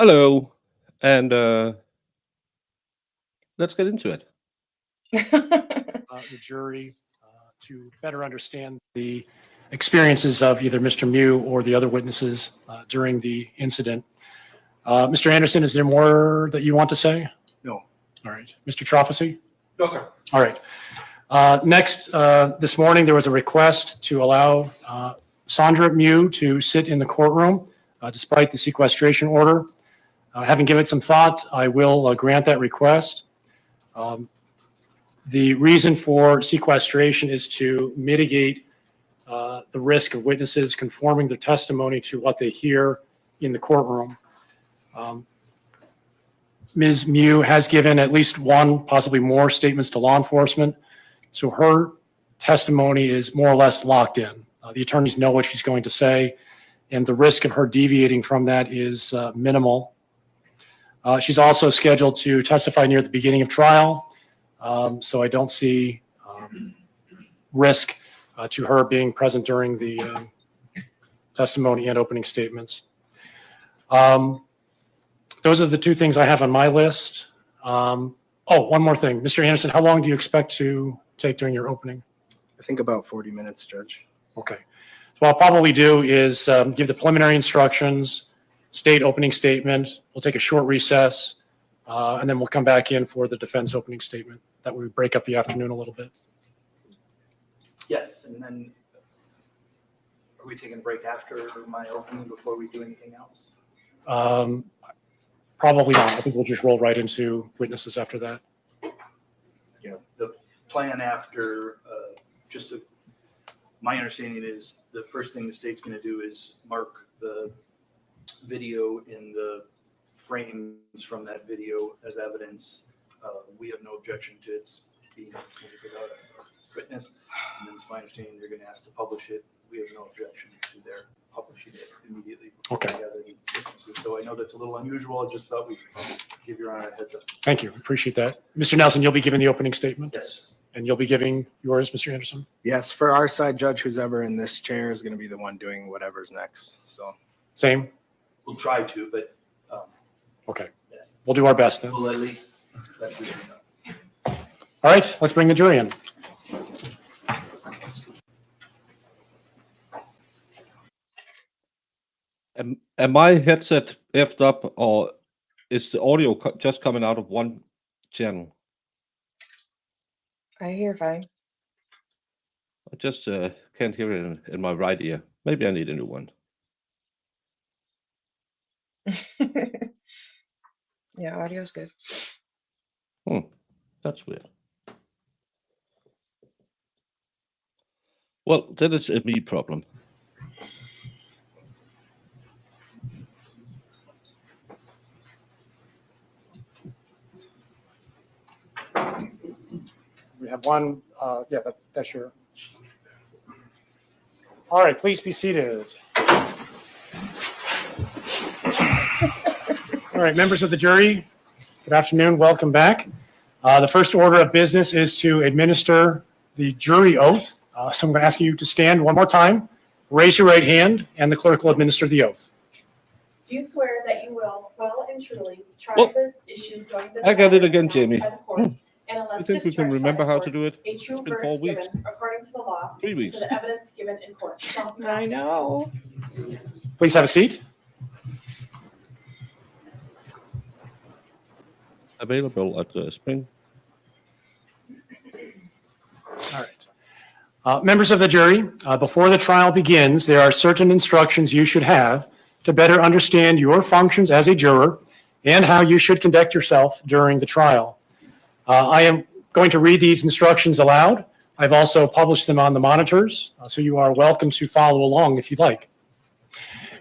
Hello, and let's get into it. The jury to better understand the experiences of either Mr. Miu or the other witnesses during the incident. Mr. Anderson, is there more that you want to say? No. All right. Mr. Trofasi? No, sir. All right. Next, this morning there was a request to allow Sandra Miu to sit in the courtroom despite the sequestration order. Having given it some thought, I will grant that request. The reason for sequestration is to mitigate the risk of witnesses conforming their testimony to what they hear in the courtroom. Ms. Miu has given at least one, possibly more statements to law enforcement, so her testimony is more or less locked in. The attorneys know what she's going to say, and the risk of her deviating from that is minimal. She's also scheduled to testify near the beginning of trial. So I don't see risk to her being present during the testimony and opening statements. Those are the two things I have on my list. Oh, one more thing. Mr. Anderson, how long do you expect to take during your opening? I think about 40 minutes, Judge. Okay. So what I'll probably do is give the preliminary instructions, state opening statement. We'll take a short recess, and then we'll come back in for the defense opening statement. That we break up the afternoon a little bit. Yes, and then are we taking a break after my opening before we do anything else? Probably not. I think we'll just roll right into witnesses after that. Yeah, the plan after, my understanding is the first thing the state's going to do is mark the video in the frames from that video as evidence. We have no objection to its being without a witness. And then it's my understanding they're going to ask to publish it. We have no objection to their publishing it immediately. Okay. So I know that's a little unusual. I just thought we'd give your honor a heads up. Thank you. Appreciate that. Mr. Nelson, you'll be giving the opening statement? Yes. And you'll be giving yours, Mr. Anderson? Yes, for our side, Judge, who's ever in this chair is going to be the one doing whatever's next. So Same? We'll try to, but Okay. yes. We'll do our best then. We'll at least let you know. All right, let's bring the jury in. Am my headset effed up, or is the audio just coming out of one channel? I hear fine. I just can't hear it in my right ear. Maybe I need a new one. Yeah, audio's good. That's weird. Well, then it's a me problem. We have one, yeah, that's your. All right, please be seated. All right, members of the jury, good afternoon, welcome back. The first order of business is to administer the jury oath. So I'm going to ask you to stand one more time, raise your right hand, and the clerk will administer the oath. Do you swear that you will well and truly try Well, the issue during the I got it again, trial Jamie. by the court, and unless You think we can discharged by remember the how court, to do it? a true It's been 4 verdict weeks. given according to the law 3 weeks. to the evidence given in court. So, I know. Please have a seat. Available at the spring. All right. Members of the jury, before the trial begins, there are certain instructions you should have to better understand your functions as a juror and how you should conduct yourself during the trial. I am going to read these instructions aloud. I've also published them on the monitors, so you are welcome to follow along if you'd like.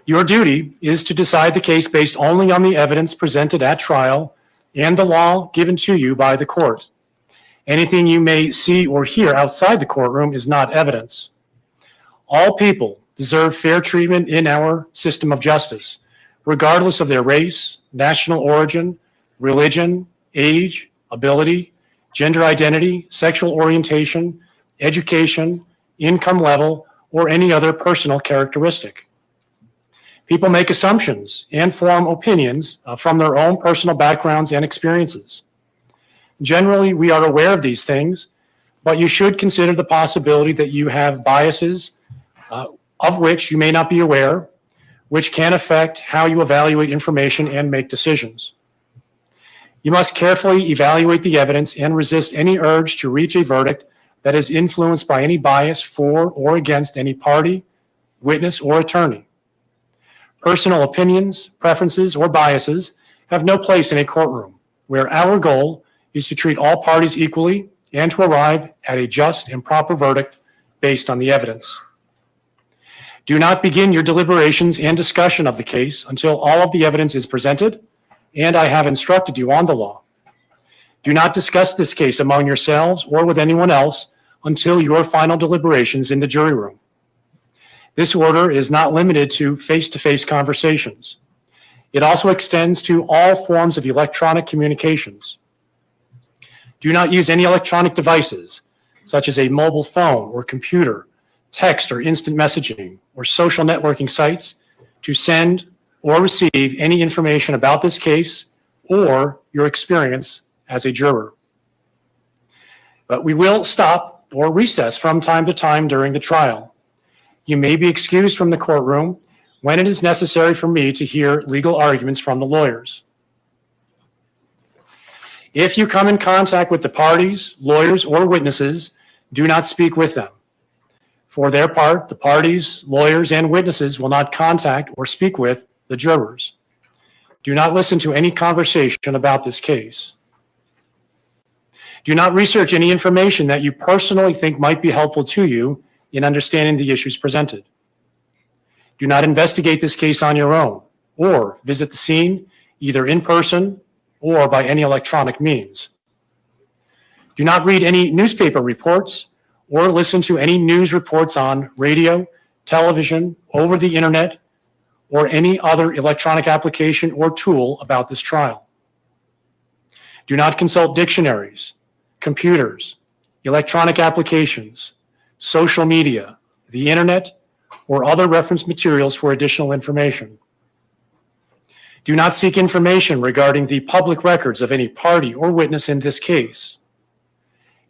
Your duty is to decide the case based only on the evidence presented at trial and the law given to you by the court. Anything you may see or hear outside the courtroom is not evidence. All people deserve fair treatment in our system of justice, regardless of their race, national origin, religion, age, ability, gender identity, sexual orientation, education, income level, or any other personal characteristic. People make assumptions and form opinions from their own personal backgrounds and experiences. Generally, we are aware of these things, but you should consider the possibility that you have biases of which you may not be aware, which can affect how you evaluate information and make decisions. You must carefully evaluate the evidence and resist any urge to reach a verdict that is influenced by any bias for or against any party, witness, or attorney. Personal opinions, preferences, or biases have no place in a courtroom, where our goal is to treat all parties equally and to arrive at a just and proper verdict based on the evidence. Do not begin your deliberations and discussion of the case until all of the evidence is presented and I have instructed you on the law. Do not discuss this case among yourselves or with anyone else until your final deliberations in the jury room. This order is not limited to face-to-face conversations. It also extends to all forms of electronic communications. Do not use any electronic devices, such as a mobile phone or computer, text or instant messaging, or social networking sites to send or receive any information about this case or your experience as a juror. But we will stop or recess from time to time during the trial. You may be excused from the courtroom when it is necessary for me to hear legal arguments from the lawyers. If you come in contact with the parties, lawyers, or witnesses, do not speak with them. For their part, the parties, lawyers, and witnesses will not contact or speak with the jurors. Do not listen to any conversation about this case. Do not research any information that you personally think might be helpful to you in understanding the issues presented. Do not investigate this case on your own or visit the scene either in person or by any electronic means. Do not read any newspaper reports or listen to any news reports on radio, television, over the internet, or any other electronic application or tool about this trial. Do not consult dictionaries, computers, electronic applications, social media, the internet, or other reference materials for additional information. Do not seek information regarding the public records of any party or witness in this case.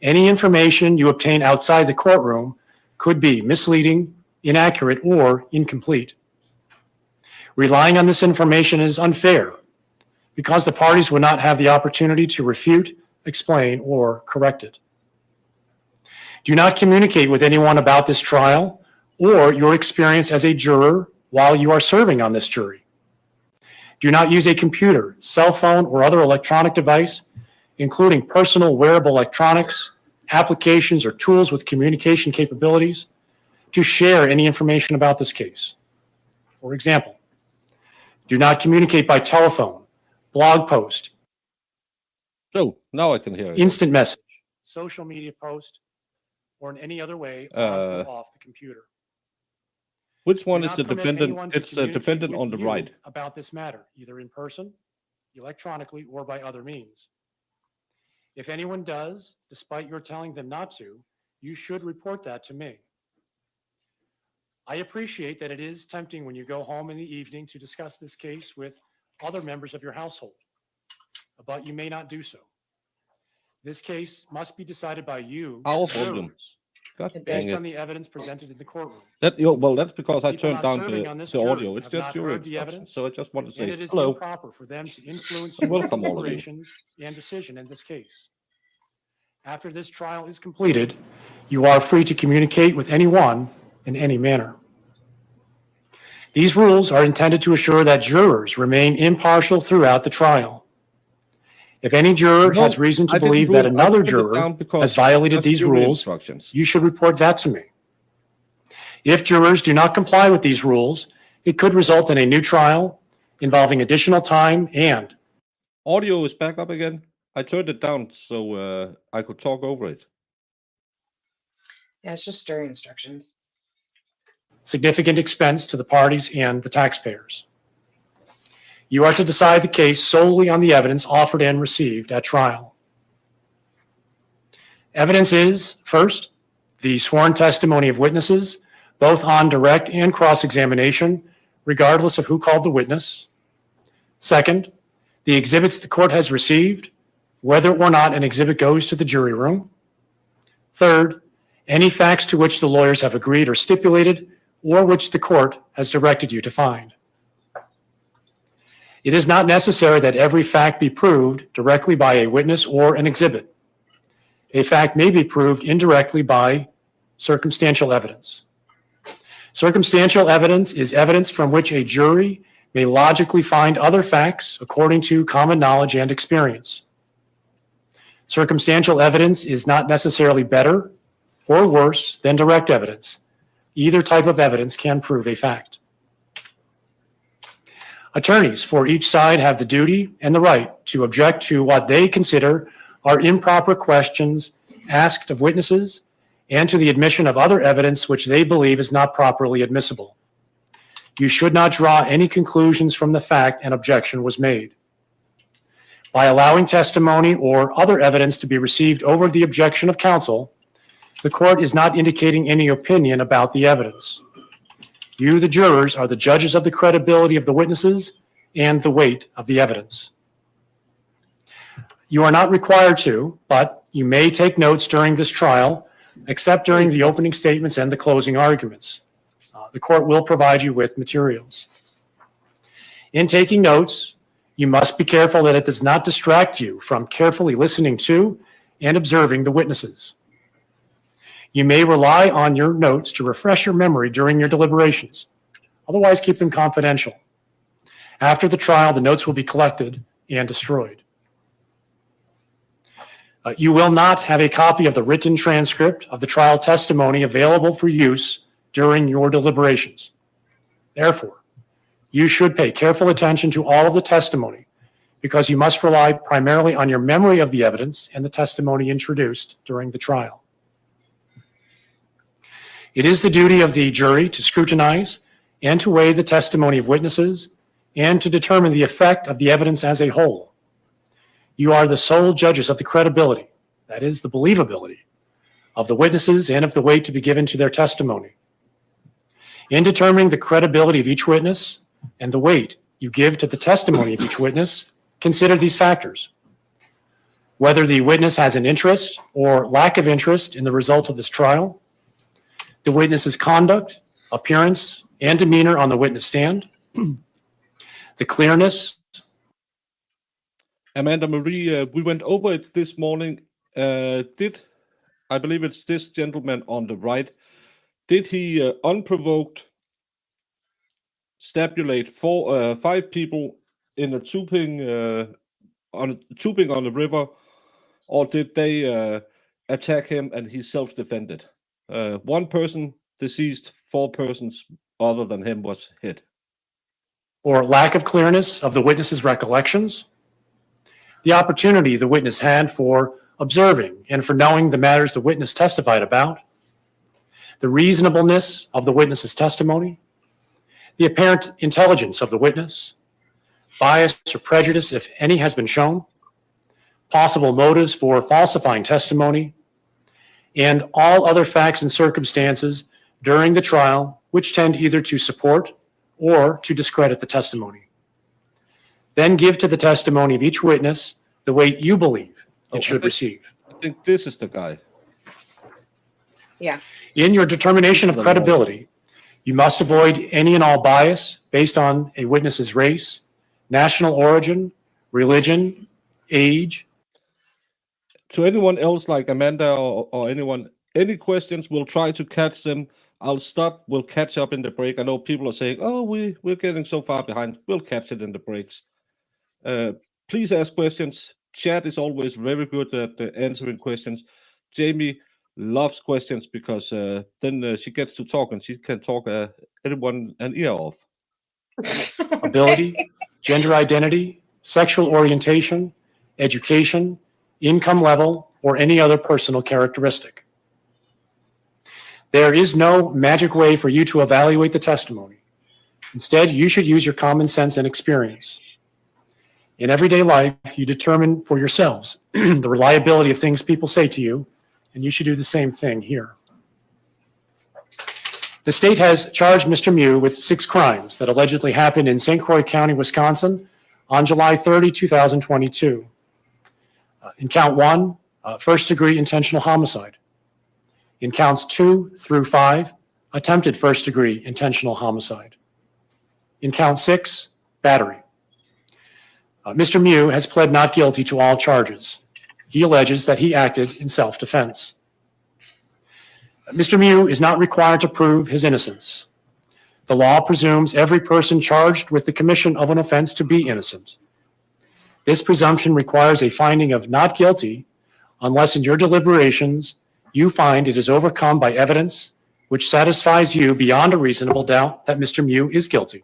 Any information you obtain outside the courtroom could be misleading, inaccurate, or incomplete. Relying on this information is unfair because the parties would not have the opportunity to refute, explain, or correct it. Do not communicate with anyone about this trial or your experience as a juror while you are serving on this jury. Do not use a computer, cell phone, or other electronic device, including personal wearable electronics, applications, or tools with communication capabilities, to share any information about this case. For example, do not communicate by telephone, blog post, So now I can hear it. instant message, social media post, or in any other way on or Uh, off the computer. Which one Do is not the permit defendant? anyone to It's the communicate defendant with on the you right. about this matter, either in person, electronically, or by other means. If anyone does, despite your telling them not to, you should report that to me. I appreciate that it is tempting when you go home in the evening to discuss this case with other members of your household, but you may not do so. This case must be decided by you, Our the volume. jurors, God It dang based it. on the evidence presented in the courtroom. Well, that's because I People turned not down serving on this the jury audio. It's have just not your heard the instructions. evidence, So I just want to and say it is hello. improper for them to influence And your welcome, all of you. deliberations and decision in this case. After this trial is completed, you are free to communicate with anyone in any manner. These rules are intended to assure that jurors remain impartial throughout the trial. If any juror No, has reason to I didn't believe that I another turned it juror down because has violated that's these jury rules, instructions. you should report that to me. If jurors do not comply with these rules, it could result in a new trial involving additional time and Audio is back up again. I turned it down so I could talk over it. Yeah, it's just jury instructions. significant expense to the parties and the taxpayers. You are to decide the case solely on the evidence offered and received at trial. Evidence is, first, the sworn testimony of witnesses, both on direct and cross-examination, regardless of who called the witness. Second, the exhibits the court has received, whether or not an exhibit goes to the jury room. Third, any facts to which the lawyers have agreed or stipulated, or which the court has directed you to find. It is not necessary that every fact be proved directly by a witness or an exhibit. A fact may be proved indirectly by circumstantial evidence. Circumstantial evidence is evidence from which a jury may logically find other facts according to common knowledge and experience. Circumstantial evidence is not necessarily better or worse than direct evidence. Either type of evidence can prove a fact. Attorneys for each side have the duty and the right to object to what they consider are improper questions asked of witnesses and to the admission of other evidence which they believe is not properly admissible. You should not draw any conclusions from the fact an objection was made. By allowing testimony or other evidence to be received over the objection of counsel, the court is not indicating any opinion about the evidence. You, the jurors, are the judges of the credibility of the witnesses and the weight of the evidence. You are not required to, but you may take notes during this trial, except during the opening statements and the closing arguments. The court will provide you with materials. In taking notes, you must be careful that it does not distract you from carefully listening to and observing the witnesses. You may rely on your notes to refresh your memory during your deliberations. Otherwise, keep them confidential. After the trial, the notes will be collected and destroyed. You will not have a copy of the written transcript of the trial testimony available for use during your deliberations. Therefore, you should pay careful attention to all of the testimony because you must rely primarily on your memory of the evidence and the testimony introduced during the trial. It is the duty of the jury to scrutinize and to weigh the testimony of witnesses and to determine the effect of the evidence as a whole. You are the sole judges of the credibility, that is, the believability, of the witnesses and of the weight to be given to their testimony. In determining the credibility of each witness and the weight you give to the testimony of each witness, consider these factors. Whether the witness has an interest or lack of interest in the result of this trial, the witness's conduct, appearance, and demeanor on the witness stand, the clearness. Amanda Marie, we went over it this morning. I believe it's this gentleman on the right, did he unprovoked stabulate 5 people in a tubing on the river, or did they attack him and he self-defended? 1 person deceased, 4 persons other than him was hit. Or lack of clearness of the witness's recollections, the opportunity the witness had for observing and for knowing the matters the witness testified about, the reasonableness of the witness's testimony, the apparent intelligence of the witness, bias or prejudice, if any, has been shown, possible motives for falsifying testimony, and all other facts and circumstances during the trial which tend either to support or to discredit the testimony. Then give to the testimony of each witness the weight you believe it should receive. I think this is the guy. Yeah. In your determination of credibility, you must avoid any and all bias based on a witness's race, national origin, religion, age. To anyone else like Amanda or anyone, any questions, we'll try to catch them. I'll stop. We'll catch up in the break. I know people are saying, oh, we're getting so far behind. We'll catch it in the breaks. Please ask questions. Chat is always very good at answering questions. Jamie loves questions because then she gets to talk and she can talk anyone an ear off. Ability, gender identity, sexual orientation, education, income level, or any other personal characteristic. There is no magic way for you to evaluate the testimony. Instead, you should use your common sense and experience. In everyday life, you determine for yourselves the reliability of things people say to you, and you should do the same thing here. The state has charged Mr. Miu with 6 crimes that allegedly happened in St. Croix County, Wisconsin on July 30, 2022. In count 1, first-degree intentional homicide. In counts 2 through 5, attempted first-degree intentional homicide. In count 6, battery. Mr. Miu has pled not guilty to all charges. He alleges that he acted in self-defense. Mr. Miu is not required to prove his innocence. The law presumes every person charged with the commission of an offense to be innocent. This presumption requires a finding of not guilty unless in your deliberations you find it is overcome by evidence which satisfies you beyond a reasonable doubt that Mr. Miu is guilty.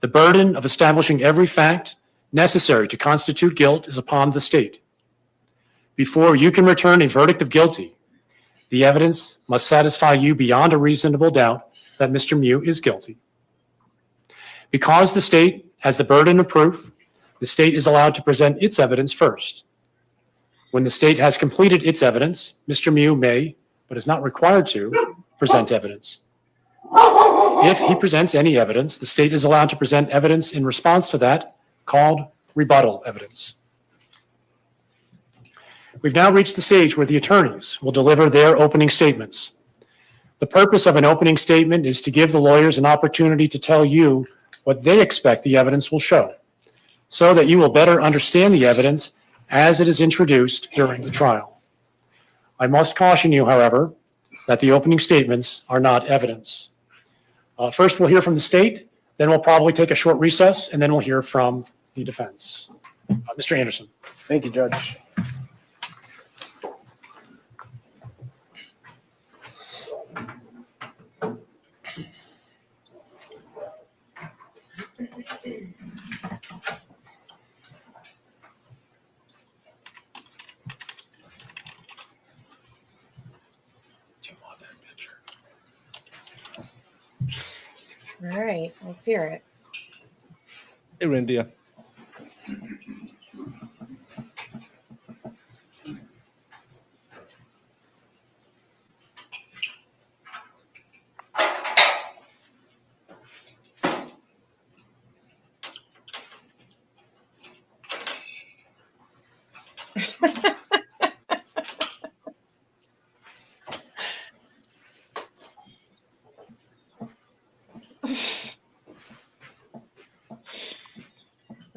The burden of establishing every fact necessary to constitute guilt is upon the state. Before you can return a verdict of guilty, the evidence must satisfy you beyond a reasonable doubt that Mr. Miu is guilty. Because the state has the burden of proof, the state is allowed to present its evidence first. When the state has completed its evidence, Mr. Miu may, but is not required to, present evidence. If he presents any evidence, the state is allowed to present evidence in response to that, called rebuttal evidence. We've now reached the stage where the attorneys will deliver their opening statements. The purpose of an opening statement is to give the lawyers an opportunity to tell you what they expect the evidence will show, so that you will better understand the evidence as it is introduced during the trial. I must caution you, however, that the opening statements are not evidence. First, we'll hear from the state, then we'll probably take a short recess, and then we'll hear from the defense. Mr. Anderson. Thank you, Judge. All right, let's hear it. Hey, Randy.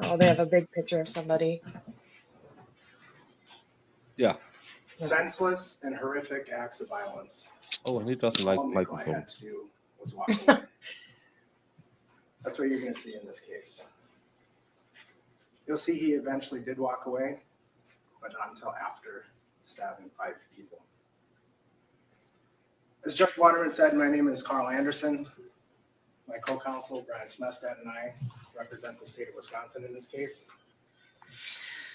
Oh, they have a big picture of somebody. Yeah. Senseless and horrific acts of violence. Oh, and he doesn't like All Nicolae had microphones. to do was walk away. That's what you're going to see in this case. You'll see he eventually did walk away, but not until after stabbing 5 people. As Judge Waterman said, my name is Carl Anderson. My co-counsel, Brian Smestad, and I represent the state of Wisconsin in this case.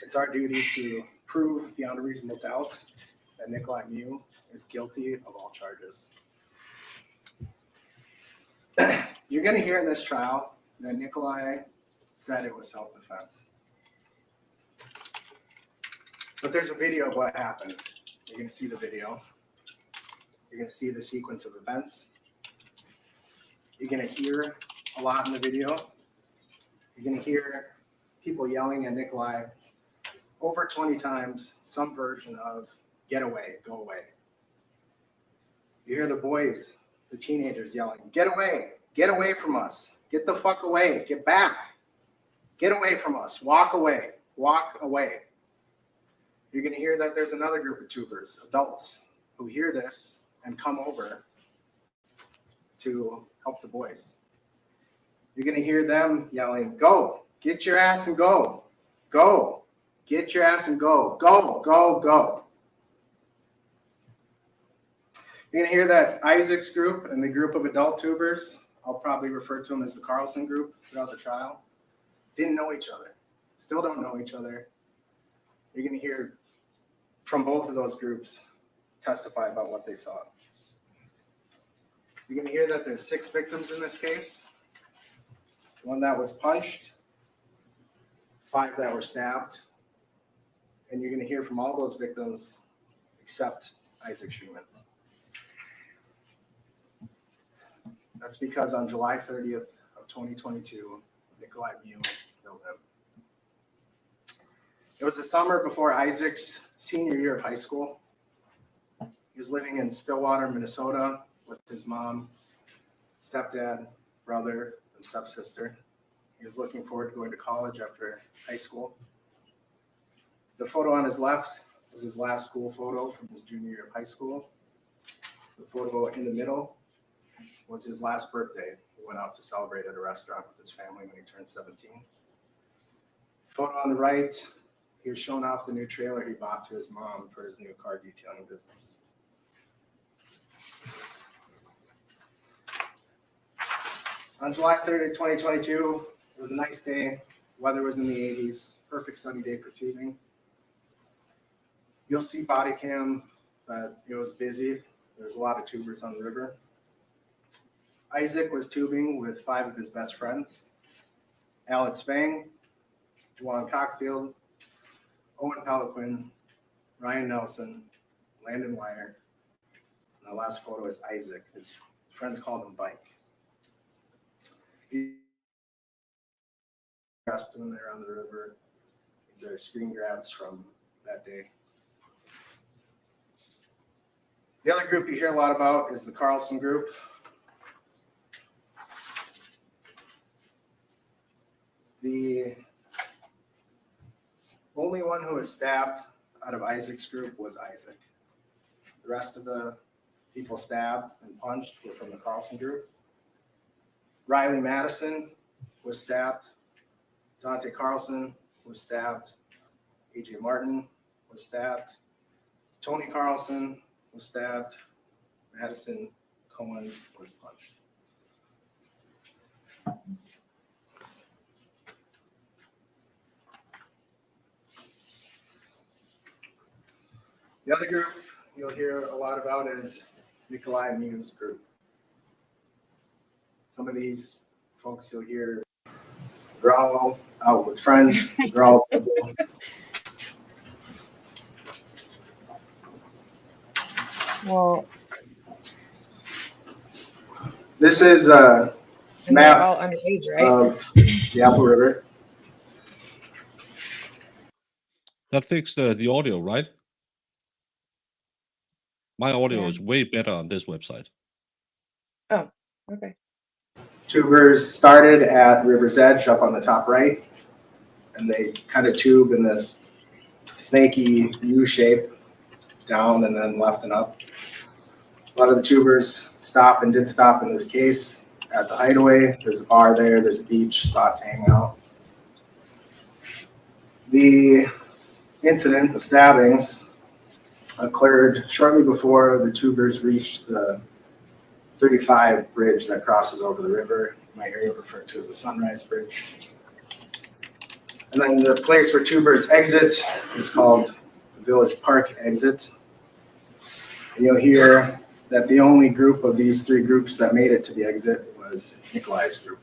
It's our duty to prove beyond a reasonable doubt that Nicolae Miu is guilty of all charges. You're going to hear in this trial that Nicolae said it was self-defense. But there's a video of what happened. You're going to see the video. You're going to see the sequence of events. You're going to hear a lot in the video. You're going to hear people yelling at Nicolae over 20 times, some version of "get away, go away." You hear the boys, the teenagers yelling, get away from us, get the fuck away, get back, get away from us, walk away, walk away. You're going to hear that there's another group of tubers, adults, who hear this and come over to help the boys. You're going to hear them yelling, go, get your ass and go, get your ass and go, go. You're going to hear that Isaac's group and the group of adult tubers, I'll probably refer to them as the Carlson group throughout the trial, didn't know each other, still don't know each other. You're going to hear from both of those groups testify about what they saw. You're going to hear that there's 6 victims in this case. One that was punched, 5 that were stabbed, and you're going to hear from all those victims except Isaac Schuman. That's because on July 30th of 2022, Nicolae Miu killed him. It was the summer before Isaac's senior year of high school. He was living in Stillwater, Minnesota with his mom, stepdad, brother, and stepsister. He was looking forward to going to college after high school. The photo on his left is his last school photo from his junior year of high school. The photo in the middle was his last birthday. He went out to celebrate at a restaurant with his family when he turned 17. Photo on the right, he was showing off the new trailer he bought to his mom for his new car detailing business. On July 30th, 2022, it was a nice day. Weather was in the 80s, perfect sunny day for tubing. You'll see body cam, but it was busy. There was a lot of tubers on the river. Isaac was tubing with 5 of his best friends: Alex Bang, Juwan Cockfield, Owen Peliquin, Ryan Nelson, Landon Weiner. And the last photo is Isaac. His friends called him Bike. He dressed him there on the river. These are screen grabs from that day. The other group you hear a lot about is the Carlson group. The only one who was stabbed out of Isaac's group was Isaac. The rest of the people stabbed and punched were from the Carlson group. Riley Madison was stabbed. Dante Carlson was stabbed. AJ Martin was stabbed. Tony Carlson was stabbed. Madison Cohen was punched. The other group you'll hear a lot about is Nicolae Miu's group. Some of these folks you'll hear, they're all out with friends. They're all Well, This is a and they're map all underage, right? of the Apple River. That fixed the audio, right? My audio Yeah. is way better on this website. Oh, okay. Tubers started at River's Edge up on the top right, and they kind of tube in this snaky U shape down and then left and up. A lot of the tubers stop and did stop in this case at the Hideaway. There's a bar there, there's a beach spot to hang out. The incident, the stabbings, occurred shortly before the tubers reached the 35 bridge that crosses over the river. In my area referred to as the Sunrise Bridge. And then the place where tubers exit is called the Village Park exit. And you'll hear that the only group of these 3 groups that made it to the exit was Nicolae's group.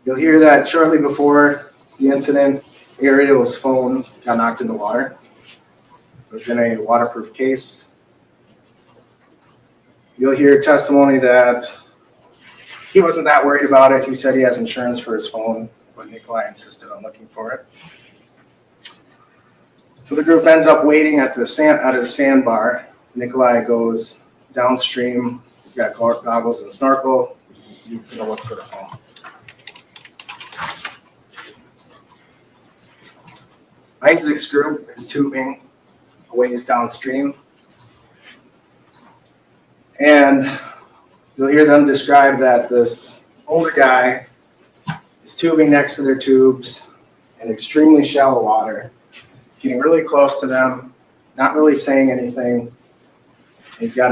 You'll hear that shortly before the incident, Ariel's phone got knocked in the water. It was in a waterproof case. You'll hear testimony that he wasn't that worried about it. He said he has insurance for his phone, but Nicolae insisted on looking for it. So the group ends up waiting at the sandbar. Nicolae goes downstream. He's got goggles and snorkel. He's going to look for the phone. Isaac's group is tubing a ways downstream. And you'll hear them describe that this older guy is tubing next to their tubes in extremely shallow water, getting really close to them, not really saying anything. He's got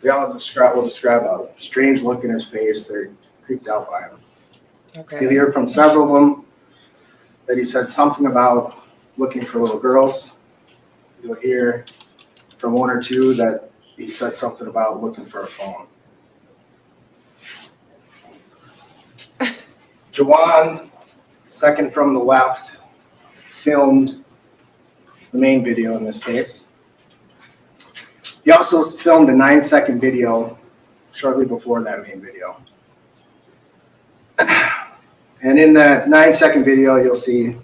we'll describe a strange look in his face. They're creeped out by him. Okay. You'll hear from several of them that he said something about looking for little girls. You'll hear from 1 or 2 that he said something about looking for a phone. Juwan, second from the left, filmed the main video in this case. He also filmed a 9-second video shortly before that main video. And in that 9-second video, you'll see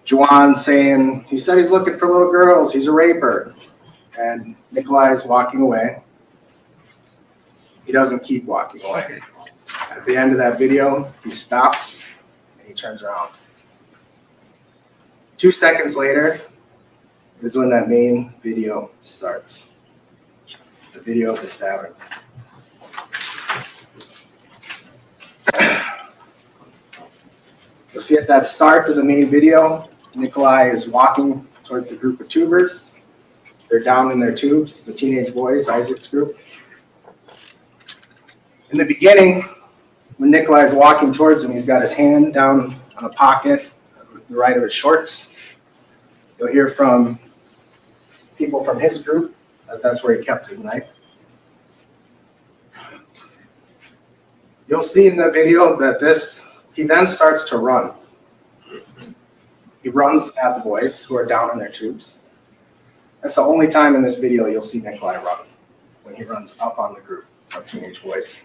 Juwan saying, he said he's looking for little girls, he's a raper. And Nicolae is walking away. He doesn't keep walking away. At the end of that video, he stops and he turns around. 2 seconds later is when that main video starts. The video of the stabbings. You'll see at that start of the main video, Nicolae is walking towards the group of tubers. They're down in their tubes, the teenage boys, Isaac's group. In the beginning, when Nicolae is walking towards him, he's got his hand down on a pocket, the right of his shorts. You'll hear from people from his group that that's where he kept his knife. You'll see in the video that he then starts to run. He runs at the boys who are down in their tubes. That's the only time in this video you'll see Nicolae run, when he runs up on the group of teenage boys.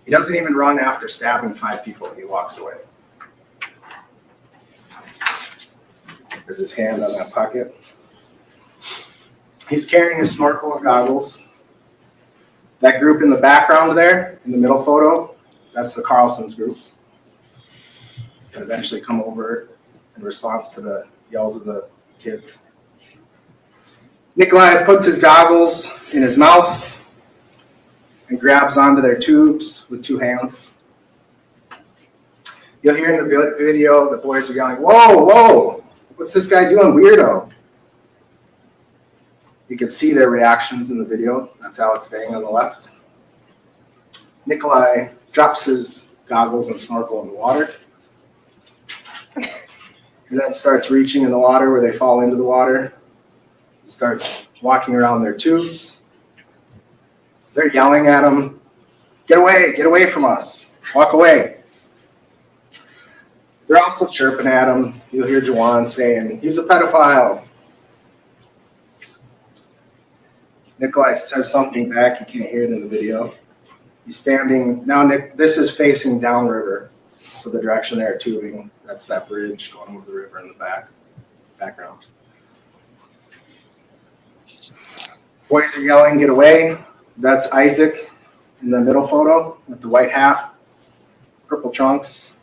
He doesn't even run after stabbing 5 people. He walks away. There's his hand on that pocket. He's carrying his snorkel and goggles. That group in the background there, in the middle photo, that's the Carlson's group. They eventually come over in response to the yells of the kids. Nicolae puts his goggles in his mouth and grabs onto their tubes with 2 hands. You'll hear in the video the boys are yelling, "Whoa, whoa, what's this guy doing, weirdo?" You can see their reactions in the video. That's Alex Bang on the left. Nicolae drops his goggles and snorkel in the water. He then starts reaching in the water where they fall into the water. He starts walking around their tubes. They're yelling at him, get away from us, walk away." They're also chirping at him. You'll hear Juwan saying, "He's a pedophile." Nicolae says something back. You can't hear it in the video. He's standing, now this is facing downriver. So the direction they're tubing, that's that bridge going over the river in the background. Boys are yelling, "Get away." That's Isaac in the middle photo with the white hat, purple trunks.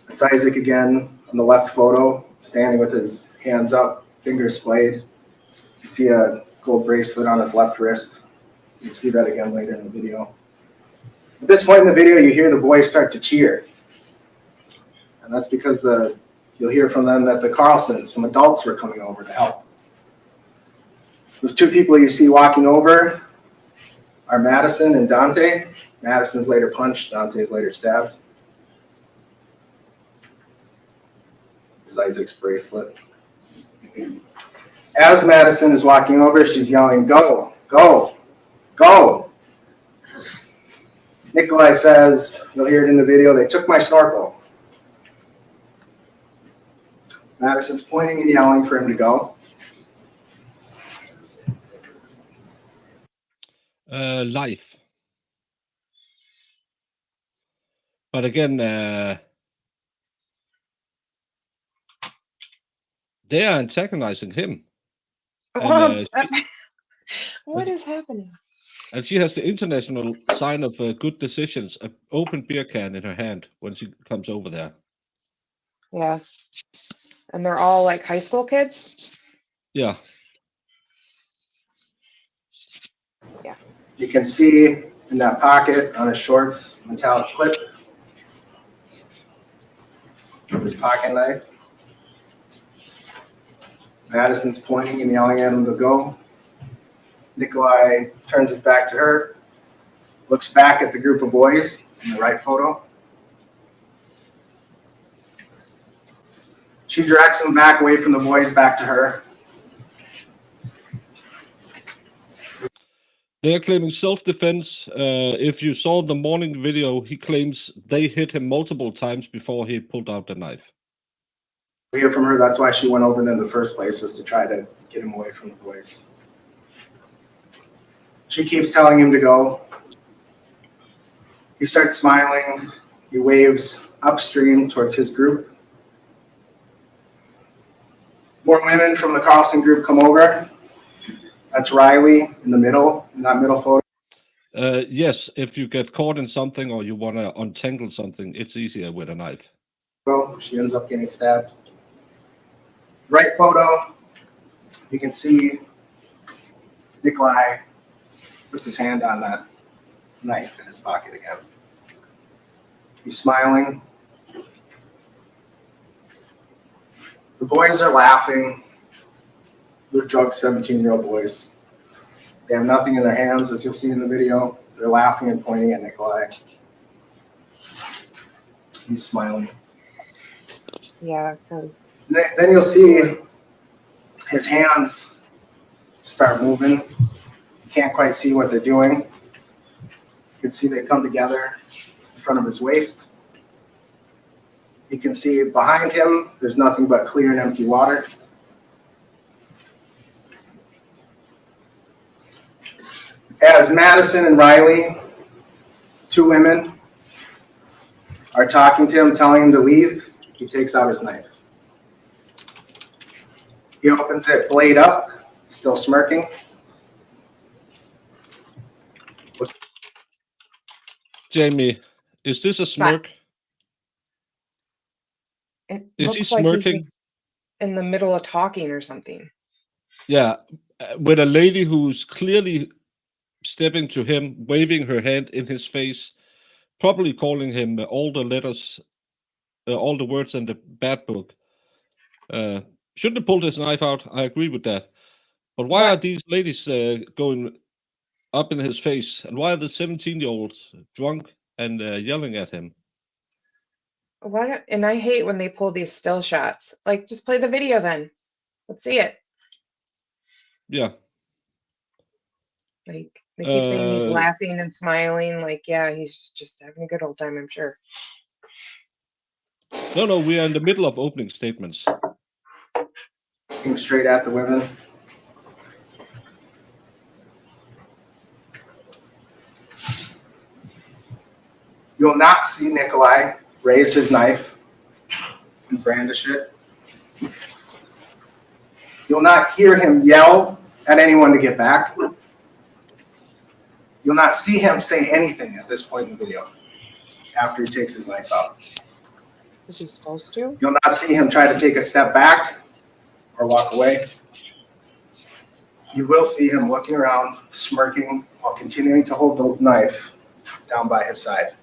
It's Isaac again in the left photo, standing with his hands up, fingers splayed. You can see a gold bracelet on his left wrist. You see that again later in the video. At this point in the video, you hear the boys start to cheer. And that's because you'll hear from them that the Carlsons, some adults, were coming over to help. Those 2 people you see walking over are Madison and Dante. Madison's later punched, Dante's later stabbed. There's Isaac's bracelet. As Madison is walking over, she's yelling, "Go, go, go." Nicolae says, you'll hear it in the video, "They took my snorkel." Madison's pointing and yelling for him to go. Life. But again, they are antagonizing him. And, What is happening? and she has the international sign of good decisions, an open beer can in her hand when she comes over there. Yeah. And they're all like high school kids? Yeah. Yeah. You can see in that pocket on his shorts, metallic clip, his pocket knife. Madison's pointing and yelling at him to go. Nicolae turns his back to her, looks back at the group of boys in the right photo. She drags him back away from the boys, back to her. They are claiming self-defense. If you saw the morning video, he claims they hit him multiple times before he pulled out the knife. We hear from her, that's why she went over there in the first place, was to try to get him away from the boys. She keeps telling him to go. He starts smiling. He waves upstream towards his group. More women from the Carlson group come over. That's Riley in the middle, in that middle photo. Yes, if you get caught in something or you want to untangle something, it's easier with a knife. She ends up getting stabbed. Right photo, you can see Nicolae puts his hand on that knife in his pocket again. He's smiling. The boys are laughing. They're drunk 17-year-old boys. They have nothing in their hands, as you'll see in the video. They're laughing and pointing at Nicolae. He's smiling. Yeah, because Then you'll see his hands start moving. You can't quite see what they're doing. You can see they come together in front of his waist. You can see behind him, there's nothing but clear and empty water. As Madison and Riley, two women, are talking to him, telling him to leave, he takes out his knife. He opens it, blade up, still smirking. Jamie, is this a smirk? it Is he looks like he's smirking? just in the middle of talking or something. Yeah, with a lady who's clearly stepping to him, waving her hand in his face, probably calling him all the letters, all the words in the bad book. Shouldn't have pulled his knife out. I agree with that. But why What? are these ladies going up in his face? And why are the 17-year-olds drunk and yelling at him? What? And I hate when they pull these still shots. Like, just play the video then. Let's see it. Yeah. Like, they keep saying he's Uh, laughing and smiling. Like, yeah, he's just having a good old time, I'm sure. No, we are in the middle of opening statements. Looking straight at the women. You'll not see Nicolae raise his knife and brandish it. You'll not hear him yell at anyone to get back. You'll not see him say anything at this point in the video after he takes his knife out. Is he supposed to? You'll not see him try to take a step back or walk away. You will see him looking around, smirking, while continuing to hold the knife down by his side.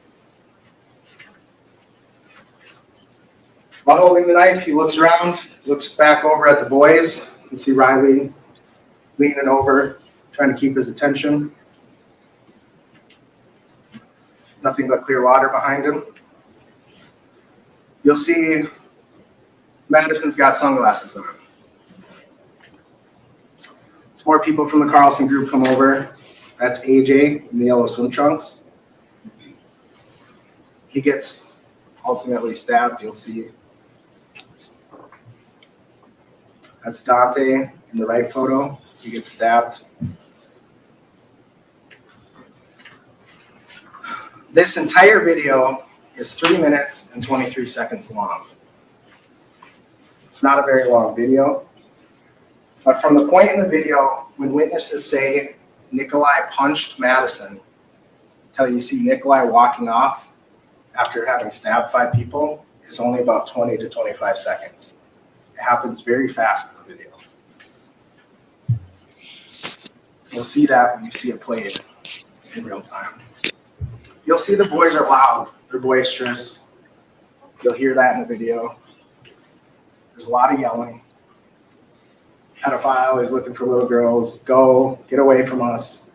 While holding the knife, he looks around, looks back over at the boys. You can see Riley leaning over, trying to keep his attention. Nothing but clear water behind him. You'll see Madison's got sunglasses on. Some more people from the Carlson group come over. That's AJ in the yellow swim trunks. He gets ultimately stabbed, you'll see. That's Dante in the right photo. He gets stabbed. This entire video is 3 minutes and 23 seconds long. It's not a very long video. But from the point in the video when witnesses say Nicolae punched Madison until you see Nicolae walking off after having stabbed 5 people is only about 20 to 25 seconds. It happens very fast in the video. You'll see that when you see it played in real time. You'll see the boys are loud, they're boisterous. You'll hear that in the video. There's a lot of yelling. Pedophile is looking for little girls. Go, get away from us.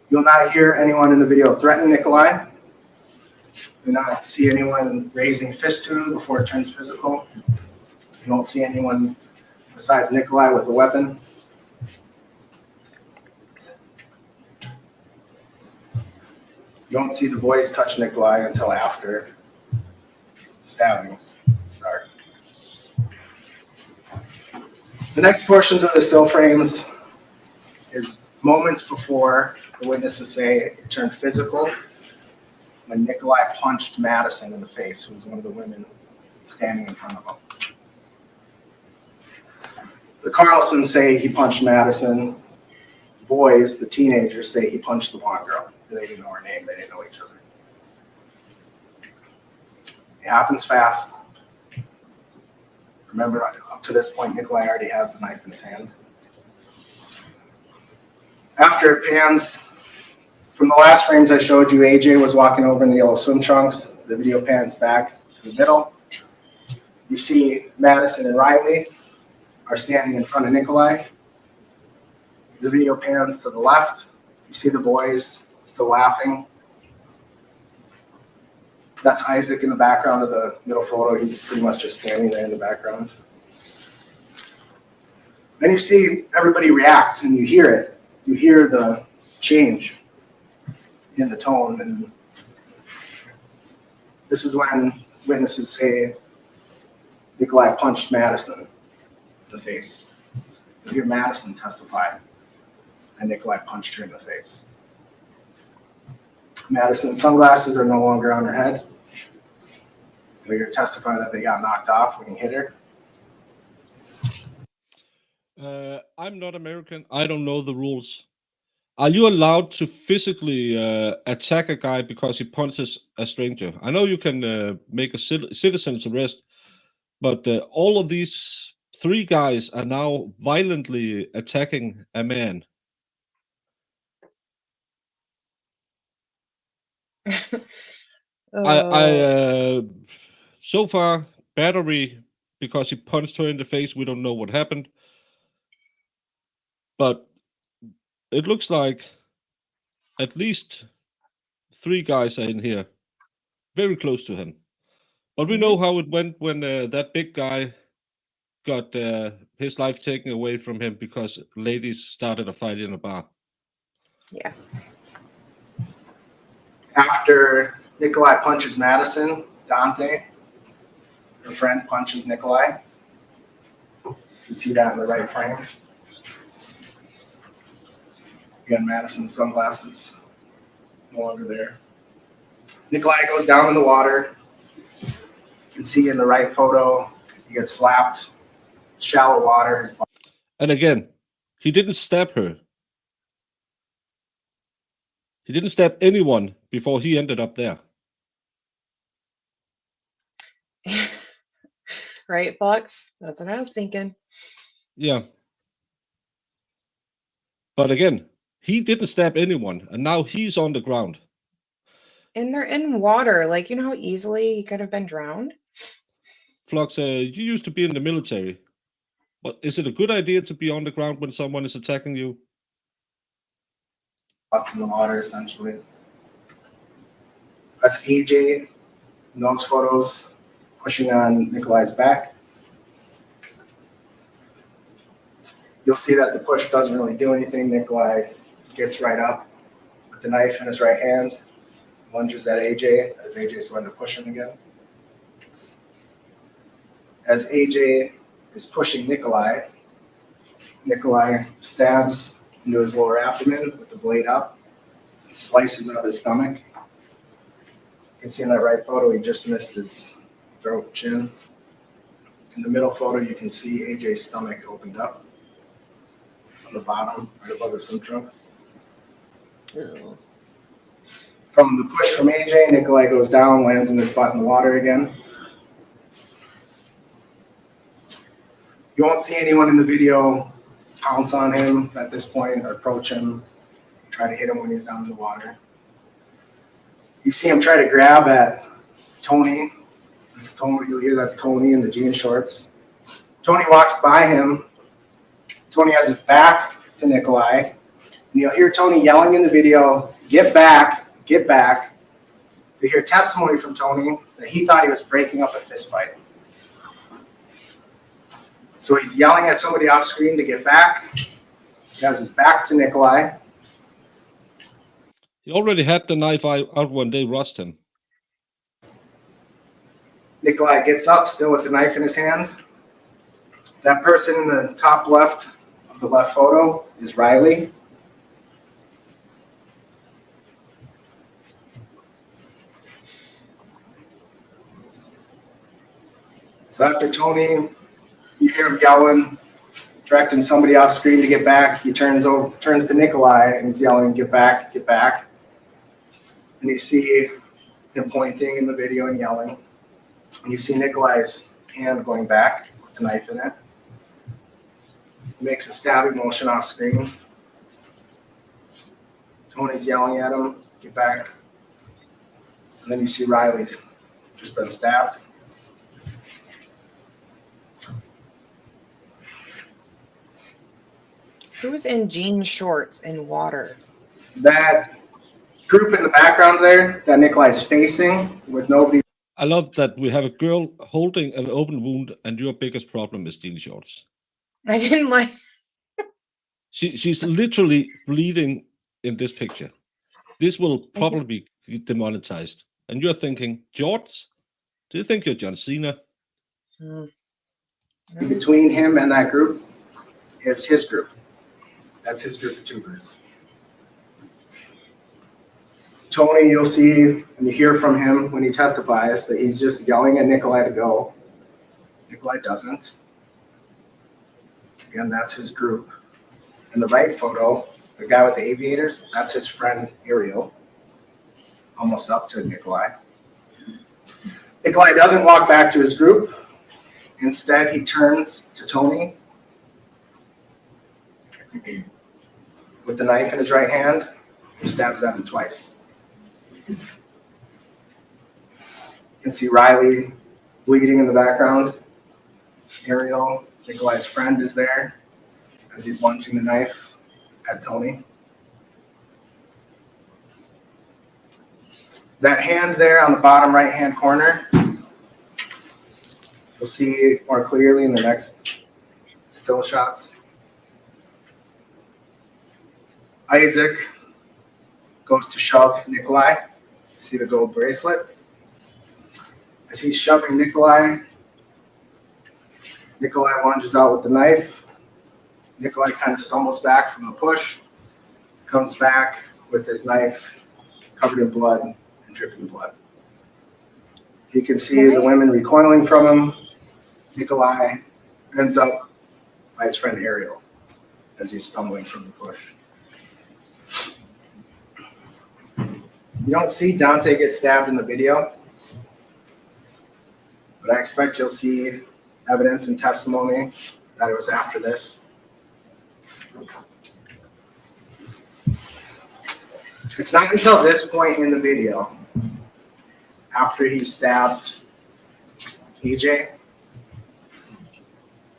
You'll not hear anyone in the video threaten Nicolae. You'll not see anyone raising fist to him before it turns physical. You won't see anyone besides Nicolae with a weapon. You don't see the boys touch Nicolae until after stabbings start. The next portions of the still frames is moments before the witnesses say it turned physical when Nicolae punched Madison in the face, who was one of the women standing in front of him. The Carlsons say he punched Madison. The boys, the teenagers, say he punched the blonde girl. They didn't know her name. They didn't know each other. It happens fast. Remember, up to this point, Nicolae already has the knife in his hand. After it pans, from the last frames I showed you, AJ was walking over in the yellow swim trunks. The video pans back to the middle. You see Madison and Riley are standing in front of Nicolae. The video pans to the left. You see the boys still laughing. That's Isaac in the background of the middle photo. He's pretty much just standing there in the background. Then you see everybody react and you hear it. You hear the change in the tone. And this is when witnesses say Nicolae punched Madison in the face. You hear Madison testify and Nicolae punched her in the face. Madison's sunglasses are no longer on her head. They're going to testify that they got knocked off when he hit her. I'm not American. I don't know the rules. Are you allowed to physically attack a guy because he punches a stranger? I know you can make a citizen's arrest, but all of these 3 guys are now violently attacking a man. So far, battery because he punched her in the face. We don't know what happened, but it looks like at least 3 guys are in here, very close to him. But we know how it went when that big guy got his life taken away from him because ladies started a fight in a bar. Yeah. After Nicolae punches Madison, Dante, her friend, punches Nicolae. You can see that in the right frame. Again, Madison's sunglasses no longer there. Nicolae goes down in the water. You can see in the right photo, he gets slapped. Shallow water. And again, he didn't stab her. He didn't stab anyone before he ended up there. Right, Fox? That's what I was thinking. Yeah. But again, he didn't stab anyone, and now he's on the ground. And they're in water. Like, you know how easily he could have been drowned? Flux, you used to be in the military. But is it a good idea to be on the ground when someone is attacking you? Lots in the water, essentially. That's AJ in those photos pushing on Nicolae's back. You'll see that the push doesn't really do anything. Nicolae gets right up with the knife in his right hand, lunges at AJ as AJ is going to push him again. As AJ is pushing Nicolae, Nicolae stabs into his lower abdomen with the blade up, slices out his stomach. You can see in that right photo, he just missed his throat, chin. In the middle photo, you can see AJ's stomach opened up on the bottom, right above his swim trunks. Ew. From the push from AJ, Nicolae goes down, lands in his butt in the water again. You won't see anyone in the video pounce on him at this point or approach him, try to hit him when he's down in the water. You see him try to grab at Tony. That's Tony. You'll hear that's Tony in the jean shorts. Tony walks by him. Tony has his back to Nicolae. And you'll hear Tony yelling in the video, "Get back, get back." You hear testimony from Tony that he thought he was breaking up a fist fight. So he's yelling at somebody off screen to get back. He has his back to Nicolae. He already had the knife out when they rushed him. Nicolae gets up, still with the knife in his hand. That person in the top left of the left photo is Riley. So after Tony, you hear him yelling, directing somebody off screen to get back. He turns to Nicolae and he's yelling, "Get back, get back." And you see him pointing in the video and yelling. And you see Nicolae's hand going back with the knife in it. He makes a stabbing motion off screen. Tony's yelling at him, "Get back." And then you see Riley's just been stabbed. Who's in jean shorts and water? That group in the background there that Nicolae's facing with nobody. I love that we have a girl holding an open wound, and your biggest problem is jean shorts. I didn't like. She's literally bleeding in this picture. This will probably be demonetized. And you're thinking, George, do you think you're John Cena? Between him and that group is his group. That's his group of tubers. Tony, you'll see and you hear from him when he testifies that he's just yelling at Nicolae to go. Nicolae doesn't. Again, that's his group. In the right photo, the guy with the aviators, that's his friend Ariel, almost up to Nicolae. Nicolae doesn't walk back to his group. Instead, he turns to Tony with the knife in his right hand. He stabs at him twice. You can see Riley bleeding in the background. Ariel, Nicolae's friend, is there as he's lunging the knife at Tony. That hand there on the bottom right-hand corner, you'll see more clearly in the next still shots. Isaac goes to shove Nicolae. See the gold bracelet? As he's shoving Nicolae, Nicolae lunges out with the knife. Nicolae kind of stumbles back from the push, comes back with his knife covered in blood and dripping blood. You can see the women recoiling from him. Nicolae ends up by his friend Ariel as he's stumbling from the push. You don't see Dante get stabbed in the video, but I expect you'll see evidence and testimony that it was after this. It's not until this point in the video, after he stabbed AJ,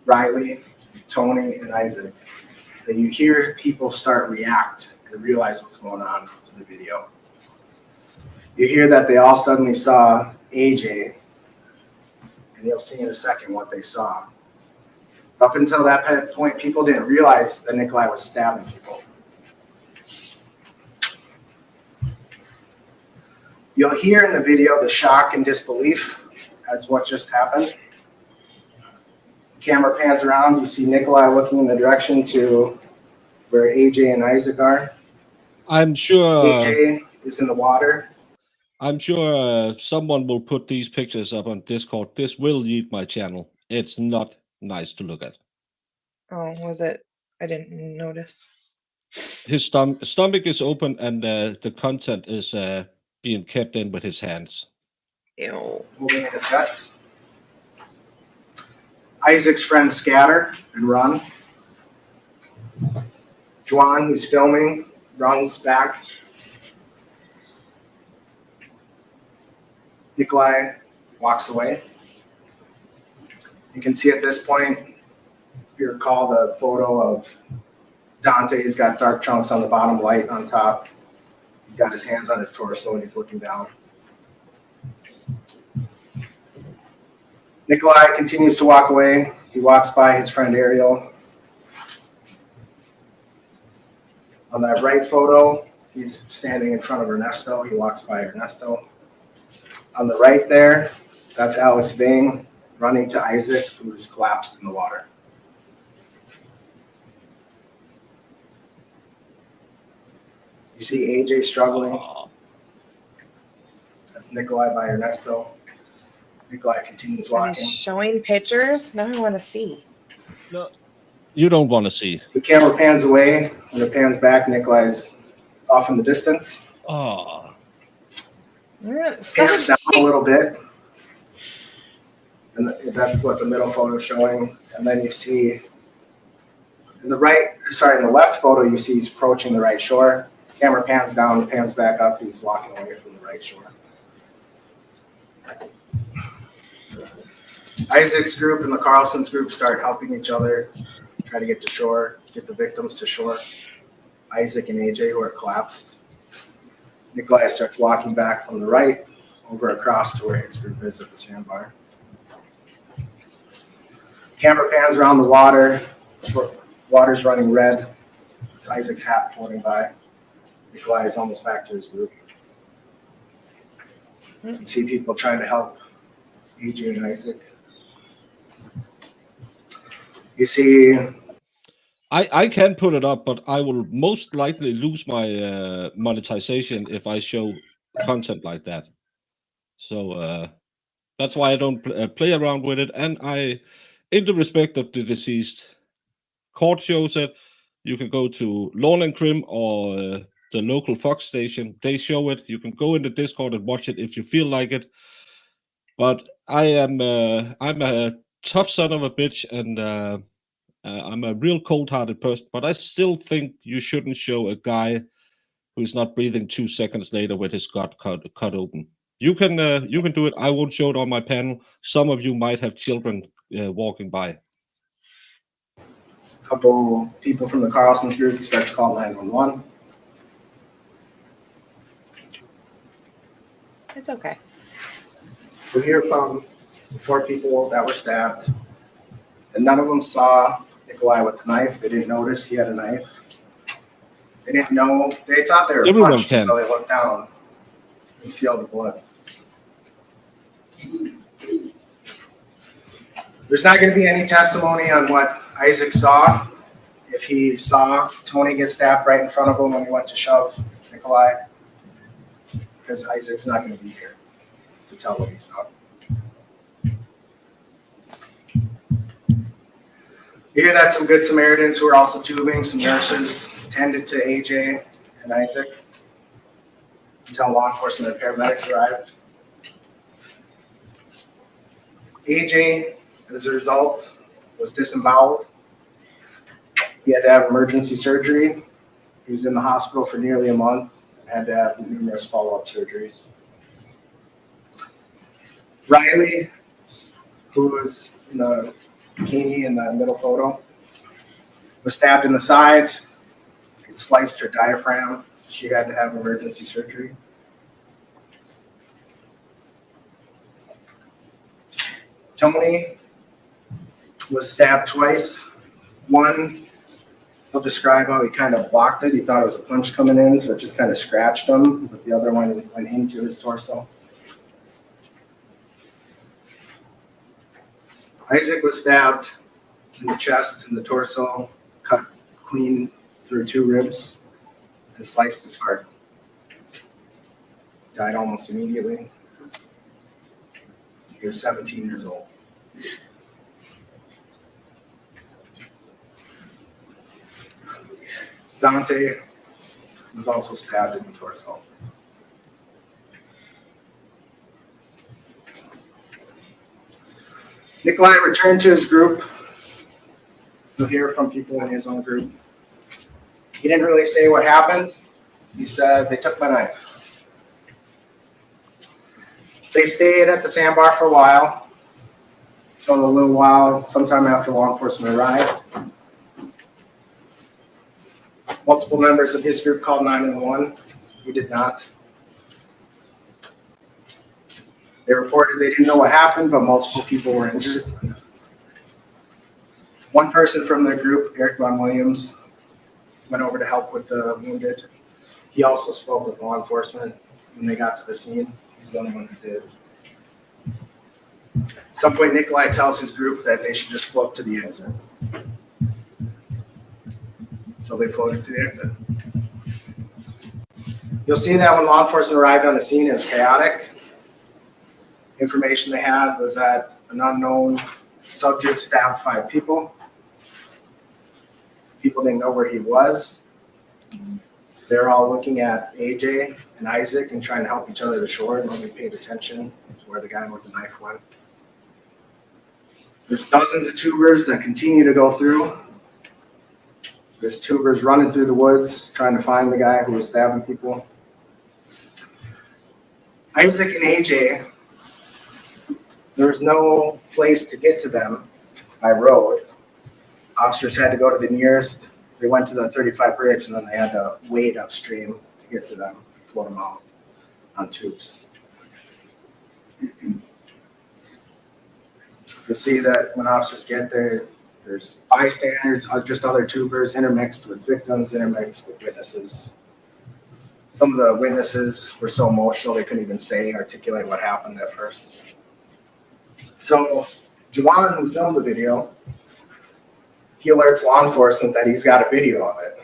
Riley, Tony, and Isaac, that you hear people start react and realize what's going on in the video. You hear that they all suddenly saw AJ, and you'll see in a second what they saw. Up until that point, people didn't realize that Nicolae was stabbing people. You'll hear in the video the shock and disbelief as what just happened. The camera pans around, you see Nicolae looking in the direction to where AJ and Isaac are. I'm sure AJ is in the water. I'm sure someone will put these pictures up on Discord. This will lead my channel. It's not nice to look at. Oh, was it? I didn't notice. His stomach is open, and the content is being kept in with his hands. Ew. Holding in his guts. Isaac's friends scatter and run. Juan, who's filming, runs back. Nicolae walks away. You can see at this point, if you recall the photo of Dante, he's got dark chunks on the bottom, light on top. He's got his hands on his torso and he's looking down. Nicolae continues to walk away. He walks by his friend Ariel. On that right photo, he's standing in front of Ernesto. He walks by Ernesto. On the right there, that's Alex Bing running to Isaac, who's collapsed in the water. You see AJ struggling. That's Nicolae by Ernesto. Nicolae continues Are they walking. showing pictures? Now I want to see. No, you don't want to see. The camera pans away. When it pans back, Nicolae's off in the distance. Oh, Pans down a little bit. And that's what the middle photo is showing. And then you see in the left photo, you see he's approaching the right shore. Camera pans down, pans back up. He's walking away from the right shore. Isaac's group and the Carlson's group start helping each other, try to get to shore, get the victims to shore. Isaac and AJ, who are collapsed. Nicolae starts walking back from the right over across to where his group is at the sandbar. Camera pans around the water. Water's running red. It's Isaac's hat floating by. Nicolae is almost back to his group. You can see people trying to help AJ and Isaac. You see, I can put it up, but I will most likely lose my monetization if I show content like that. So that's why I don't play around with it. And in the respect of the deceased, court shows it. You can go to Law and Crim or the local Fox station. They show it. You can go in the Discord and watch it if you feel like it. But I'm a tough son of a bitch, and I'm a real cold-hearted person. But I still think you shouldn't show a guy who's not breathing 2 seconds later with his gut cut open. You can do it. I won't show it on my panel. Some of you might have children walking by. a couple people from the Carlson's group start to call 911. It's okay. We hear from 4 people that were stabbed, and none of them saw Nicolae with the knife. They didn't notice he had a knife. They didn't know. They thought they were Everyone punched can. until they looked down and see all the blood. There's not going to be any testimony on what Isaac saw. If he saw Tony get stabbed right in front of him when he went to shove Nicolae, because Isaac's not going to be here to tell what he saw. You hear that some Good Samaritans who are also tubing, some nurses, tended to AJ and Isaac until law enforcement and paramedics arrived. AJ, as a result, was disemboweled. He had to have emergency surgery. He was in the hospital for nearly a month and had to have numerous follow-up surgeries. Riley, who was in the bikini in the middle photo, was stabbed in the side. It sliced her diaphragm. She had to have emergency surgery. Tony was stabbed twice. One, he'll describe how he kind of blocked it. He thought it was a punch coming in, so it just kind of scratched him, but the other one went into his torso. Isaac was stabbed in the chest and the torso, cut clean through 2 ribs, and sliced his heart. Died almost immediately. He was 17 years old. Dante was also stabbed in the torso. Nicolae returned to his group. You'll hear from people in his own group. He didn't really say what happened. He said, they took my knife. They stayed at the sandbar for a while. So a little while, sometime after law enforcement arrived. Multiple members of his group called 911. He did not. They reported they didn't know what happened, but multiple people were injured. One person from their group, Eric Von Williams, went over to help with the wounded. He also spoke with law enforcement when they got to the scene. He's the only one who did. At some point, Nicolae tells his group that they should just float to the exit. So they floated to the exit. You'll see that when law enforcement arrived on the scene, it was chaotic. Information they had was that an unknown subject stabbed 5 people. People didn't know where he was. They're all looking at AJ and Isaac and trying to help each other to shore. Nobody paid attention to where the guy with the knife went. There's dozens of tubers that continue to go through. There's tubers running through the woods trying to find the guy who was stabbing people. Isaac and AJ, there was no place to get to them by road. Officers had to go to the nearest. They went to the 35 bridge, and then they had to wade upstream to get to them, float them out on tubes. You'll see that when officers get there, there's bystanders, just other tubers intermixed with victims, intermixed with witnesses. Some of the witnesses were so emotional they couldn't even articulate what happened at first. So Juwan, who filmed the video, he alerts law enforcement that he's got a video of it.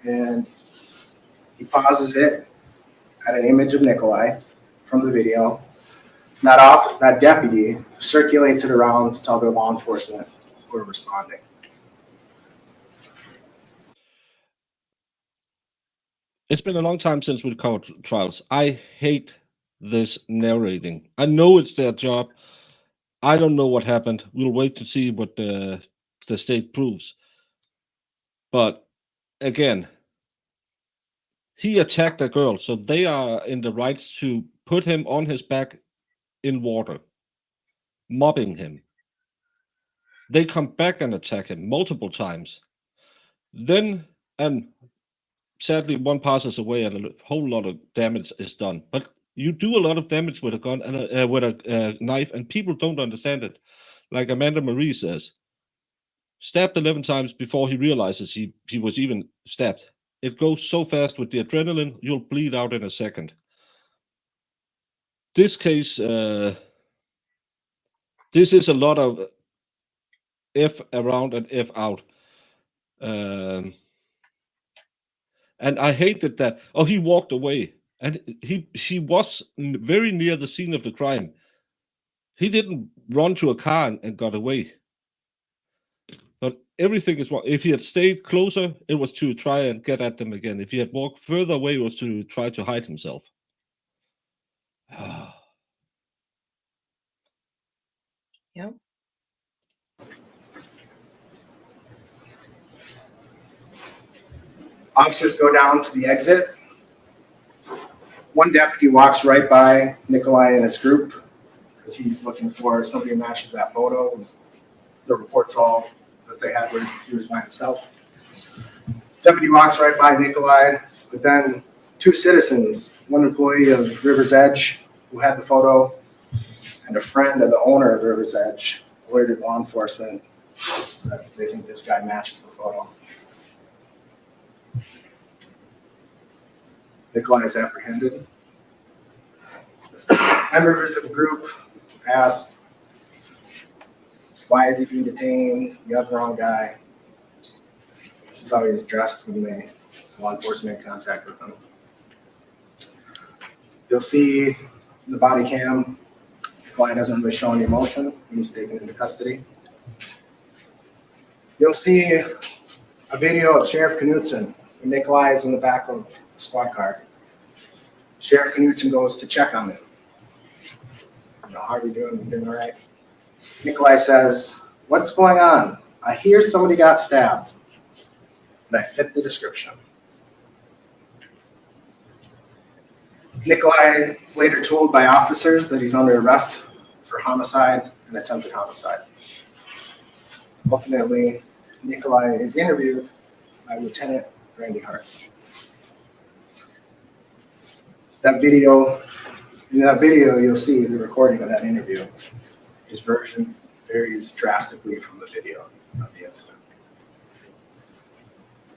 And he pauses it at an image of Nicolae from the video. That deputy circulates it around to other law enforcement who are responding. It's been a long time since we covered trials. I hate this narrating. I know it's their job. I don't know what happened. We'll wait to see what the state proves. But again, he attacked a girl, so they are in the rights to put him on his back in water, mobbing him. They come back and attack him multiple times. Then, and sadly, one passes away and a whole lot of damage is done. But you do a lot of damage with a gun and with a knife, and people don't understand it. Like Amanda Marie says, stabbed 11 times before he realizes he was even stabbed. It goes so fast with the adrenaline, you'll bleed out in a second. This case, this is a lot of F around and F out. And I hated that. Oh, he walked away. And he was very near the scene of the crime. He didn't run to a car and got away. But everything is wrong. If he had stayed closer, it was to try and get at them again. If he had walked further away, it was to try to hide himself. Yep. Officers go down to the exit. One deputy walks right by Nicolae and his group because he's looking for somebody who matches that photo. The report's all that they had where he was by himself. Deputy walks right by Nicolae, but then 2 citizens, one employee of River's Edge who had the photo, and a friend of the owner of River's Edge alerted law enforcement that they think this guy matches the photo. Nicolae is apprehended. Members of the group asked, why is he being detained? You have the wrong guy. This is how he was dressed when law enforcement made contact with him. You'll see the body cam, Nicolae doesn't really show any emotion when he's taken into custody. You'll see a video of Sheriff Knudsen when Nicolae is in the back of the squad car. Sheriff Knudsen goes to check on him. How are you doing? You doing all right? Nicolae says, what's going on? I hear somebody got stabbed. And I fit the description. Nicolae is later told by officers that he's under arrest for homicide and attempted homicide. Ultimately, Nicolae is interviewed by Lieutenant Randy Hart. In that video, you'll see the recording of that interview. His version varies drastically from the video. of the incident.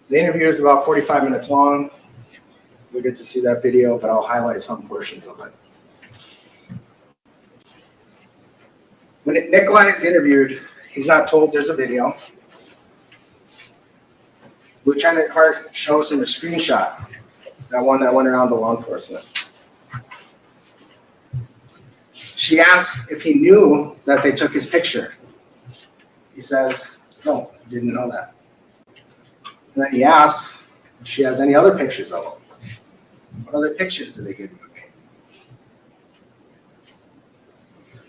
The interview is about 45 minutes long. We'll get to see that video, but I'll highlight some portions of it. When Nicolae is interviewed, he's not told there's a video. Lieutenant Hart shows him a screenshot, that one that went around to law enforcement. She asks if he knew that they took his picture. He says, no, he didn't know that. And then he asks if she has any other pictures of him. What other pictures did they give you?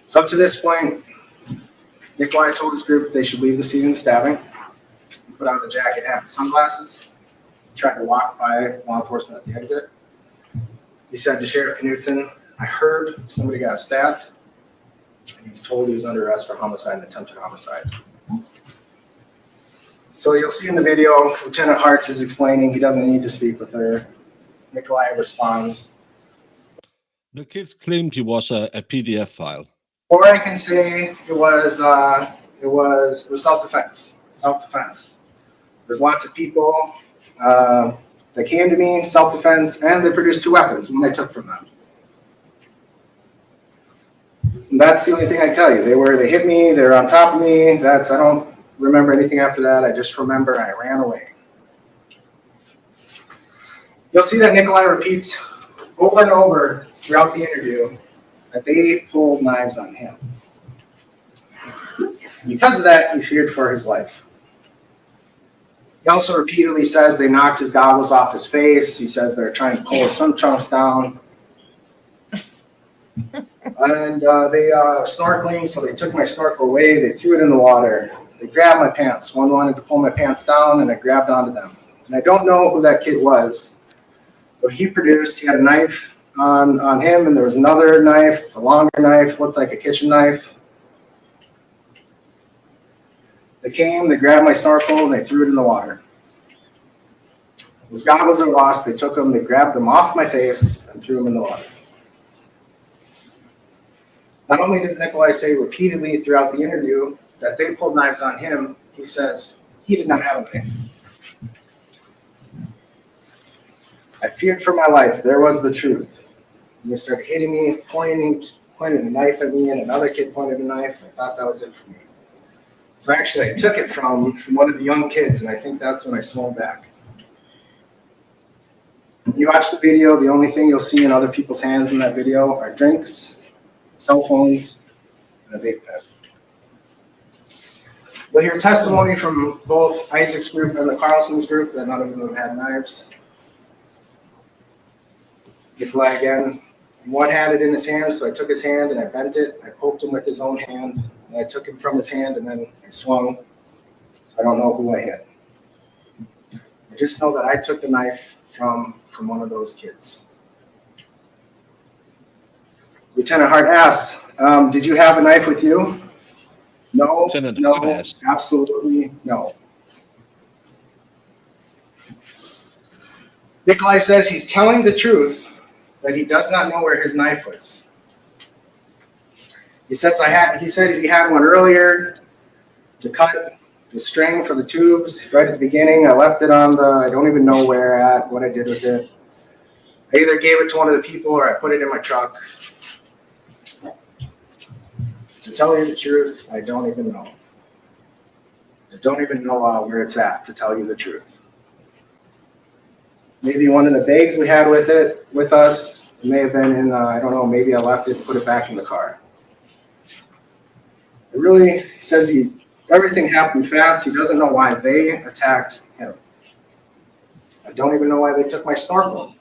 So up to this point, Nicolae told his group they should leave the scene of the stabbing, put on the jacket, hat, and sunglasses, tried to walk by law enforcement at the exit. He said to Sheriff Knutson, I heard somebody got stabbed, and he was told he was under arrest for homicide and attempted homicide. So you'll see in the video, Lieutenant Hart is explaining he doesn't need to speak with her. Nicolae responds, The kids claimed he was a PDF file. or I can say it was self-defense. Self-defense. There's lots of people that came to me, self-defense, and they produced 2 weapons when I took from them. And that's the only thing I can tell you. They hit me, they were on top of me. I don't remember anything after that. I just remember I ran away. You'll see that Nicolae repeats over and over throughout the interview that they pulled knives on him. Because of that, he feared for his life. He also repeatedly says they knocked his goggles off his face. He says they're trying to pull his swim trunks down. And they snorkeling, so they took my snorkel away. They threw it in the water. They grabbed my pants. One wanted to pull my pants down, and I grabbed onto them. And I don't know who that kid was, but he had a knife on him, and there was another knife, a longer knife, looked like a kitchen knife. They came, they grabbed my snorkel, and they threw it in the water. Those goggles are lost. They took them, they grabbed them off my face, and threw them in the water. Not only does Nicolae say repeatedly throughout the interview that they pulled knives on him, he says he did not have a knife. I feared for my life. There was the truth. And they started hitting me, pointed a knife at me, and another kid pointed a knife. I thought that was it for me. So actually, I took it from one of the young kids, and I think that's when I swung back. When you watch the video, the only thing you'll see in other people's hands in that video are drinks, cell phones, and a vape pen. You'll hear testimony from both Isaac's group and the Carlson's group that none of them had knives. Nicolae again, one had it in his hand, so I took his hand and I bent it. I poked him with his own hand, and I took him from his hand, and then I swung. So I don't know who I hit. I just know that I took the knife from one of those kids. Lieutenant Hart asks, did you have a knife with you? No, no, absolutely no. Nicolae says he's telling the truth, that he does not know where his knife was. He says he had one earlier to cut the string for the tubes right at the beginning. I left it on I don't even know what I did with it. I either gave it to one of the people or I put it in my truck. To tell you the truth, I don't even know. I don't even know where it's at, to tell you the truth. Maybe one of the bags we had with us, it may have been in, I don't know, maybe I left it and put it back in the car. It really says everything happened fast. He doesn't know why they attacked him. I don't even know why they took my snorkel.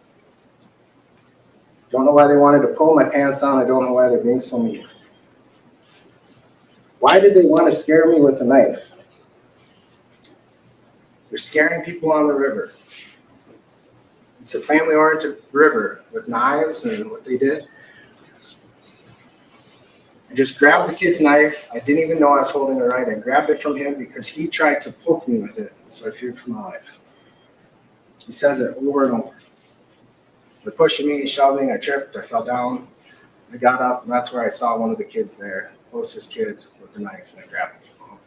Don't know why they wanted to pull my pants down. I don't know why they're being so mean. Why did they want to scare me with a knife? They're scaring people on the river. It's a family-oriented river with knives, and what they did. I just grabbed the kid's knife. I didn't even know I was holding it right. I grabbed it from him because he tried to poke me with it, so I feared for my life. He says it over and over. They're pushing me, shoving, I tripped, I fell down. I got up, and that's where I saw one of the kids there, closest kid with the knife, and I grabbed it from him.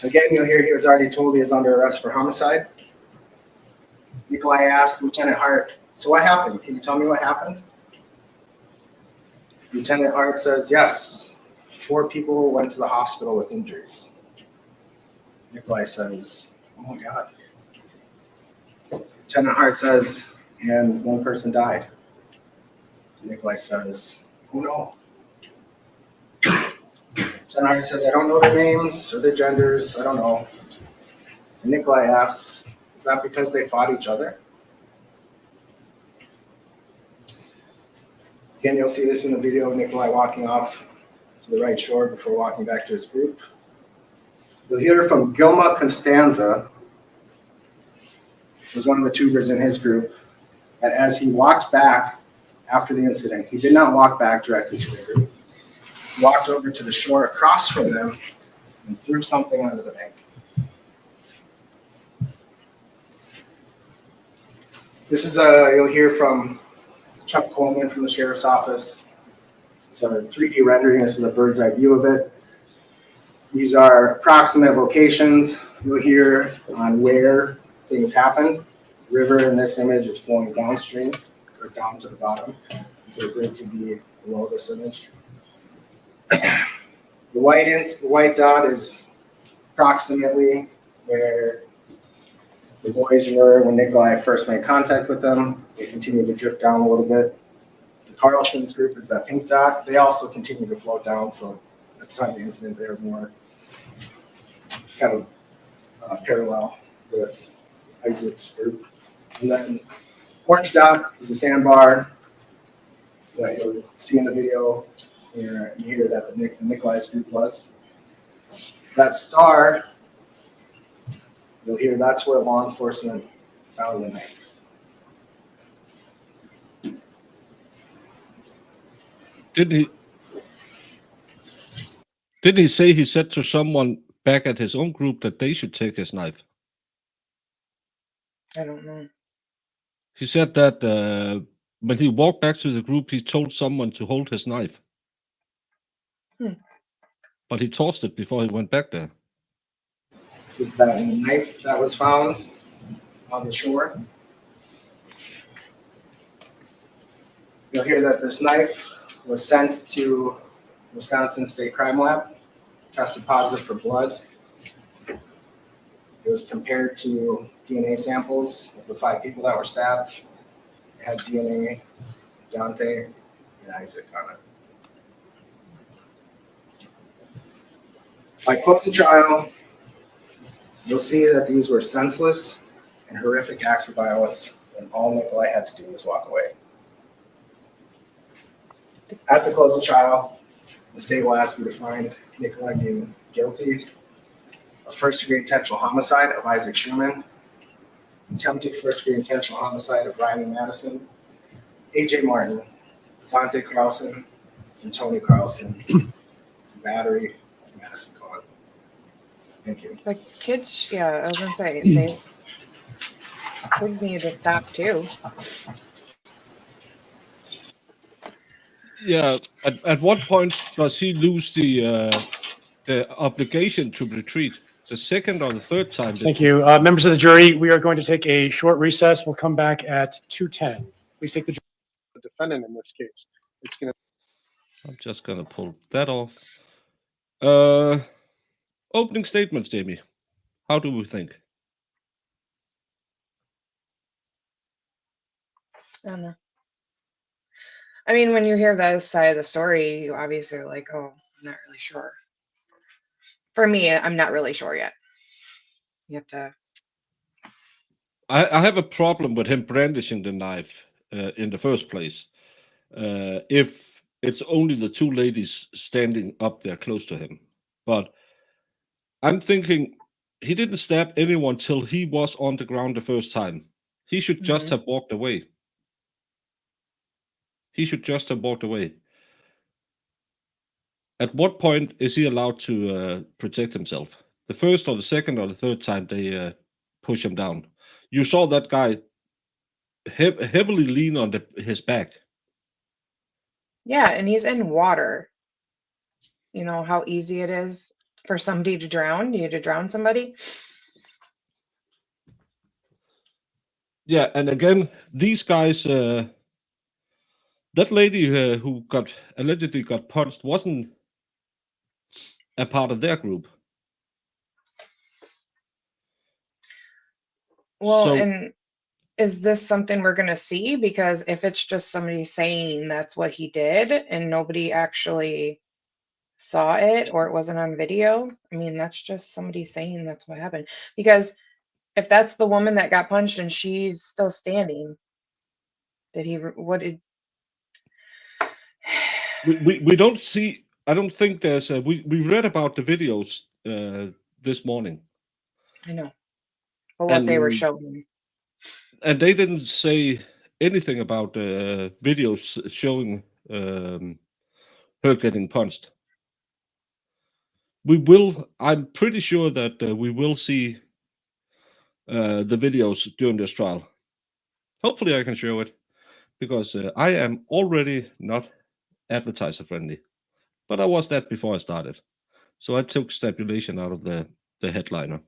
Again, you'll hear he was already told he was under arrest for homicide. Nicolae asked Lieutenant Hart, "So what happened? Can you tell me what happened?" Lieutenant Hart says, "Yes, 4 people went to the hospital with injuries." Nicolae says, "Oh my God." Lieutenant Hart says, "And 1 person died." Nicolae says, "Oh no." Lieutenant Hart says, "I don't know their names or their genders. I don't know." And Nicolae asks, "Is that because they fought each other?" Again, you'll see this in the video of Nicolae walking off to the right shore before walking back to his group. You'll hear from Gilma Constanza, who was one of the tubers in his group, that as he walked back after the incident, he did not walk back directly to the group. He walked over to the shore across from them and threw something onto the bank. This is you'll hear from Chuck Coleman from the sheriff's office. It's a 3D rendering. This is a bird's eye view of it. These are approximate locations you'll hear on where things happened. The river in this image is flowing downstream or down to the bottom. So the bridge would be below this image. The white dot is approximately where the boys were when Nicolae first made contact with them. They continued to drift down a little bit. The Carlson's group is that pink dot. They also continue to float down. So at the time of the incident, they were more kind of parallel with Isaac's group. And then orange dot is the sandbar that you'll see in the video. You hear that the Nicolae's group was. That star, you'll hear that's where law enforcement found the knife. Didn't he say he said to someone back at his own group that they should take his knife? I don't know. He said that when he walked back to the group, he told someone to hold his knife. But he tossed it before he went back there. This is that knife that was found on the shore. You'll hear that this knife was sent to Wisconsin State Crime Lab, tested positive for blood. It was compared to DNA samples of the 5 people that were stabbed. It had DNA, Dante, and Isaac on it. By close of trial, you'll see that these were senseless and horrific acts of violence, and all Nicolae had to do was walk away. At the close of trial, the state will ask you to find Nicolae Miu guilty of first-degree intentional homicide of Isaac Schuman, attempted first-degree intentional homicide of Ryan Madison, A.J. Martin, Dante Carlson, and Tony Carlson, battery of Madison Cohen. Thank you. The kids, yeah, I was gonna say, kids need to stop too. Yeah. At what point does he lose the obligation to retreat? The second or the third time? Thank you. Members of the jury, we are going to take a short recess. We'll come back at 2:10. Please take the defendant in this case. It's going to. I'm just gonna pull that off. Opening statements, Jamie. How do we think? I don't know. I mean, when you hear this side of the story, you obviously are like, oh, I'm not really sure. For me, I'm not really sure yet. You have to. I have a problem with him brandishing the knife in the first place. If it's only the 2 ladies standing up there close to him. But I'm thinking he didn't stab anyone till he was on the ground the first time. He should just have walked away. He should just have walked away. At what point is he allowed to protect himself? The first or the second or the third time they push him down. You saw that guy heavily lean on his back. Yeah, and he's in water. You know how easy it is For somebody to drown? You to drown somebody? Yeah, and again, these guys, that lady who allegedly got punched wasn't a part of their group. Well, So and is this something we're going to see? Because if it's just somebody saying that's what he did and nobody actually saw it or it wasn't on video, I mean, that's just somebody saying that's what happened. Because if that's the woman that got punched and she's still standing, what did, we don't see. I don't think there's. We read about the videos this morning, I know, but what they were and showing. they didn't say anything about videos showing her getting punched. We will. I'm pretty sure that we will see the videos during this trial. Hopefully, I can show it because I am already not advertiser friendly, but I was that before I started. So I took stipulation out of the headliner.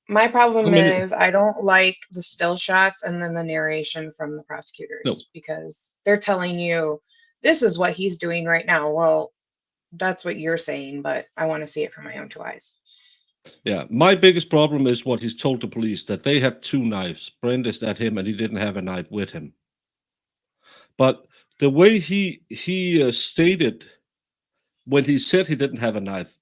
My problem How many? is I don't like the still shots and then the narration from the No. prosecutors because they're telling you this is what he's doing right now. Well, that's what you're saying, but I want to see it from my own two eyes. Yeah, my biggest problem is what he's told the police, that they had 2 knives brandished at him and he didn't have a knife with him. But the way he stated when he said he didn't have a knife,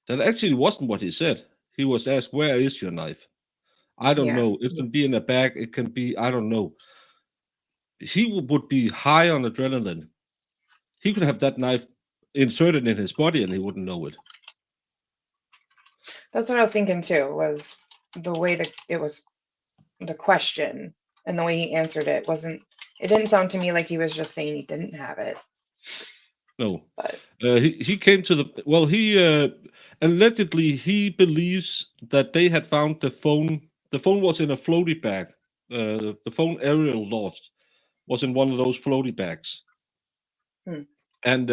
that actually wasn't what he said. He was asked, "Where is your knife?" I don't Yeah. know. It can be in a bag. It can be, I don't know. He would be high on adrenaline. He could have that knife inserted in his body and he wouldn't know it. That's what I was thinking too, was the way that it was the question and the way he answered it didn't sound to me like he was just saying he didn't have it. No. But He came to he allegedly he believes that they had found the phone. The phone was in a floaty bag. The phone Ariel lost was in one of those floaty bags. Hmm. And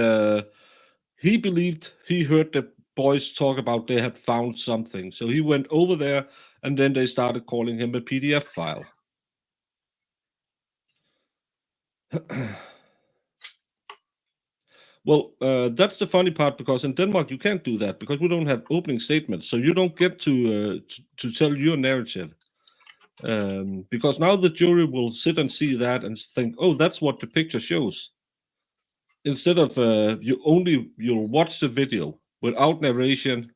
he believed he heard the boys talk about they had found something. So he went over there and then they started calling him a PDF file. Well, that's the funny part, because in Denmark you can't do that because we don't have opening statements, so you don't get to tell your narrative. Because now the jury will sit and see that and think, "Oh, that's what the picture shows." Instead of you'll watch the video without narration.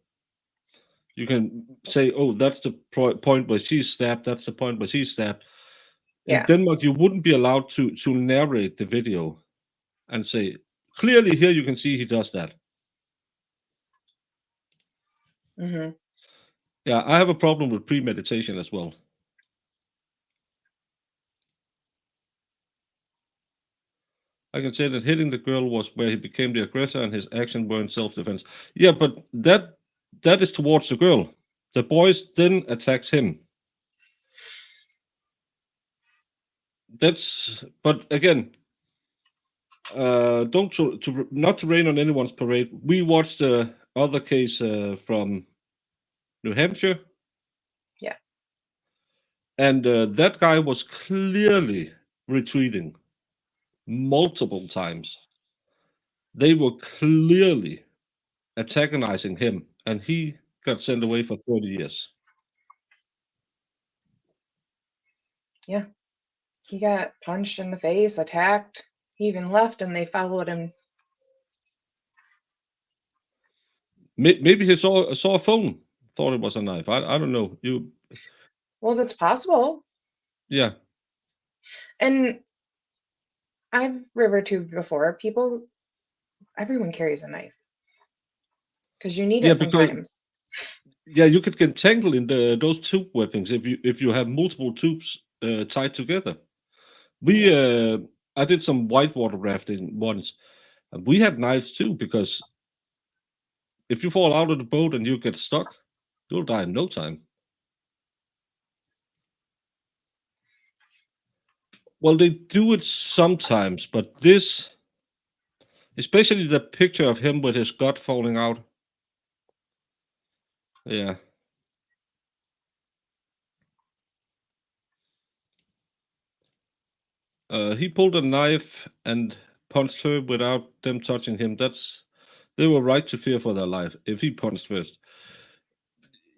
You can say, "Oh, that's the point where she's stabbed. That's the point where she's stabbed." In yeah. Denmark, you wouldn't be allowed to narrate the video and say, "Clearly here you can see he does that." Hmm. Yeah, I have a problem with premeditation as well. I can say that hitting the girl was where he became the aggressor and his action were in self-defense. Yeah, but that is towards the girl. The boys then attacks him. But again, don't not to rain on anyone's parade. We watched the other case from New Hampshire. Yeah. And that guy was clearly retreating multiple times. They were clearly antagonizing him, and he got sent away for 30 years. Yeah. He got punched in the face, attacked. He even left and they followed him. Maybe he saw a phone, thought it was a knife. I don't know. Well, that's possible. Yeah. And I've river tubed before. Everyone carries a knife because you need Yeah, it because sometimes. you could get tangled in those tube weapons if you have multiple tubes tied together. I did some whitewater rafting once, and we had knives too, because if you fall out of the boat and you get stuck, you'll die in no time. Well, they do it sometimes, but this, especially the picture of him with his gut falling out, Yeah. He pulled a knife and punched her without them touching him. They were right to fear for their life if he punched first.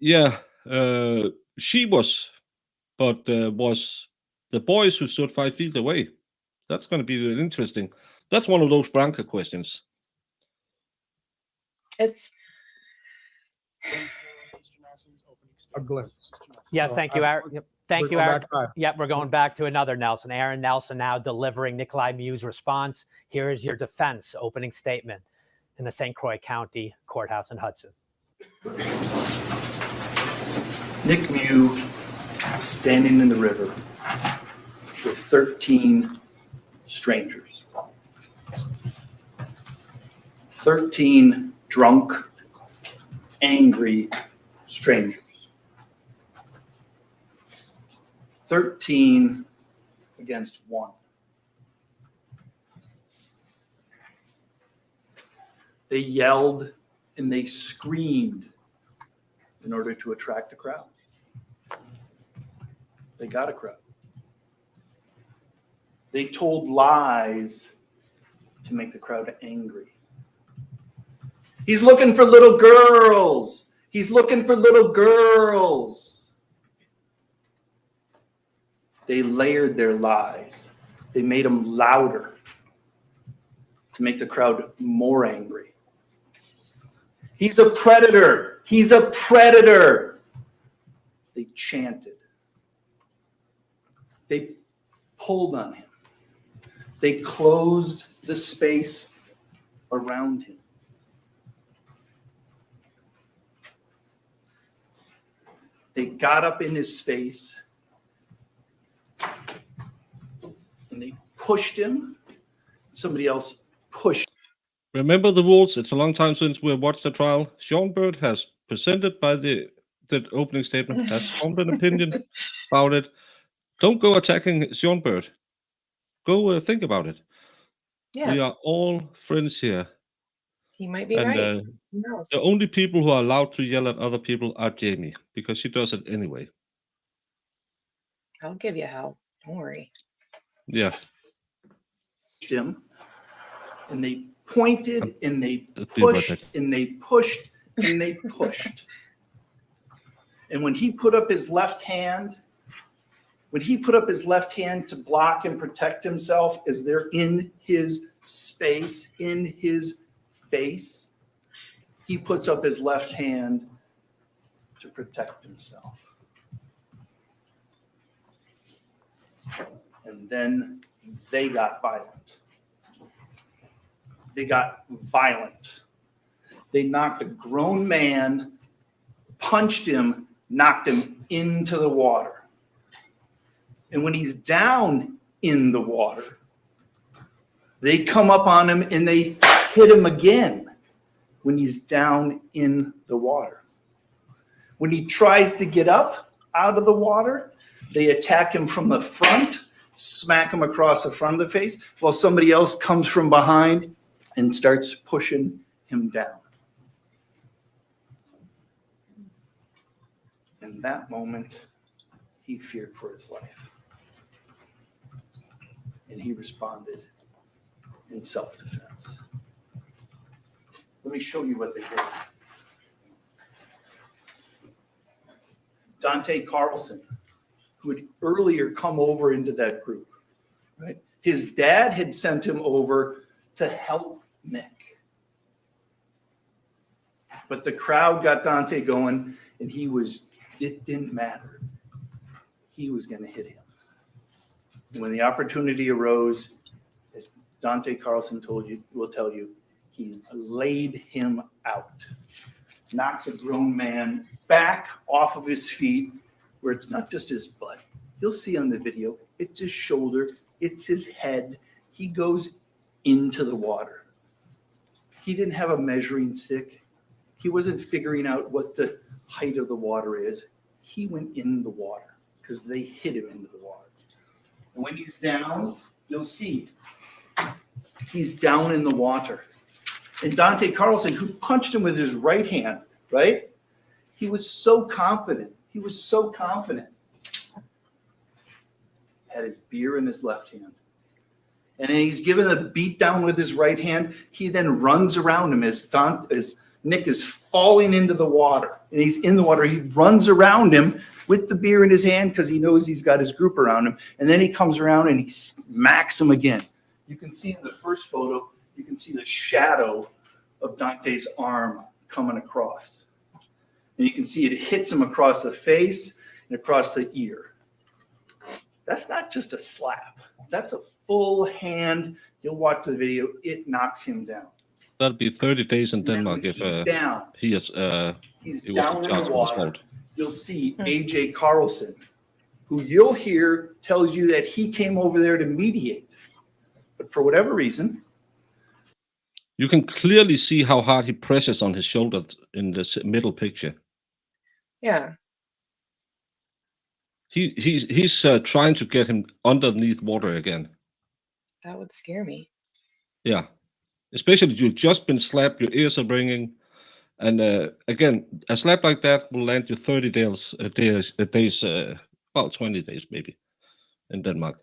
Yeah, she was, but was the boys who stood 5 feet away. That's going to be interesting. That's one of those Branca questions. It's A glimpse. Yeah, So thank you, I- Aaron. Yep, Thank we're you, going Aaron. back 5. Yep, we're going back to another Nelson. Aaron Nelson now delivering Nicolae Miu's response. Here is your defense opening statement in the St. Croix County Courthouse in Hudson. Nick Miu standing in the river with 13 strangers. 13 drunk, angry strangers. 13 against 1. They yelled and they screamed in order to attract a crowd. They got a crowd. They told lies to make the crowd angry. He's looking for little girls. He's looking for little girls. They layered their lies. They made them louder to make the crowd more angry. He's a predator. He's a predator. They chanted. They pulled on him. They closed the space around him. They got up in his face and they pushed him. Somebody else pushed. Remember the rules. It's a long time since we watched the trial. Sean Bird has presented by the opening statement, has formed an opinion about it. Don't go attacking Sean Bird. Go think about it. yeah, We are all friends here. he might be And right. Who knows? the only people who are allowed to yell at other people are Jamie, because she does it anyway. I'll give you hell. Don't worry. Yeah. him, and they pointed and they Be right pushed back. and they pushed and they pushed. And when he put up his left hand, to block and protect himself as they're in his space, in his face, he puts up his left hand to protect himself. And then they got violent. They knocked a grown man, punched him, knocked him into the water. And when he's down in the water, they come up on him and they hit him again when he's down in the water. When he tries to get up out of the water, they attack him from the front, smack him across the front of the face, while somebody else comes from behind and starts pushing him down. In that moment, he feared for his life. And he responded in self-defense. Let me show you what they did. Dante Carlson, who had earlier come over into that group, right? His dad had sent him over to help Nick. But the crowd got Dante going, and it didn't matter. He was going to hit him. And when the opportunity arose, as Dante Carlson will tell you, he laid him out. Knocks a grown man back off of his feet, where it's not just his butt. You'll see on the video, it's his shoulder, it's his head. He goes into the water. He didn't have a measuring stick. He wasn't figuring out what the height of the water is. He went in the water because they hit him into the water. And when he's down, you'll see he's down in the water. And Dante Carlson, who punched him with his right hand, right? He was so confident. He was so confident. Had his beer in his left hand. And then he's given a beat down with his right hand. He then runs around him as Nick is falling into the water. And he's in the water. He runs around him with the beer in his hand because he knows he's got his group around him. And then he comes around and he smacks him again. You can see in the first photo, you can see the shadow of Dante's arm coming across. And you can see it hits him across the face and across the ear. That's not just a slap. That's a full hand. You'll watch the video. It knocks him down. That'll be 30 days in And then Denmark when if he's down. he is He's he was down in charged the with water. assault. You'll see AJ Carlson, who you'll hear tells you that he came over there to mediate. But for whatever reason, You can clearly see how hard he presses on his shoulder in the middle picture. Yeah. He's trying to get him underneath water again. That would scare me. Yeah, especially you've just been slapped, your ears are ringing, and again, a slap like that will land you 30 days, about 20 days maybe, in Denmark.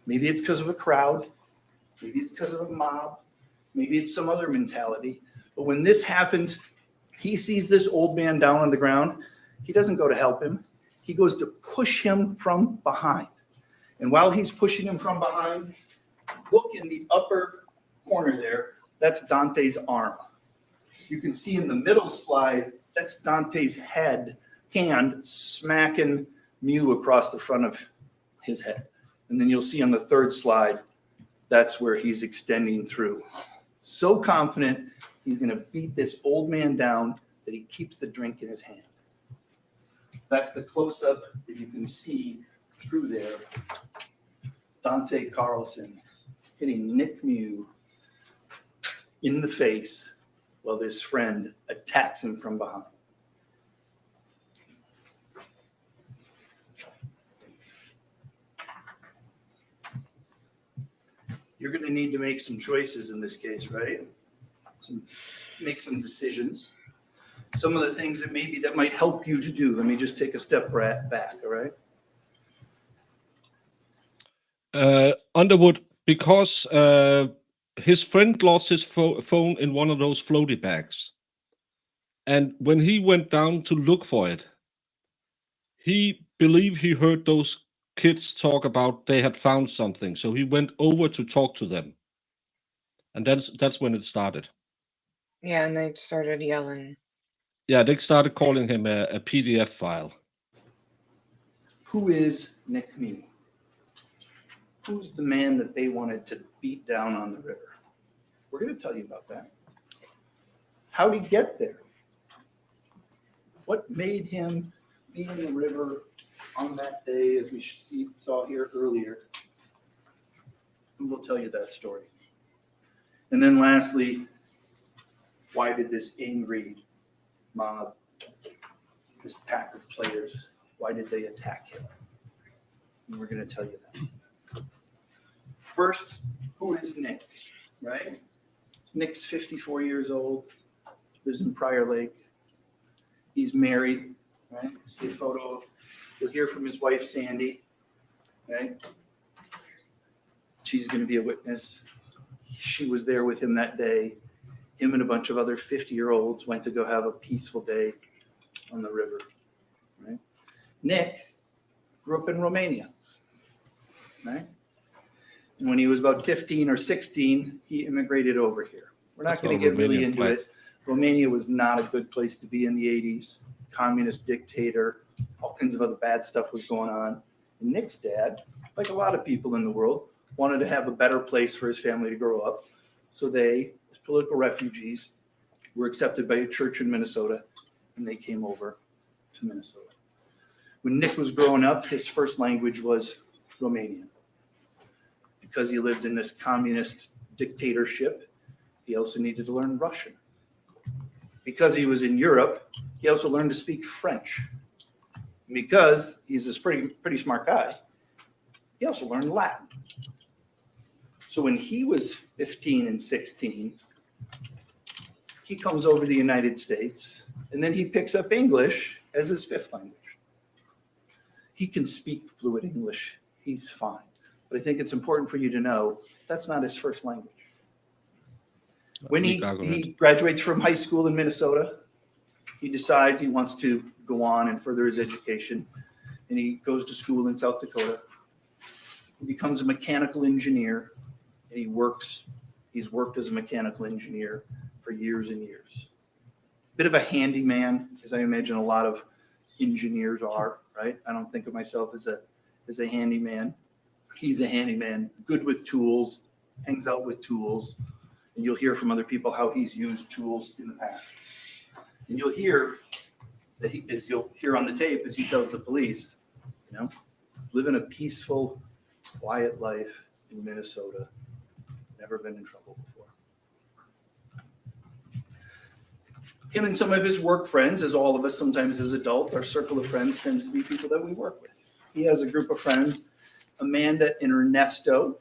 maybe it's because of a crowd, maybe it's because of a mob, maybe it's some other mentality. But when this happens, he sees this old man down on the ground. He doesn't go to help him. He goes to push him from behind. And while he's pushing him from behind, look in the upper corner there. That's Dante's arm. You can see in the middle slide, that's Dante's hand smacking Miu across the front of his head. And then you'll see on the third slide, that's where he's extending through. So confident, he's going to beat this old man down that he keeps the drink in his hand. That's the close-up that you can see through there. Dante Carlson hitting Nick Miu in the face while this friend attacks him from behind. You're going to need to make some choices in this case, right? Make some decisions. Some of the things that maybe that might help you to do. Let me just take a step back, all right? Underwood, because his friend lost his phone in one of those floaty bags. And when he went down to look for it, he believed he heard those kids talk about they had found something. So he went over to talk to them. And that's when it started. Yeah, and they started yelling. Yeah, they started calling him a PDF file. Who is Nick Miu? Who's the man that they wanted to beat down on the river? We're going to tell you about that. How did he get there? What made him be in the river on that day, as we saw here earlier? And we'll tell you that story. And then lastly, why did this angry mob, this pack of players, why did they attack him? And we're going to tell you that. First, who is Nick, right? Nick's 54 years old, lives in Prior Lake. He's married, right? See a photo of, you'll hear from his wife, Sandy, right? She's going to be a witness. She was there with him that day. Him and a bunch of other 50-year-olds went to go have a peaceful day on the river, right? Nick grew up in Romania, right? And when he was about 15 or 16, he immigrated over here. We're not going to get really into it. Romania was not a good place to be in the 80s. Communist dictator, all kinds of other bad stuff was going on. And Nick's dad, like a lot of people in the world, wanted to have a better place for his family to grow up. So they, as political refugees, were accepted by a church in Minnesota, and they came over to Minnesota. When Nick was growing up, his first language was Romanian. Because he lived in this communist dictatorship, he also needed to learn Russian. Because he was in Europe, he also learned to speak French. And because he's a pretty smart guy, he also learned Latin. So when he was 15 and 16, he comes over to the United States And then he picks up English as his 5th language. He can speak fluent English. He's fine. But I think it's important for you to know that's not his first language. When he graduates from high school in Minnesota, he decides he wants to go on and further his education. And he goes to school in South Dakota. He becomes a mechanical engineer. And he's worked as a mechanical engineer for years and years. Bit of a handyman, as I imagine a lot of engineers are, right? I don't think of myself as a handyman. He's a handyman, good with tools, hangs out with tools, and you'll hear from other people how he's used tools in the past. And you'll hear that you'll hear on the tape as he tells the police, live in a peaceful, quiet life in Minnesota, never been in trouble before. Him and some of his work friends, as all of us sometimes as adults, our circle of friends tends to be people that we work with. He has a group of friends, Amanda and Ernesto.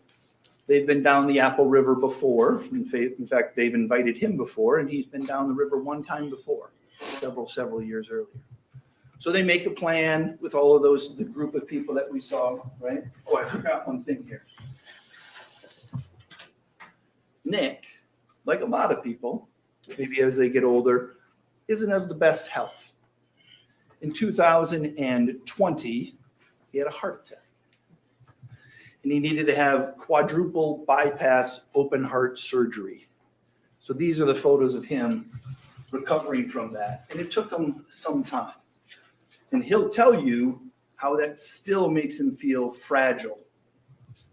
They've been down the Apple River before. In fact, they've invited him before, and he's been down the river one time before, several years earlier. So they make a plan with all of the group of people that we saw, right? Oh, I forgot one thing here. Nick, like a lot of people, maybe as they get older, isn't of the best health. In 2020, he had a heart attack. And he needed to have quadruple bypass open heart surgery. So these are the photos of him recovering from that. And it took him some time. And he'll tell you how that still makes him feel fragile,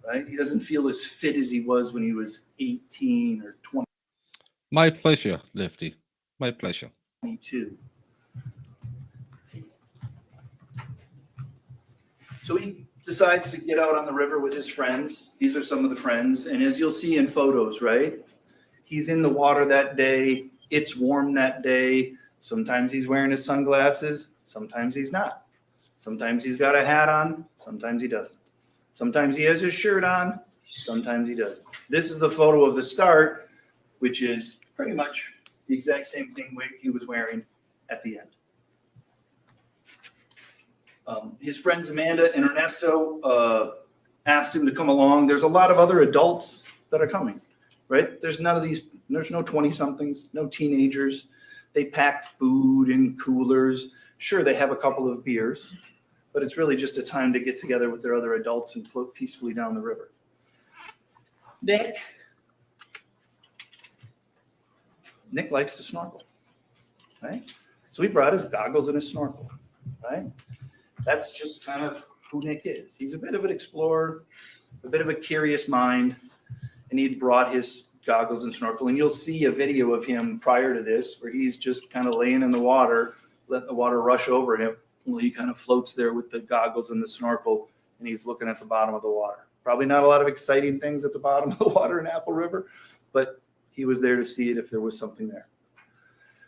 right? He doesn't feel as fit as he was when he was 18 or 20. My pleasure, Lefty. My pleasure. 22. So he decides to get out on the river with his friends. These are some of the friends. And as you'll see in photos, right? He's in the water that day. It's warm that day. Sometimes he's wearing his sunglasses. Sometimes he's not. Sometimes he's got a hat on. Sometimes he doesn't. Sometimes he has his shirt on. Sometimes he doesn't. This is the photo of the start, which is pretty much the exact same thing he was wearing at the end. His friends Amanda and Ernesto asked him to come along. There's a lot of other adults that are coming, right? There's no 20-somethings, no teenagers. They pack food in coolers. Sure, they have a couple of beers, but it's really just a time to get together with their other adults and float peacefully down the river. Nick likes to snorkel, right? So he brought his goggles and his snorkel, right? That's just kind of who Nick is. He's a bit of an explorer, a bit of a curious mind, and he brought his goggles and snorkel. And you'll see a video of him prior to this where he's just kind of laying in the water, letting the water rush over him. Well, he kind of floats there with the goggles and the snorkel, and he's looking at the bottom of the water. Probably not a lot of exciting things at the bottom of the water in Apple River, but he was there to see it if there was something there.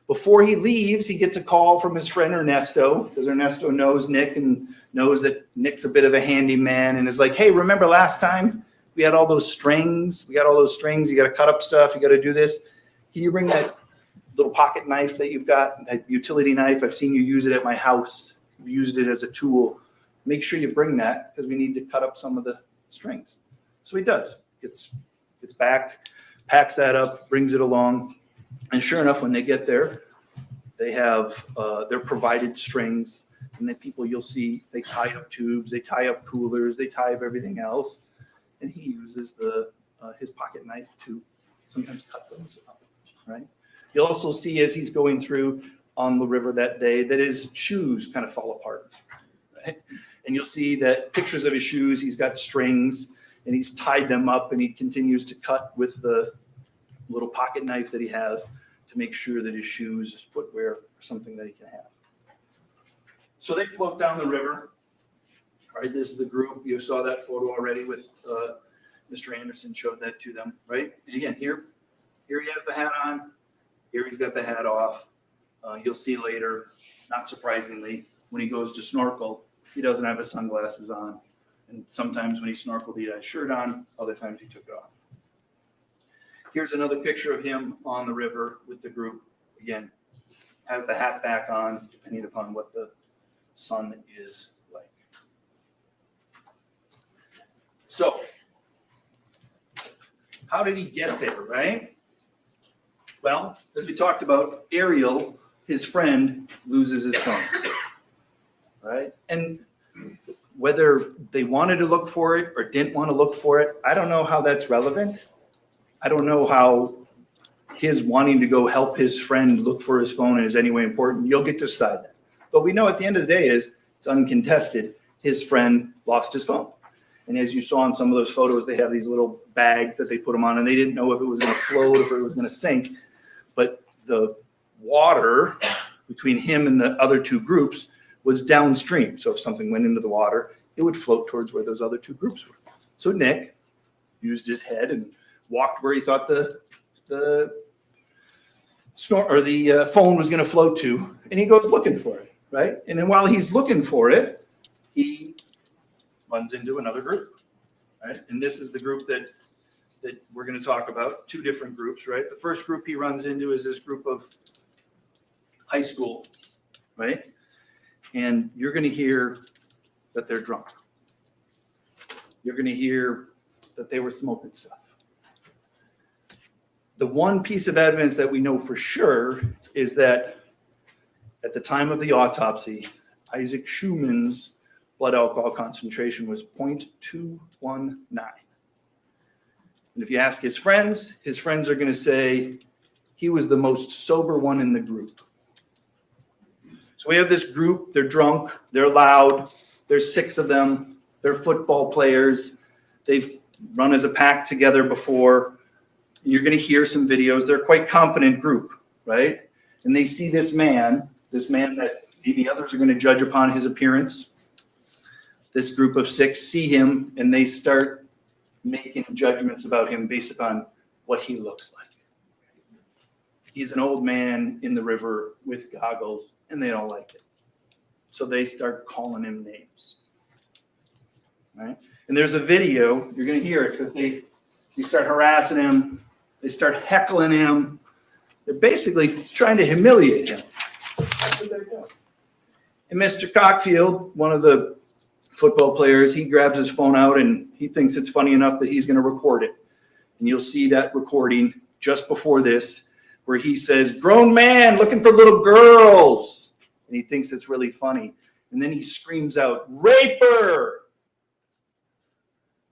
Before he leaves, he gets a call from his friend Ernesto, because Ernesto knows Nick and knows that Nick's a bit of a handyman, and is like, hey, remember last time we had all those strings? We got all those strings. You got to cut up stuff. You got to do this. Can you bring that little pocket knife that you've got, that utility knife? I've seen you use it at my house. You've used it as a tool. Make sure you bring that because we need to cut up some of the strings. So he does. Gets back, packs that up, brings it along. And sure enough, when they get there, they have their provided strings. And then people you'll see, they tie up tubes, they tie up coolers, they tie up everything else. And he uses his pocket knife to sometimes cut those up, right? You'll also see as he's going through on the river that day that his shoes kind of fall apart, right? And you'll see that pictures of his shoes, he's got strings and he's tied them up and he continues to cut with the little pocket knife that he has to make sure that his shoes, his footwear are something that he can have. So they float down the river. All right, this is the group. You saw that photo already with Mr. Anderson showed that to them, right? And again, here he has the hat on. Here he's got the hat off. You'll see later, not surprisingly, when he goes to snorkel, he doesn't have his sunglasses on. And sometimes when he snorkeled, he had a shirt on. Other times he took it off. Here's another picture of him on the river with the group. Again, has the hat back on, depending upon what the sun is like. So, how did he get there, right? Well, as we talked about, Ariel, his friend, loses his phone, right? And whether they wanted to look for it or didn't want to look for it, I don't know how that's relevant. I don't know how his wanting to go help his friend look for his phone is any way important. You'll get to decide that. But we know at the end of the day is it's uncontested. His friend lost his phone. And as you saw in some of those photos, they have these little bags that they put them on, and they didn't know if it was going to float, if it was going to sink. But the water between him and the other two groups was downstream. So if something went into the water, it would float towards where those other two groups were. So Nick used his head and walked where he thought the phone was going to float to, and he goes looking for it, right? And then while he's looking for it, he runs into another group, right? And this is the group that we're going to talk about, two different groups, right? The first group he runs into is this group of high school, right? And you're going to hear that they're drunk. You're going to hear that they were smoking stuff. The one piece of evidence that we know for sure is that at the time of the autopsy, Isaac Schuman's blood alcohol concentration was 0.219. And if you ask his friends are going to say he was the most sober one in the group. So we have this group, they're drunk, they're loud, there's 6 of them, they're football players, they've run as a pack together before. You're going to hear some videos, they're quite confident group, right? And they see this man that maybe others are going to judge upon his appearance. This group of 6 see him and they start making judgments about him based upon what he looks like. He's an old man in the river with goggles, and they don't like it. So they start calling him names, right? And there's a video, you're going to hear it, because they start harassing him. They start heckling him. They're basically trying to humiliate him. That's what they're doing. And Mr. Cockfield, one of the football players, he grabs his phone out and he thinks it's funny enough that he's going to record it. And you'll see that recording just before this where he says, "Grown man looking for little girls." And he thinks it's really funny. And then he screams out, "Raper!"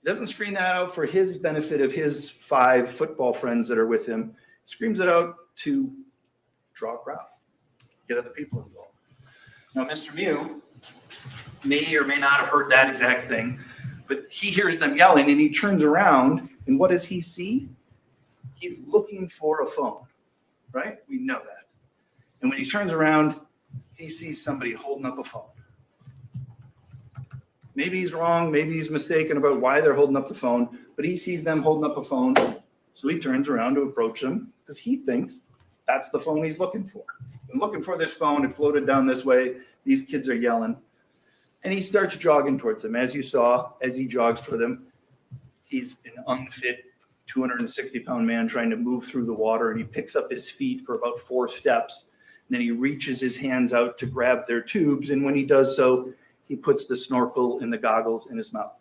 He doesn't scream that out for his benefit of his 5 football friends that are with him. He screams it out to draw a crowd, get other people involved. Now, Mr. Miu may or may not have heard that exact thing, but he hears them yelling and he turns around, and what does he see? He's looking for a phone, right? We know that. And when he turns around, he sees somebody holding up a phone. Maybe he's wrong, maybe he's mistaken about why they're holding up the phone, but he sees them holding up a phone, so he turns around to approach them because he thinks that's the phone he's looking for. I'm looking for this phone, it floated down this way, these kids are yelling. And he starts jogging towards them. As you saw, as he jogs toward them, he's an unfit 260-pound man trying to move through the water, and he picks up his feet for about 4 steps. And then he reaches his hands out to grab their tubes, and when he does so, he puts the snorkel and the goggles in his mouth.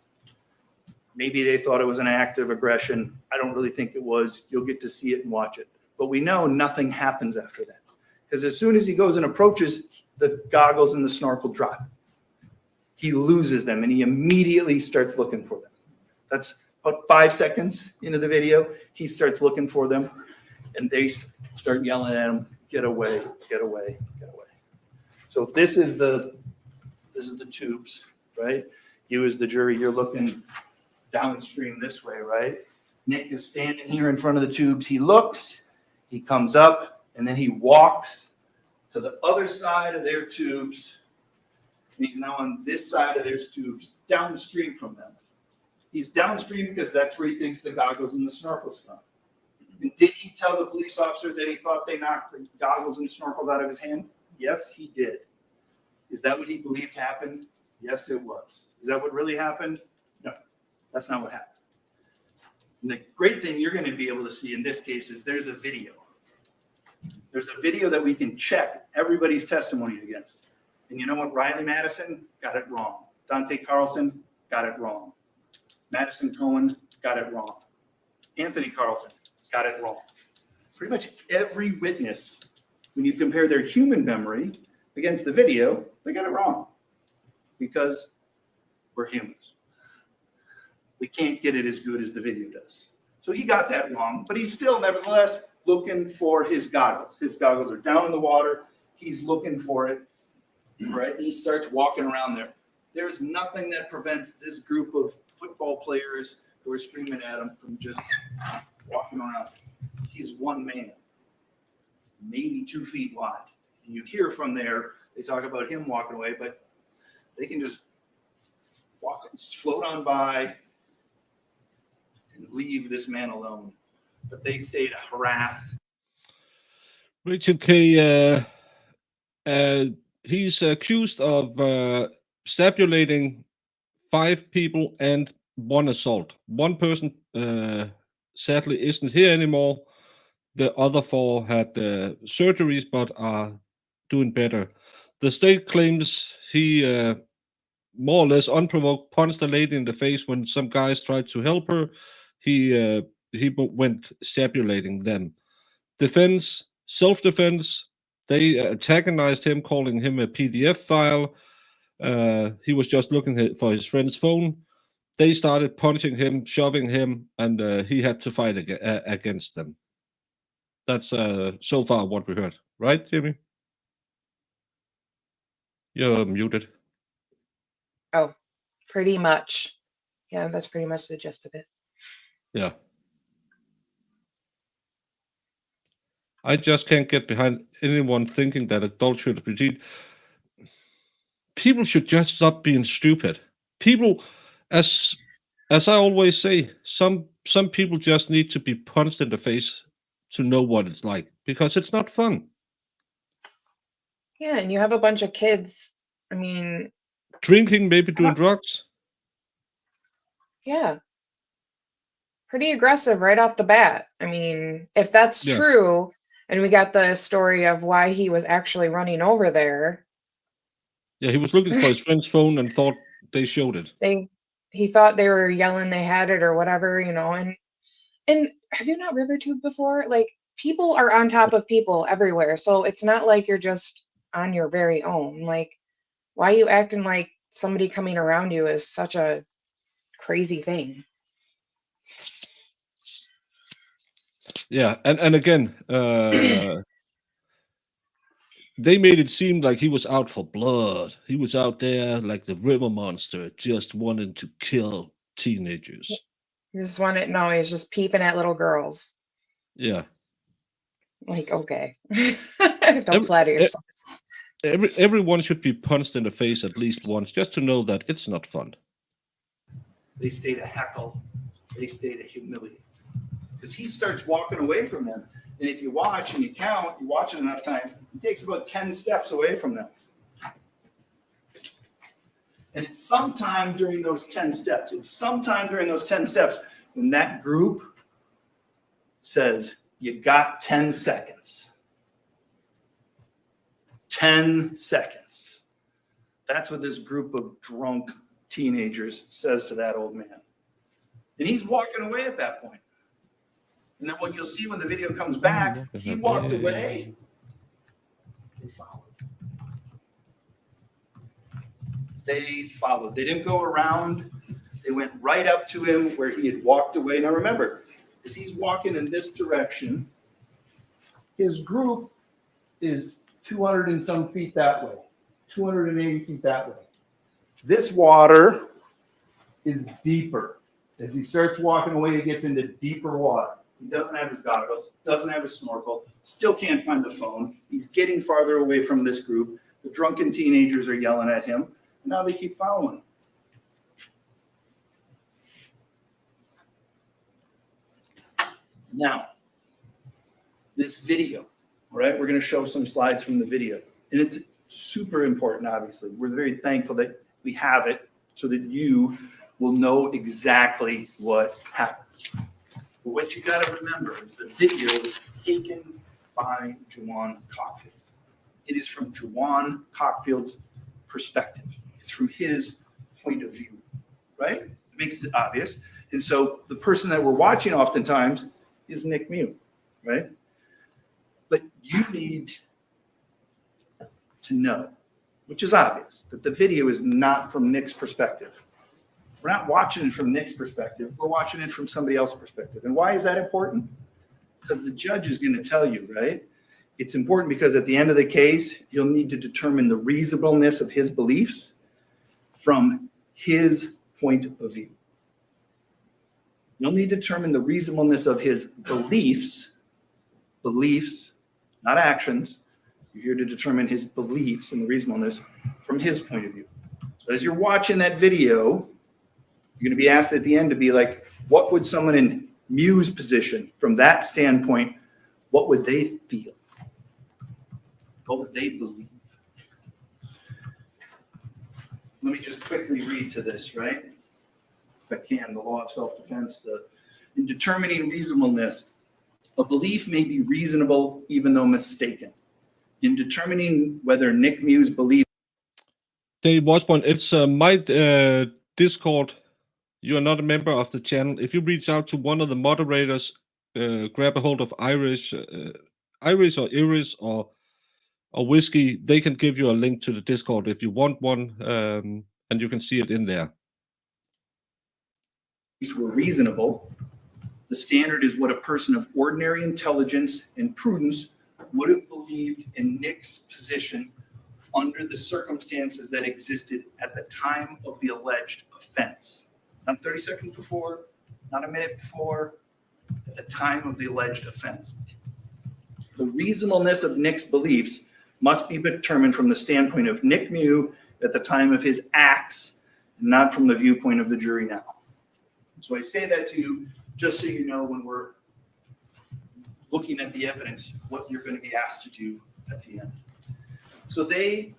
Maybe they thought it was an act of aggression. I don't really think it was. You'll get to see it and watch it. But we know nothing happens after that. Because as soon as he goes and approaches, the goggles and the snorkel drop. He loses them and he immediately starts looking for them. That's about 5 seconds into the video. He starts looking for them and they start yelling at him, "Get away, get away, get away." So this is the tubes, right? You as the jury, you're looking downstream this way, right? Nick is standing here in front of the tubes. He looks, he comes up, and then he walks to the other side of their tubes. And he's now on this side of their tubes, downstream from them. He's downstream because that's where he thinks the goggles and the snorkels come. And did he tell the police officer that he thought they knocked the goggles and snorkels out of his hand? Yes, he did. Is that what he believed happened? Yes, it was. Is that what really happened? No, that's not what happened. And the great thing you're going to be able to see in this case is there's a video. There's a video that we can check everybody's testimony against. And you know what? Riley Madison got it wrong. Dante Carlson got it wrong. Madison Cohen got it wrong. Anthony Carlson got it wrong. Pretty much every witness, when you compare their human memory against the video, they got it wrong because we're humans. We can't get it as good as the video does. So he got that wrong, but he's still nevertheless looking for his goggles. His goggles are down in the water. He's looking for it, right? He starts walking around there. There's nothing that prevents this group of football players who are screaming at him from just walking around. He's one man, maybe 2 feet wide. And you hear from there, they talk about him walking away, but they can just walk, just float on by and leave this man alone. But they stayed harassed. Richard K. He's accused of stabulating 5 people and 1 assault. 1 person sadly isn't here anymore. The other 4 had surgeries but are doing better. The state claims he more or less unprovoked punched a lady in the face when some guys tried to help her. He went stabulating them. Defense, self-defense, they antagonized him, calling him a PDF file. He was just looking for his friend's phone. They started punching him, shoving him, and he had to fight against them. That's so far what we heard. Right, Jimmy? You're muted. Oh, pretty much. Yeah, that's pretty much the gist of it. Yeah. I just can't get behind anyone thinking that adults should be. People should just stop being stupid. People, as I always say, some people just need to be punched in the face to know what it's like, because it's not fun. Yeah, and you have a bunch of kids. I mean, Drinking, maybe doing drugs. yeah. Pretty aggressive right off the bat. I mean, if that's true, and we got the story of why he was actually running over there. Yeah, he was looking for his friend's phone and thought they showed it. He thought they were yelling they had it or whatever, you know. And have you not RiverTube before? Like, people are on top of people everywhere, so it's not like you're just on your very own. Like, why are you acting like somebody coming around you is such a crazy thing? Yeah, and again, they made it seem like he was out for blood. He was out there like the river monster, just wanting to kill teenagers. You just want it. No, he's just peeping at little girls. Yeah. Like, okay. Don't flatter yourself. Everyone should be punched in the face at least once, just to know that it's not fun. They stay to heckle. They stay to humiliate. Because he starts walking away from them. And if you watch and you count, you watch it enough times, he takes about 10 steps away from them. And it's sometime during those 10 steps, when that group says, you got 10 seconds. 10 seconds. That's what this group of drunk teenagers says to that old man. And he's walking away at that point. And then what you'll see when the video comes back, he walked away. They followed. They followed. They didn't go around. They went right up to him where he had walked away. Now remember, as he's walking in this direction, his group is 200 and some feet that way, 280 feet that way. This water is deeper. As he starts walking away, he gets into deeper water. He doesn't have his goggles, doesn't have his snorkel, still can't find the phone. He's getting farther away from this group. The drunken teenagers are yelling at him. And now they keep following him. Now, this video, right? We're going to show some slides from the video. And it's super important, obviously. We're very thankful that we have it so that you will know exactly what happened. But what you got to remember is the video was taken by Juwan Cockfield. It is from Juwan Cockfield's perspective. It's from his point of view, right? It makes it obvious. And so the person that we're watching oftentimes is Nick Miu, right? But you need to know, which is obvious, that the video is not from Nick's perspective. We're not watching it from Nick's perspective. We're watching it from somebody else's perspective. And why is that important? Because the judge is going to tell you, right? It's important because at the end of the case, you'll need to determine the reasonableness of his beliefs from his point of view. You'll need to determine the reasonableness of his beliefs, not actions. You're here to determine his beliefs and the reasonableness from his point of view. So as you're watching that video, you're going to be asked at the end to be like, what would someone in Miu's position, from that standpoint, what would they feel? What would they believe? Let me just quickly read to this, right? If I can, the law of self-defense. In determining reasonableness, a belief may be reasonable even though mistaken. In determining whether Nick Miu's belief. Dave Washburn, it's my Discord. You are not a member of the channel. If you reach out to one of the moderators, grab a hold of Iris or Iris or Whiskey, they can give you a link to the Discord if you want one, and you can see it in there. Were reasonable. The standard is what a person of ordinary intelligence and prudence would have believed in Nick's position under the circumstances that existed at the time of the alleged offense. Not 30 seconds before, not a minute before, at the time of the alleged offense. The reasonableness of Nick's beliefs must be determined from the standpoint of Nick Miu at the time of his acts, not from the viewpoint of the jury now. So I say that to you just so you know when we're looking at the evidence, what you're going to be asked to do at the end. So they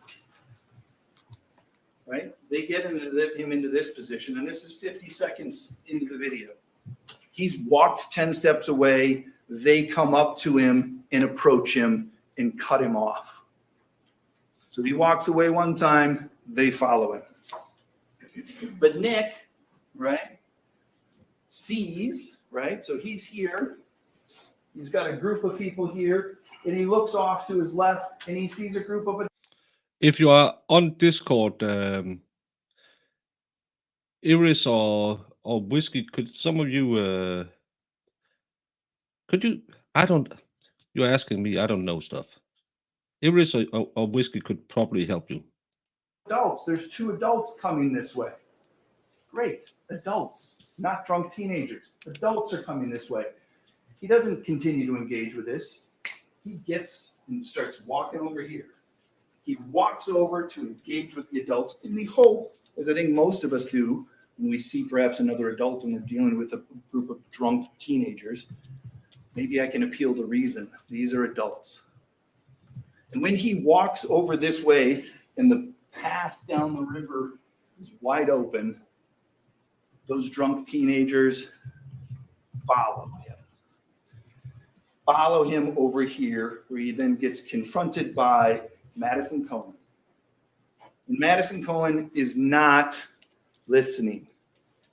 get him into this position, and this is 50 seconds into the video. He's walked 10 steps away. They come up to him and approach him and cut him off. So he walks away one time, they follow him. But Nick, right, sees, right? So he's here. He's got a group of people here, and he looks off to his left, and he sees a group of. If you are on Discord, Iris or Whiskey, could some of you, could you? You're asking me. I don't know stuff. Iris or Whiskey could probably help you. Adults. There's two adults coming this way. Great. Adults, not drunk teenagers. Adults are coming this way. He doesn't continue to engage with this. He gets and starts walking over here. He walks over to engage with the adults in the hope, as I think most of us do, when we see perhaps another adult and we're dealing with a group of drunk teenagers, maybe I can appeal to reason. These are adults. And when he walks over this way and the path down the river is wide open, those drunk teenagers follow him. Follow him over here, where he then gets confronted by Madison Cohen. And Madison Cohen is not listening.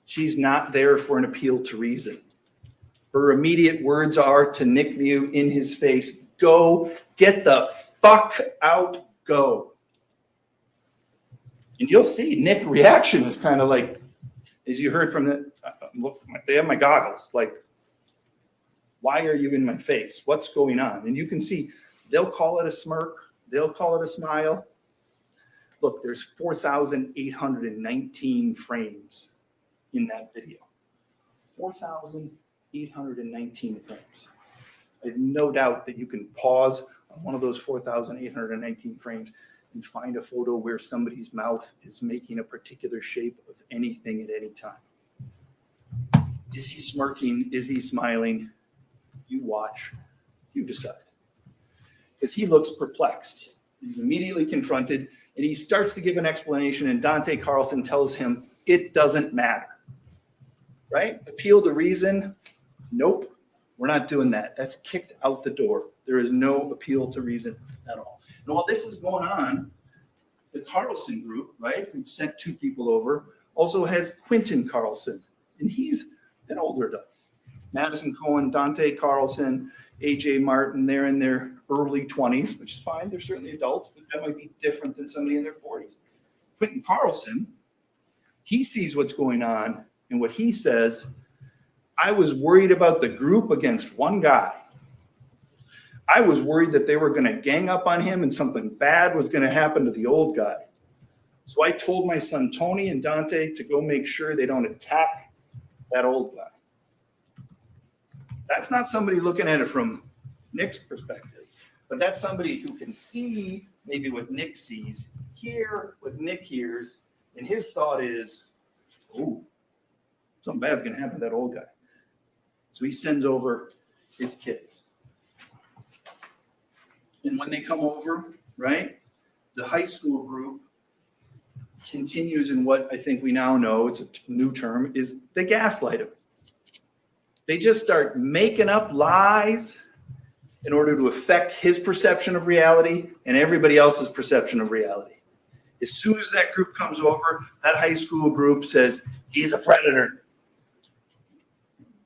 She's not there for an appeal to reason. Her immediate words are to Nick Miu in his face, go, get the fuck out, go. And you'll see Nick's reaction is kind of like, as you heard from the, look, they have my goggles, like, why are you in my face? What's going on? And you can see they'll call it a smirk. They'll call it a smile. Look, there's 4,819 frames in that video. 4,819 frames. I have no doubt that you can pause on one of those 4,819 frames and find a photo where somebody's mouth is making a particular shape of anything at any time. Is he smirking? Is he smiling? You watch, you decide. Because he looks perplexed. He's immediately confronted, and he starts to give an explanation, and Dante Carlson tells him, it doesn't matter. Right? Appeal to reason? Nope. We're not doing that. That's kicked out the door. There is no appeal to reason at all. And while this is going on, the Carlson group, right, who sent 2 people over, also has Quentin Carlson, and he's an older adult. Madison Cohen, Dante Carlson, AJ Martin, they're in their early 20s, which is fine. They're certainly adults, but that might be different than somebody in their 40s. Quentin Carlson, he sees what's going on, and what he says, I was worried about the group against one guy. I was worried that they were going to gang up on him and something bad was going to happen to the old guy. So I told my son Tony and Dante to go make sure they don't attack that old guy. That's not somebody looking at it from Nick's perspective, but that's somebody who can see maybe what Nick sees, hear what Nick hears, and his thought is, oh, something bad's going to happen to that old guy. So he sends over his kids. And when they come over, right, the high school group continues in what I think we now know, it's a new term, is they gaslight him. They just start making up lies in order to affect his perception of reality and everybody else's perception of reality. As soon as that group comes over, that high school group says, he's a predator.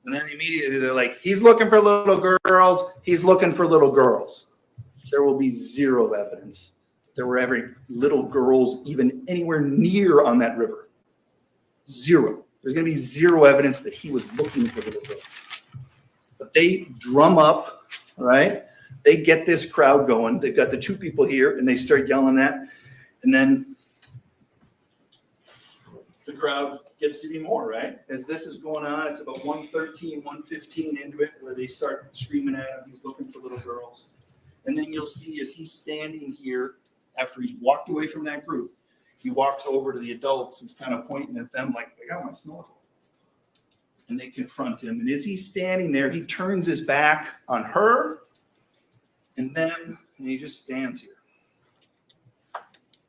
And then immediately they're like, he's looking for little girls. He's looking for little girls. There will be zero evidence that there were ever little girls even anywhere near on that river. Zero. There's going to be zero evidence that he was looking for little girls. But they drum up, right? They get this crowd going. They've got the 2 people here, and they start yelling that. And then the crowd gets to be more, right? As this is going on, it's about 1:13, 1:15 into it, where they start screaming at him. He's looking for little girls. And then you'll see as he's standing here, after he's walked away from that group, he walks over to the adults. He's kind of pointing at them like, I got my snorkel. And they confront him. And as he's standing there, he turns his back on her. And he just stands here.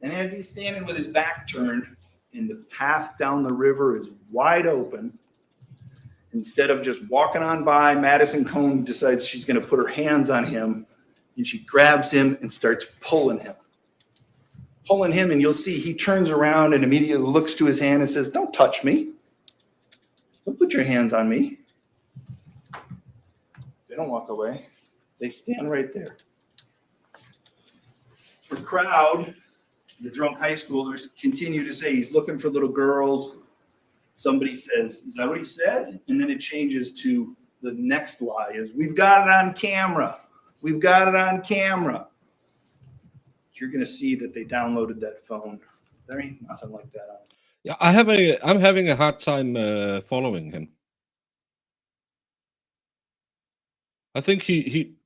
And as he's standing with his back turned, and the path down the river is wide open, instead of just walking on by, Madison Cohn decides she's going to put her hands on him, and she grabs him and starts pulling him. And you'll see he turns around and immediately looks to his hand and says, don't touch me. Don't put your hands on me. They don't walk away. They stand right there. The crowd, the drunk high schoolers, continue to say he's looking for little girls. Somebody says, is that what he said? And then it changes to the next lie is, we've got it on camera. We've got it on camera. You're going to see that they downloaded that phone. There ain't nothing like that on it. Yeah, I'm having a hard time following him. I think he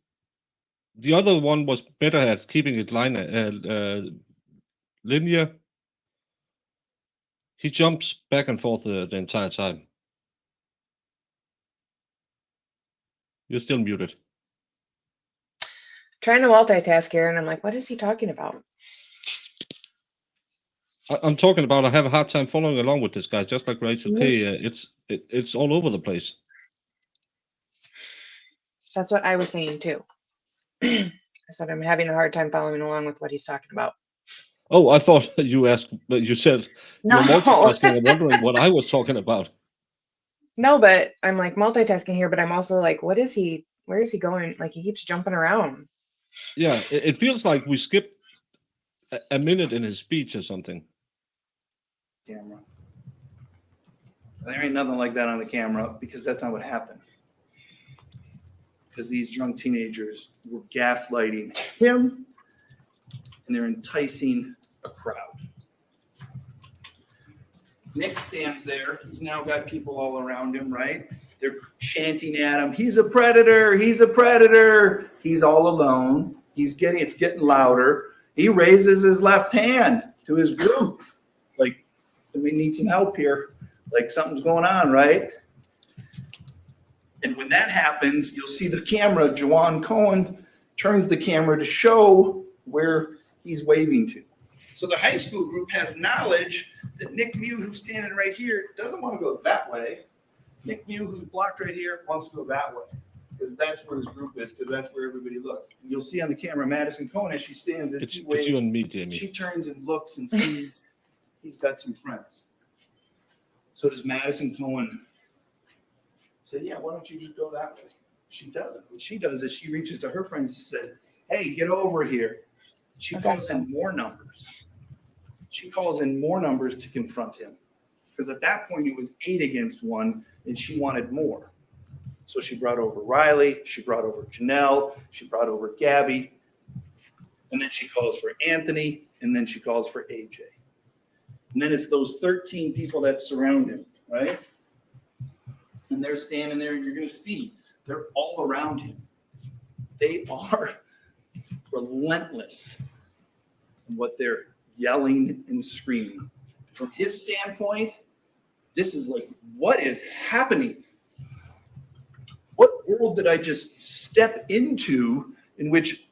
the other one was better at keeping it linear. He jumps back and forth the entire time. You're still muted. Trying to multitask here, and I'm like, what is he talking about? I'm talking about I have a hard time following along with this guy, just like Rachel K. It's all over the place. That's what I was saying too. I said I'm having a hard time following along with what he's talking about. Oh, I thought you said No. you're multitasking. I'm wondering what I was talking about. No, but I'm like multitasking here, but I'm also like, where is he going? Like he keeps jumping around. Yeah, it feels like we skipped a minute in his speech or something. Camera. There ain't nothing like that on the camera because that's not what happened. Because these drunk teenagers were gaslighting him and they're enticing a crowd. Nick stands there. He's now got people all around him, right? They're chanting at him, he's a predator, he's a predator. He's all alone. It's getting louder. He raises his left hand to his group. Like, we need some help here. Like something's going on, right? And when that happens, you'll see the camera, Juwan Cohen turns the camera to show where he's waving to. So the high school group has knowledge that Nick Miu, who's standing right here, doesn't want to go that way. Nick Miu, who's blocked right here, wants to go that way. because that's where his group is, because that's where everybody looks. And you'll see on the camera Madison Cohen as she stands and It's you and me, Jamie. she turns and looks and sees he's got some friends. So does Madison Cohen say, yeah, why don't you just go that way? She doesn't. What she does is she reaches to her friends and says, hey, get over here. She calls in more numbers. She calls in more numbers to confront him. Because at that point, it was 8 against 1, and she wanted more. So she brought over Riley, she brought over Janelle, she brought over Gabby, and then she calls for Anthony, and then she calls for AJ. And then it's those 13 people that surround him, right? And they're standing there, and you're going to see they're all around him. They are relentless in what they're yelling and screaming. From his standpoint, this is like, what is happening? What world did I just step into in which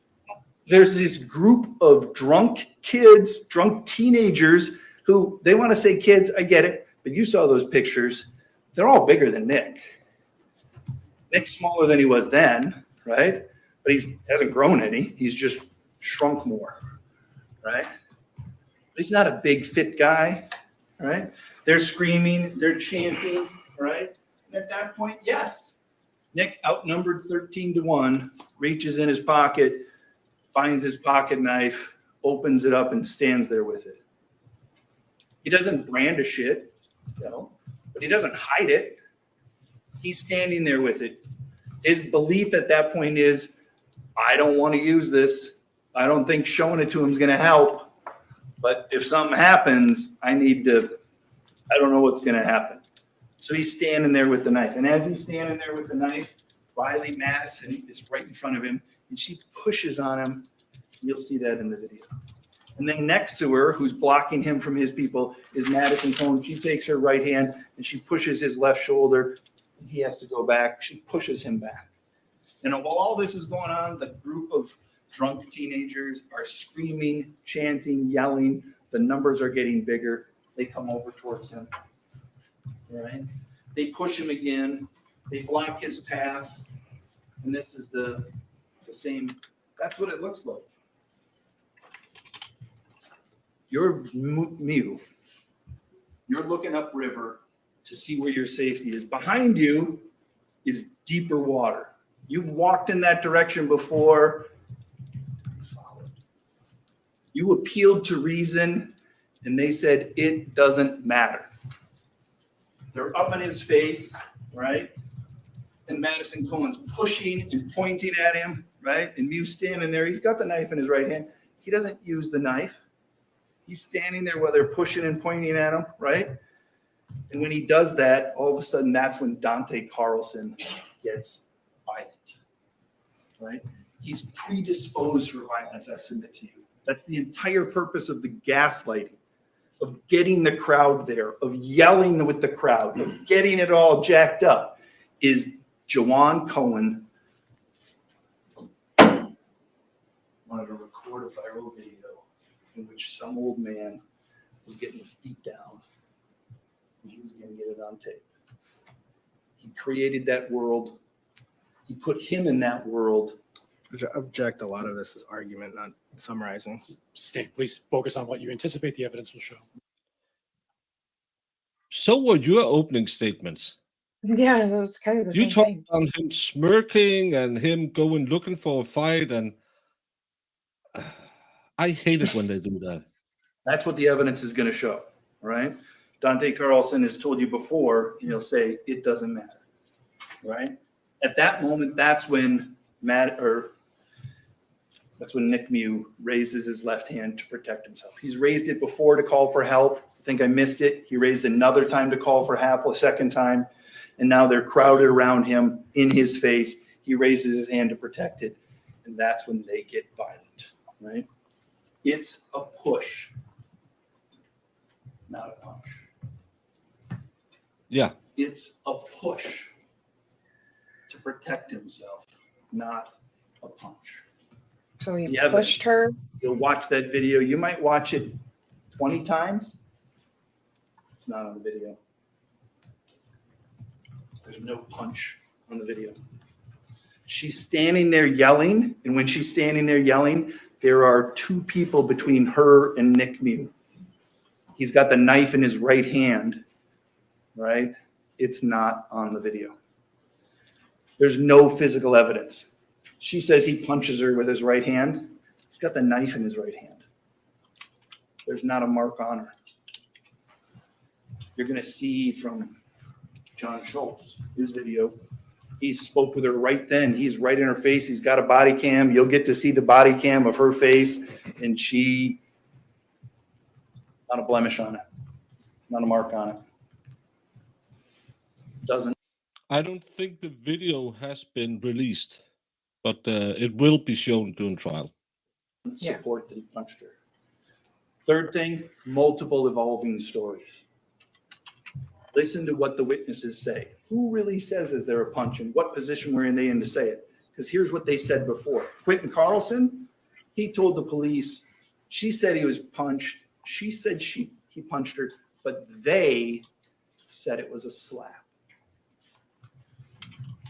there's this group of drunk kids, drunk teenagers who, they want to say kids, I get it, but you saw those pictures. They're all bigger than Nick. Nick's smaller than he was then, right? But he hasn't grown any. He's just shrunk more, right? But he's not a big, fit guy, right? They're screaming, they're chanting, right? And at that point, yes, Nick, outnumbered 13-1, reaches in his pocket, finds his pocket knife, opens it up, and stands there with it. He doesn't brandish it, but he doesn't hide it. He's standing there with it. His belief at that point is, I don't want to use this. I don't think showing it to him is going to help. But if something happens, I don't know what's going to happen. So he's standing there with the knife. And as he's standing there with the knife, Riley Madison is right in front of him, and she pushes on him. You'll see that in the video. And then next to her, who's blocking him from his people, is Madison Cohen. She takes her right hand, and she pushes his left shoulder. He has to go back. She pushes him back. And while all this is going on, the group of drunk teenagers are screaming, chanting, yelling. The numbers are getting bigger. They come over towards him. Right? They push him again. They block his path. And this is the same. That's what it looks like. You're Miu. You're looking upriver to see where your safety is. Behind you is deeper water. You've walked in that direction before. You appealed to reason, and they said it doesn't matter. They're up in his face, right? And Madison Cohen's pushing and pointing at him, right? And Miu's standing there. He's got the knife in his right hand. He doesn't use the knife. He's standing there while they're pushing and pointing at him, right? And when he does that, all of a sudden, that's when Dante Carlson gets violent, right? He's predisposed for violence, I submit to you. That's the entire purpose of the gaslighting, of getting the crowd there, of yelling with the crowd, of getting it all jacked up, is Jawan Cohen wanted to record a viral video in which some old man was getting beat down, and he was going to get it on tape. He created that world. He put him in that world. Object. A lot of this is argument, not summarizing. Sustained. Please focus on what you anticipate the evidence will show. So were your opening statements. Yeah, it was kind of the You same talked thing. about him smirking and him going looking for a fight, and I hate it when they do that. That's what the evidence is going to show, right? Dante Carlson has told you before, and he'll say, it doesn't matter, right? At that moment, that's when Nick Miu raises his left hand to protect himself. He's raised it before to call for help. I think I missed it. He raised another time to call for help, a second time, and now they're crowded around him in his face. He raises his hand to protect it, and that's when they get violent, right? It's a push, not a punch. Yeah. It's a push to protect himself, not a punch. So he The pushed her. You'll watch that video. You might watch it 20 times. It's not on the video. There's no punch on the video. She's standing there yelling, and when she's standing there yelling, there are two people between her and Nick Miu. He's got the knife in his right hand, right? It's not on the video. There's no physical evidence. She says he punches her with his right hand. He's got the knife in his right hand. There's not a mark on her. You're going to see from John Schultz, his video, he spoke with her right then. He's right in her face. He's got a body cam. You'll get to see the body cam of her face, and she, not a blemish on it, not a mark on it. Doesn't I don't think the video has been released, but it will be shown during trial. support that he punched her. Third thing, multiple evolving stories. Listen to what the witnesses say. Who really says is there a punch, and what position were they in to say it? Because here's what they said before. Quentin Carlson, he told the police, she said he was punched. She said he punched her, but they said it was a slap.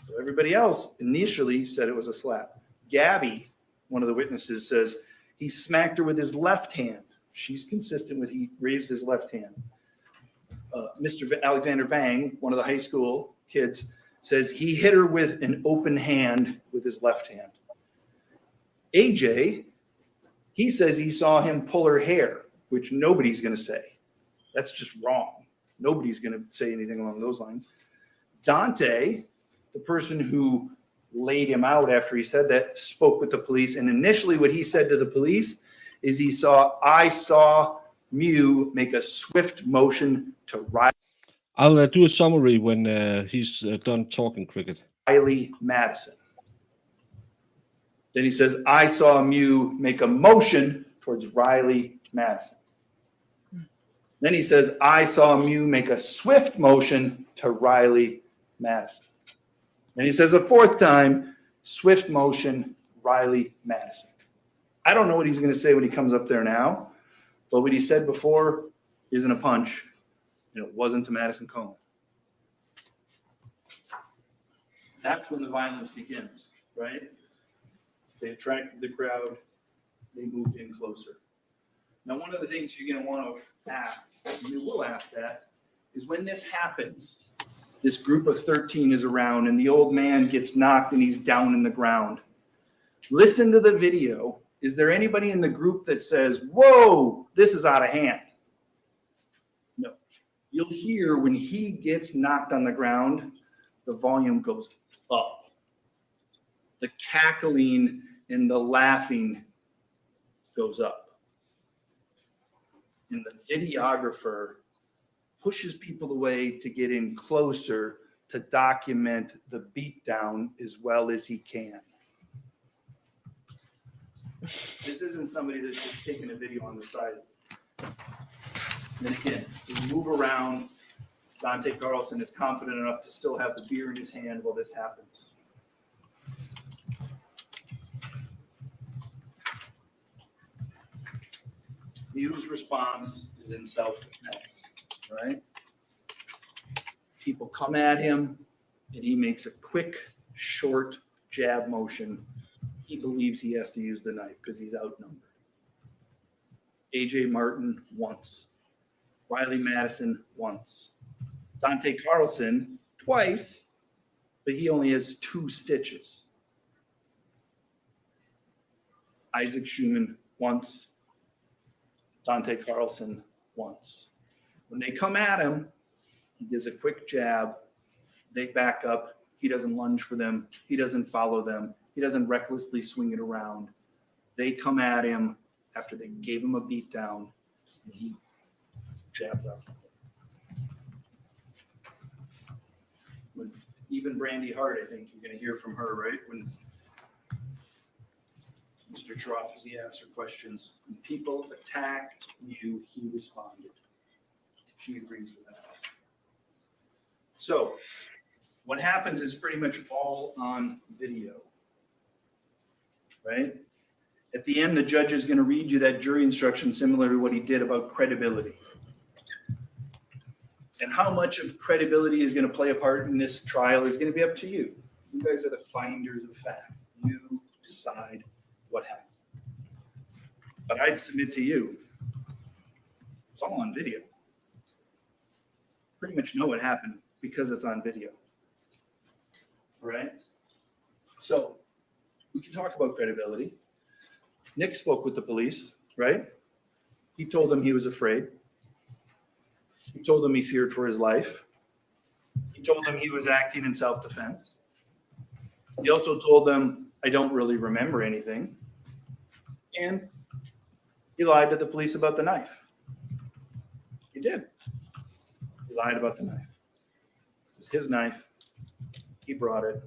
So everybody else initially said it was a slap. Gabby, one of the witnesses, says he smacked her with his left hand. She's consistent with he raised his left hand. Mr. Alexander Vang, one of the high school kids, says he hit her with an open hand with his left hand. AJ, he says he saw him pull her hair, which nobody's going to say. That's just wrong. Nobody's going to say anything along those lines. Dante, the person who laid him out after he said that, spoke with the police. And initially what he said to the police is I saw Miu make a swift motion to I'll do a summary when he's done talking cricket. Riley Madison. Then he says, I saw Miu make a motion towards Riley Madison. Then he says, I saw Miu make a swift motion to Riley Madison. Then he says a fourth time, swift motion, Riley Madison. I don't know what he's going to say when he comes up there now, but what he said before isn't a punch, and it wasn't to Madison Cone. That's when the violence begins, right? They attracted the crowd. They moved in closer. Now, one of the things you're going to want to ask, and you will ask that, is when this happens, this group of 13 is around and the old man gets knocked and he's down in the ground. Listen to the video. Is there anybody in the group that says, whoa, this is out of hand? No. You'll hear when he gets knocked on the ground, the volume goes up. The cackling and the laughing goes up. And the videographer pushes people away to get in closer to document the beatdown as well as he can. This isn't somebody that's just taking a video on the side. And again, we move around. Dante Carlson is confident enough to still have the beer in his hand while this happens. Miu's response is in self-defense, right? People come at him, and he makes a quick, short jab motion. He believes he has to use the knife because he's outnumbered. AJ Martin once. Riley Madison once. Dante Carlson twice, but he only has 2 stitches. Isaac Schuman once. Dante Carlson once. When they come at him, he gives a quick jab. They back up. He doesn't lunge for them. He doesn't follow them. He doesn't recklessly swing it around. They come at him after they gave him a beat down, and he jabs up. When even Brandy Hart, I think you're going to hear from her, right? When Mr. Trofsky asked her questions, when people attacked you, he responded. She agrees with that. So what happens is pretty much all on video, right? At the end, the judge is going to read you that jury instruction similar to what he did about credibility. And how much of credibility is going to play a part in this trial is going to be up to you. You guys are the finders of fact. You decide what happened. But I'd submit to you, it's all on video. Pretty much know what happened because it's on video. Right? So we can talk about credibility. Nick spoke with the police, right? He told them he was afraid. He told them he feared for his life. He told them he was acting in self-defense. He also told them, I don't really remember anything. And he lied to the police about the knife. He did. He lied about the knife. It was his knife. He brought it.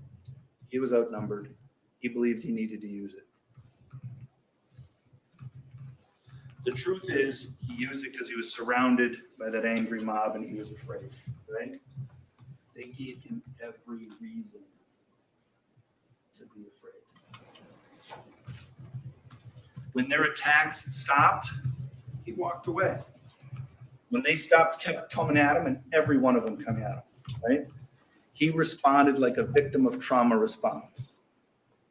He was outnumbered. He believed he needed to use it. The truth is, he used it because he was surrounded by that angry mob and he was afraid, right? They gave him every reason to be afraid. When their attacks stopped, he walked away. When they stopped, kept coming at him, and every one of them coming at him, right? He responded like a victim of trauma response.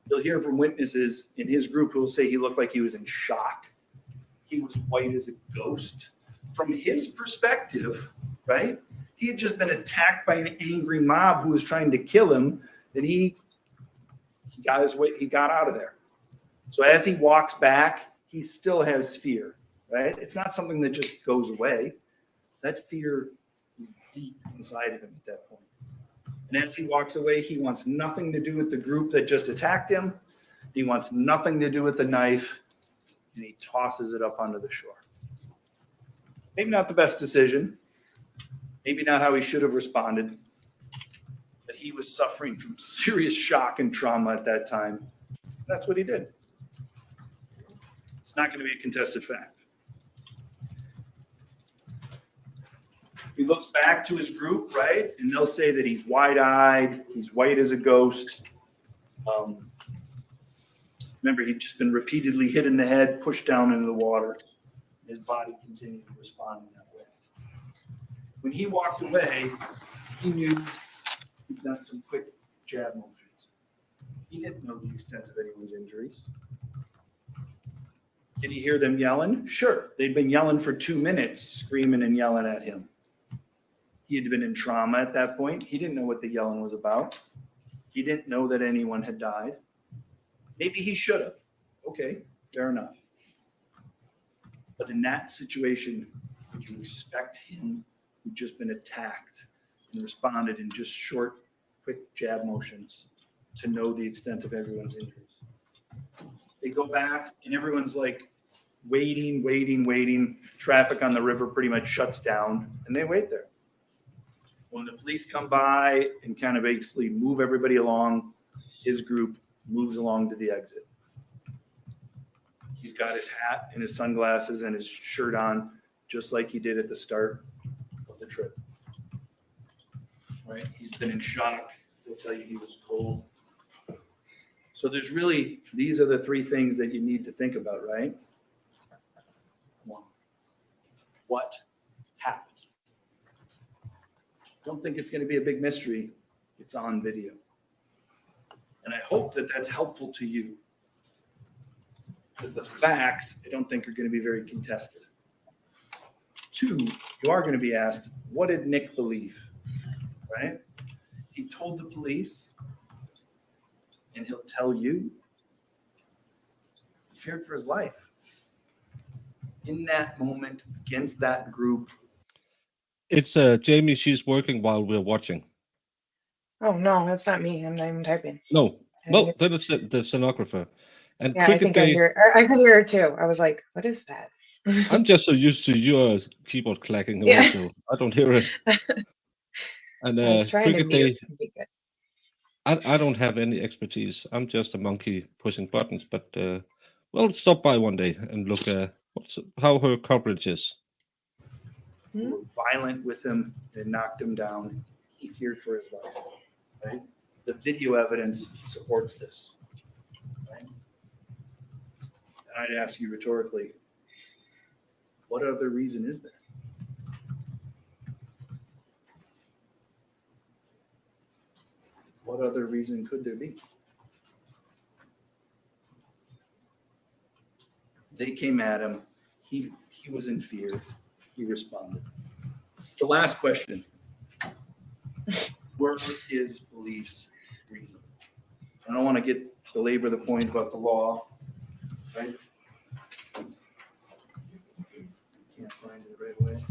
You'll hear from witnesses in his group who will say he looked like he was in shock. He was white as a ghost. From his perspective, right? He had just been attacked by an angry mob who was trying to kill him, and he got his way, he got out of there. So as he walks back, he still has fear, right? It's not something that just goes away. That fear is deep inside of him at that point. And as he walks away, he wants nothing to do with the group that just attacked him. He wants nothing to do with the knife, and he tosses it up onto the shore. Maybe not the best decision. Maybe not how he should have responded. But he was suffering from serious shock and trauma at that time. That's what he did. It's not going to be a contested fact. He looks back to his group, right? And they'll say that he's wide-eyed, he's white as a ghost. Remember, he'd just been repeatedly hit in the head, pushed down into the water. His body continued to respond in that way. When he walked away, he knew he'd done some quick jab motions. He didn't know the extent of anyone's injuries. Did he hear them yelling? Sure. They'd been yelling for 2 minutes, screaming and yelling at him. He had been in trauma at that point. He didn't know what the yelling was about. He didn't know that anyone had died. Maybe he should have. Okay, fair enough. But in that situation, would you expect him who'd just been attacked and responded in just short, quick jab motions to know the extent of everyone's injuries? They go back and everyone's like waiting. Traffic on the river pretty much shuts down and they wait there. When the police come by and kind of basically move everybody along, his group moves along to the exit. He's got his hat and his sunglasses and his shirt on, just like he did at the start of the trip. Right? He's been in shock. He'll tell you he was cold. So there's really, these are the 3 things that you need to think about, right? 1, what happened? Don't think it's going to be a big mystery. It's on video. And I hope that that's helpful to you. Because the facts, I don't think, are going to be very contested. 2, you are going to be asked, what did Nick believe? Right? He told the police, and he'll tell you, he feared for his life. In that moment, against that group. It's Jamie. She's working while we're watching. Oh no, that's not me. I'm not even typing. No, I think it's- that is the stenographer. And Yeah, I Cricket think I Day, hear it. I could hear it too. I was like, what is that? I'm just so used to your keyboard clacking away, Yeah. so I don't hear it. And I was trying to Cricket mute. Day, and be good. I don't have any expertise. I'm just a monkey pushing buttons, but we'll stop by one day and look how her coverage is. Who were violent with him and knocked him down. He feared for his life. Right? The video evidence supports this. Right? And I'd ask you rhetorically, what other reason is there? what other reason could there be? They came at him. He was in fear. He responded. The last question. Were his beliefs reasonable? I don't want to belabor the point about the law, right? Can't find it right away.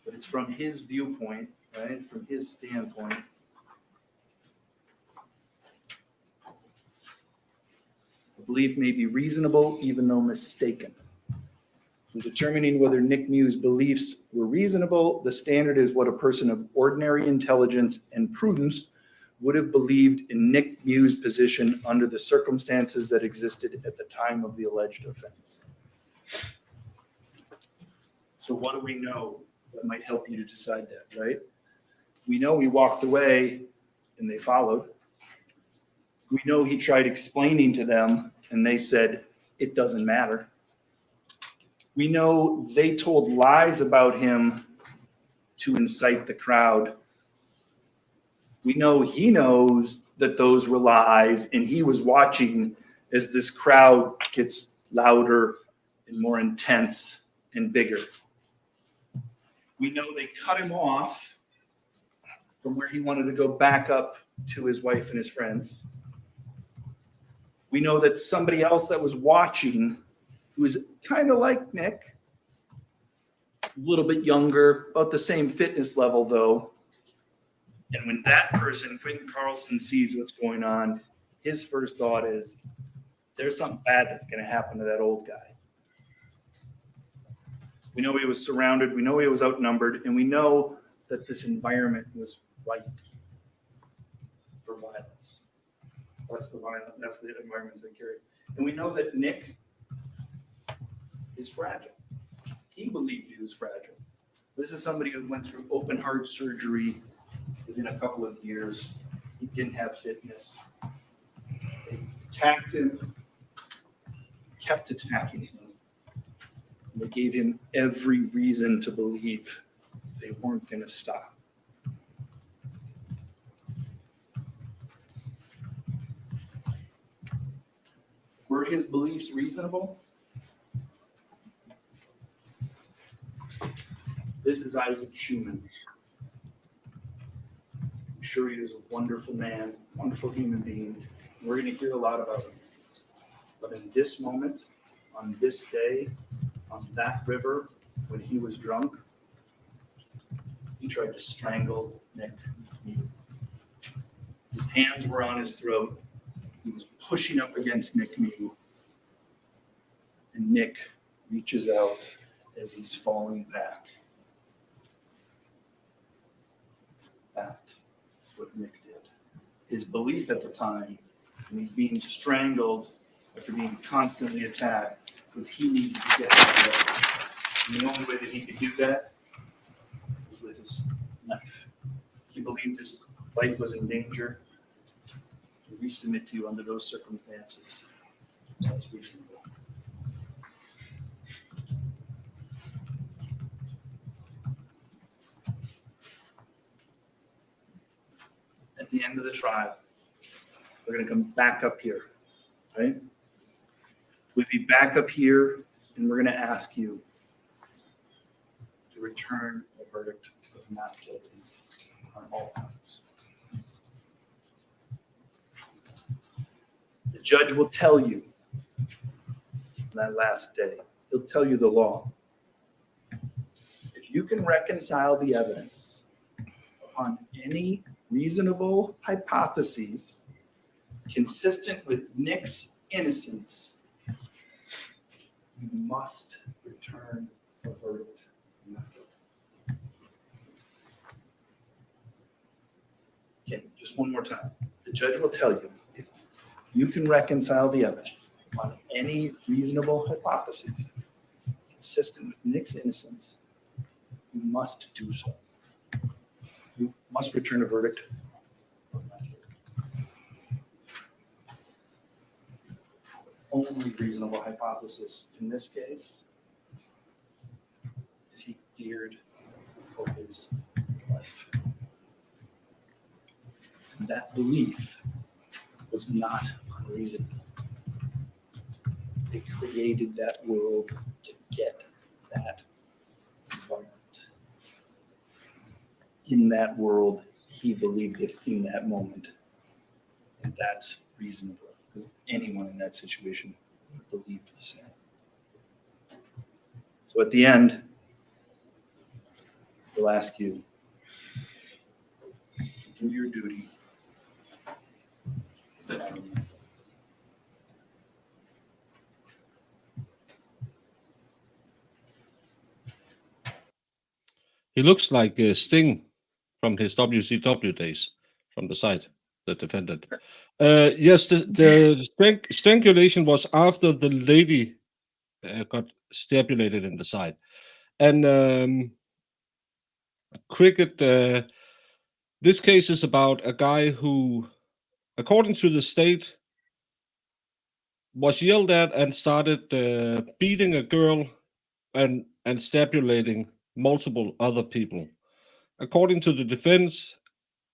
But it's from his viewpoint, right? It's from his standpoint. The belief may be reasonable even though mistaken. In determining whether Nick Miu's beliefs were reasonable, the standard is what a person of ordinary intelligence and prudence would have believed in Nick Miu's position under the circumstances that existed at the time of the alleged offense. So what do we know that might help you to decide that, right? We know he walked away and they followed. We know he tried explaining to them and they said, it doesn't matter. We know they told lies about him to incite the crowd. We know he knows that those were lies and he was watching as this crowd gets louder and more intense and bigger. We know they cut him off from where he wanted to go back up to his wife and his friends. We know that somebody else that was watching, who was kind of like Nick, a little bit younger, about the same fitness level though. And when that person, Quentin Carlson, sees what's going on, his first thought is, there's something bad that's going to happen to that old guy. We know he was surrounded, we know he was outnumbered, and we know that this environment was ripe for violence. That's the environments they carry. And we know that Nick is fragile. He believed he was fragile. This is somebody who went through open heart surgery within a couple of years. He didn't have fitness. They attacked him, kept attacking him. And they gave him every reason to believe they weren't going to stop. Were his beliefs reasonable? This is Isaac Schuman. I'm sure he is a wonderful man, wonderful human being. We're going to hear a lot about him. But in this moment, on this day, on that river, when he was drunk, he tried to strangle Nick Miu. His hands were on his throat. He was pushing up against Nick Miu. And Nick reaches out as he's falling back. That's what Nick did. His belief at the time, when he's being strangled after being constantly attacked, was he needed to get out of there. And the only way that he could do that was with his knife. He believed his life was in danger. To resubmit to you under those circumstances, that's reasonable. At the end of the trial, we're going to come back up here, right? We'll be back up here, and we're going to ask you to return a verdict of not guilty on all counts. The judge will tell you on that last day, he'll tell you the law. If you can reconcile the evidence upon any reasonable hypotheses consistent with Nick's innocence, you must return a verdict of not guilty. Okay, just one more time. The judge will tell you, if you can reconcile the evidence on any reasonable hypotheses consistent with Nick's innocence, you must do so. You must return a verdict of not guilty. Only reasonable hypothesis in this case is he feared for his life. And that belief was not unreasonable. They created that world to get that environment. In that world, he believed it in that moment. And that's reasonable, because anyone in that situation would believe the same. So at the end, we'll ask you to do your duty. He looks like Sting from his WCW days from the side, the defendant. Yes, the strangulation was after the lady got stabulated in the side. And Cricket, this case is about a guy who, according to the state, was yelled at and started beating a girl and stabulating multiple other people. According to the defense,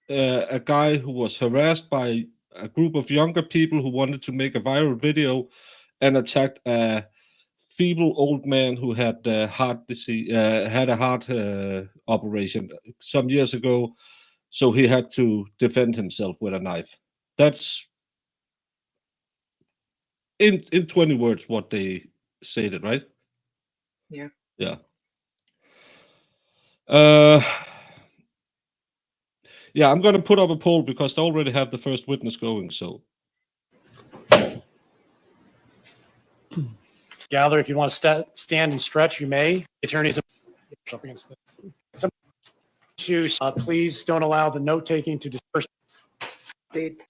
a guy who was harassed by a group of younger people who wanted to make a viral video and attacked a feeble old man who had heart disease, had a heart operation some years ago, so he had to defend himself with a knife. That's in 20 words what they stated, right? Yeah. Yeah. Yeah, I'm going to put up a poll because they already have the first witness going. So, Gather, if you want to stand and stretch, you may. Attorneys Up against the please don't allow the note-taking to disperse. State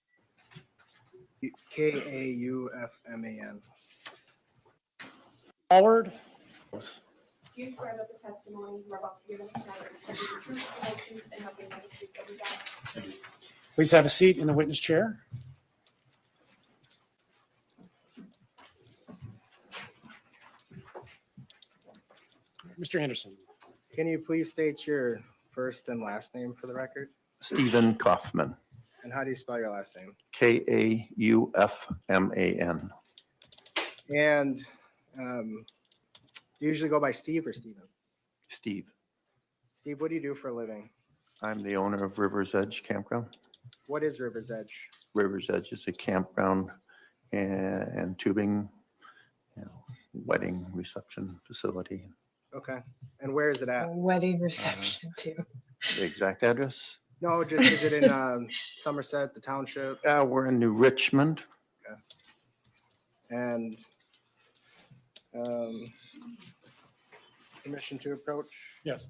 Kaufman. Forward. Do you swear that the testimony you are about to give us tonight will be the truth, the whole truth, and nothing but the truth, so help you God? Please have a seat in the witness chair. Mr. Anderson. Can you please state your first and last name for the record? Stephen Kaufman, And how do you spell your last name? Kaufman. And do you usually go by Steve or Steven? Steve. Steve, what do you do for a living? I'm the owner of River's Edge Campground. What is River's Edge? River's Edge is a campground and tubing, wedding reception facility. Okay. And where is it at? Wedding reception too. The exact address? No, just is it in Somerset, the township? We're in New Richmond. And permission to approach? Yes.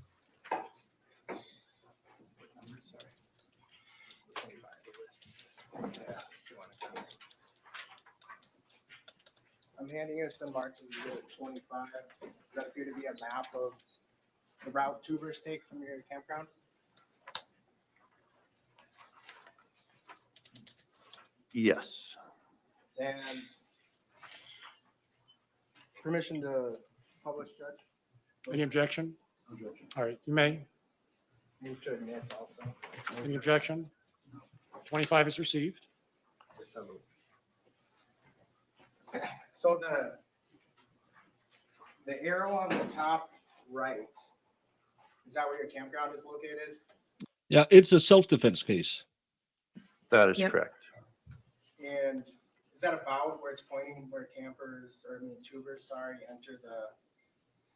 I'm handing you, it's been marked as exhibit 25. Does that appear to be a map of the route tubers take from your campground? Yes. And permission to publish, Judge? Any objection? All right, you may. Move to admit also. Any objection? 25 is received. So the arrow on the top right, is that where your campground is located? yeah, it's a self-defense case. That is Yep. correct. And is that about where it's pointing where tubers, enter the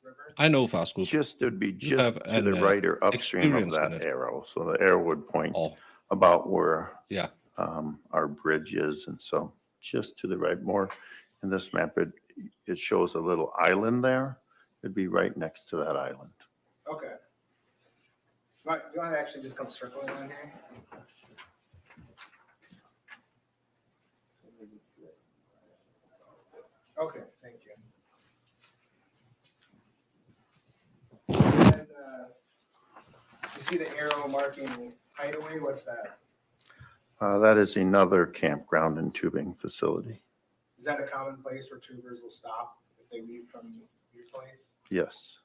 river? I know fast group. Just, it would be You just have to the an, right or upstream of experience in that it. arrow. So the arrow would point Oh, about where yeah. our bridge is. And so just to the right more. In this map, it shows a little island there. It'd be right next to that island. Okay. You want to actually just come circling on here? Okay, thank you. And you see the arrow marking hideaway, what's that? That is another campground and tubing facility. Is that a common place where tubers will stop if they leave from your place? Yes.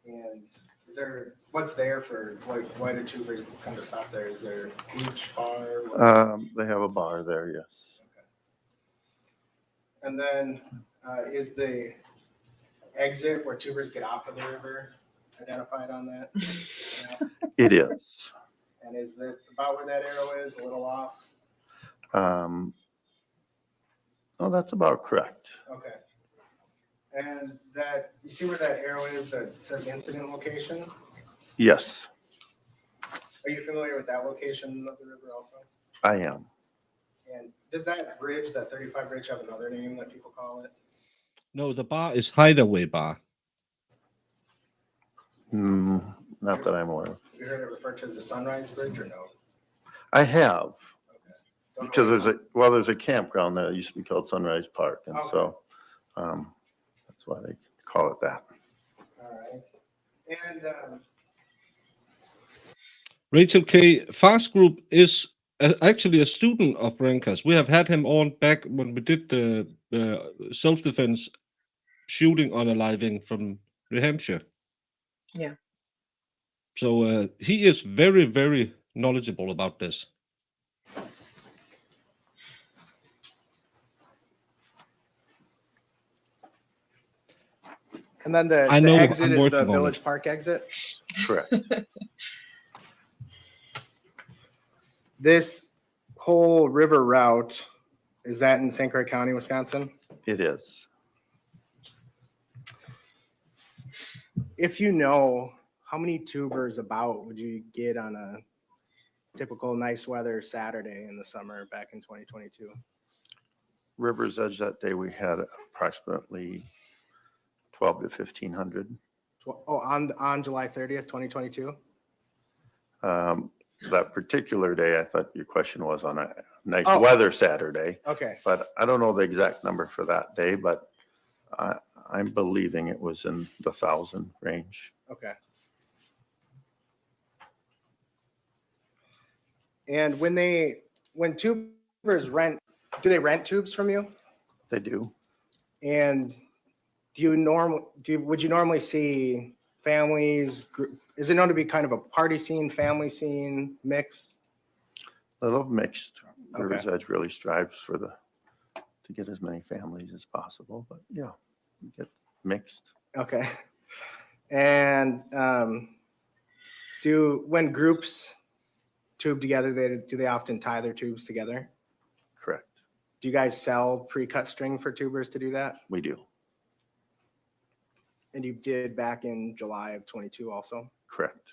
And Is there, what's there for, why do tubers come to stop there? Is there a beach, bar? They have a bar there, yes. And then, is the exit where tubers get off of the river identified on that map? It is. And is that about where that arrow is, a little off? Oh, that's about correct. Okay. And that, you see where that arrow is that says incident location? Yes, Are you familiar with that location of the river also? I am. And does that bridge, that 35 bridge, have another name that people call it? No, the bar is Hideaway Bar. Not that I'm aware of. Have you heard it referred to as the Sunrise Bridge or no? I have, Don't know because why. there's a campground that used to be called Sunrise Park, and Okay. so that's why they call it that. All right. And Rachel K. Fast Group is actually a student of Branca's. We have had him on back when we did the self-defense shooting unaliving from New Hampshire. Yeah. So he is very, very knowledgeable about this. then the I know, exit I'm is working the on it. Village Park exit. Correct. This whole river route, is that in St. Croix County, Wisconsin? It is. If you know, how many tubers about would you get on a typical nice weather Saturday in the summer back in 2022? River's Edge that day, we had approximately 12 to 1,500. Oh, on July 30th, 2022? That particular day, I thought your question was on a nice Oh. weather Saturday, Okay, but I don't know the exact number for that day, but I'm believing it was in the 1,000 range. okay. And when tubers rent, do they rent tubes from you? They do. And would you normally see families, is it known to be kind of a party scene, family scene mix? A little mixed. Okay. River's Edge really strives to get as many families as possible, but yeah, we get mixed. Okay. And when groups tube together, do they often tie their tubes together? Correct. Do you guys sell pre-cut string for tubers to do that? We do. And you did back in July of 22 also? Correct.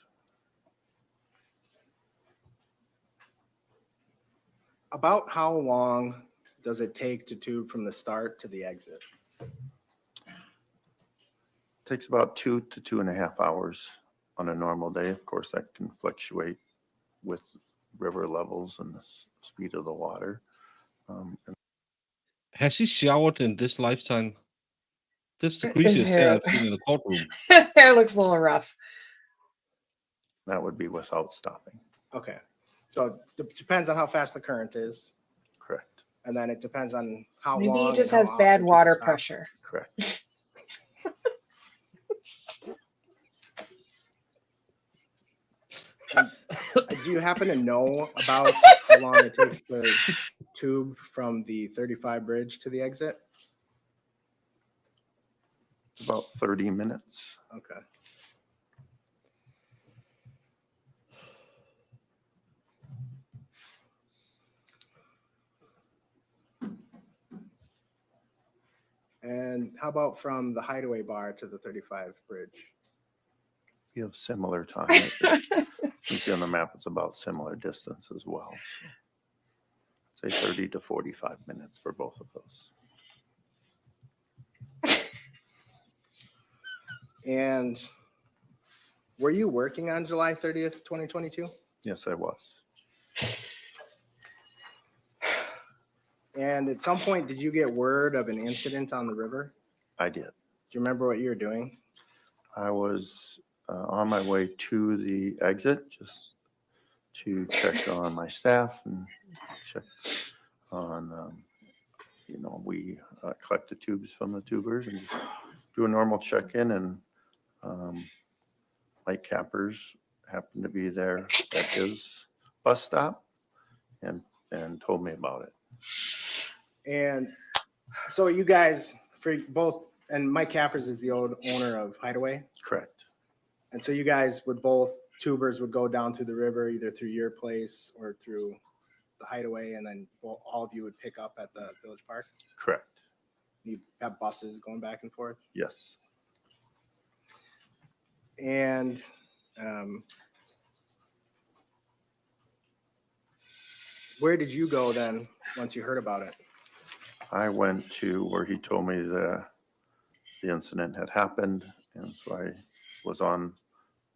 About how long does it take to tube from the start to the exit? Takes about 2 to 2.5 hours on a normal day. Of course, that can fluctuate with river levels and the speed of the water. Has he showered in this lifetime? This is the His greasiest hair hair. I've seen in a courtroom. His hair looks a little rough. That would be without stopping. Okay. So it depends on how fast the current is, Correct. and then it depends on how long. Maybe he and just how has often bad people water stop. pressure. Correct. Do you happen to know about how long it takes to tube from the 35 bridge to the exit? It's about 30 minutes. Okay. And how about from the Hideaway Bar to the 35 bridge? We have similar time. You can see on the map, it's about similar distance as well. So I'd say 30 to 45 minutes for both of those. And were you working on July 30th, 2022? Yes, I was. And at some point, did you get word of an incident on the river? I did. Do you remember what you were doing? I was on my way to the exit just to check on my staff and check on, we collect the tubes from the tubers and just do a normal check-in. And light cappers happened to be there at his bus stop and told me about it. And so you guys, for both, and Mike Cappers is the old owner of Hideaway. Correct. And so you guys would both, tubers would go down through the river, either through your place or through the Hideaway, and then all of you would pick up at the Village Park? Correct. You have buses going back and forth? Yes. And where did you go then once you heard about it? I went to where he told me the incident had happened, and so I was on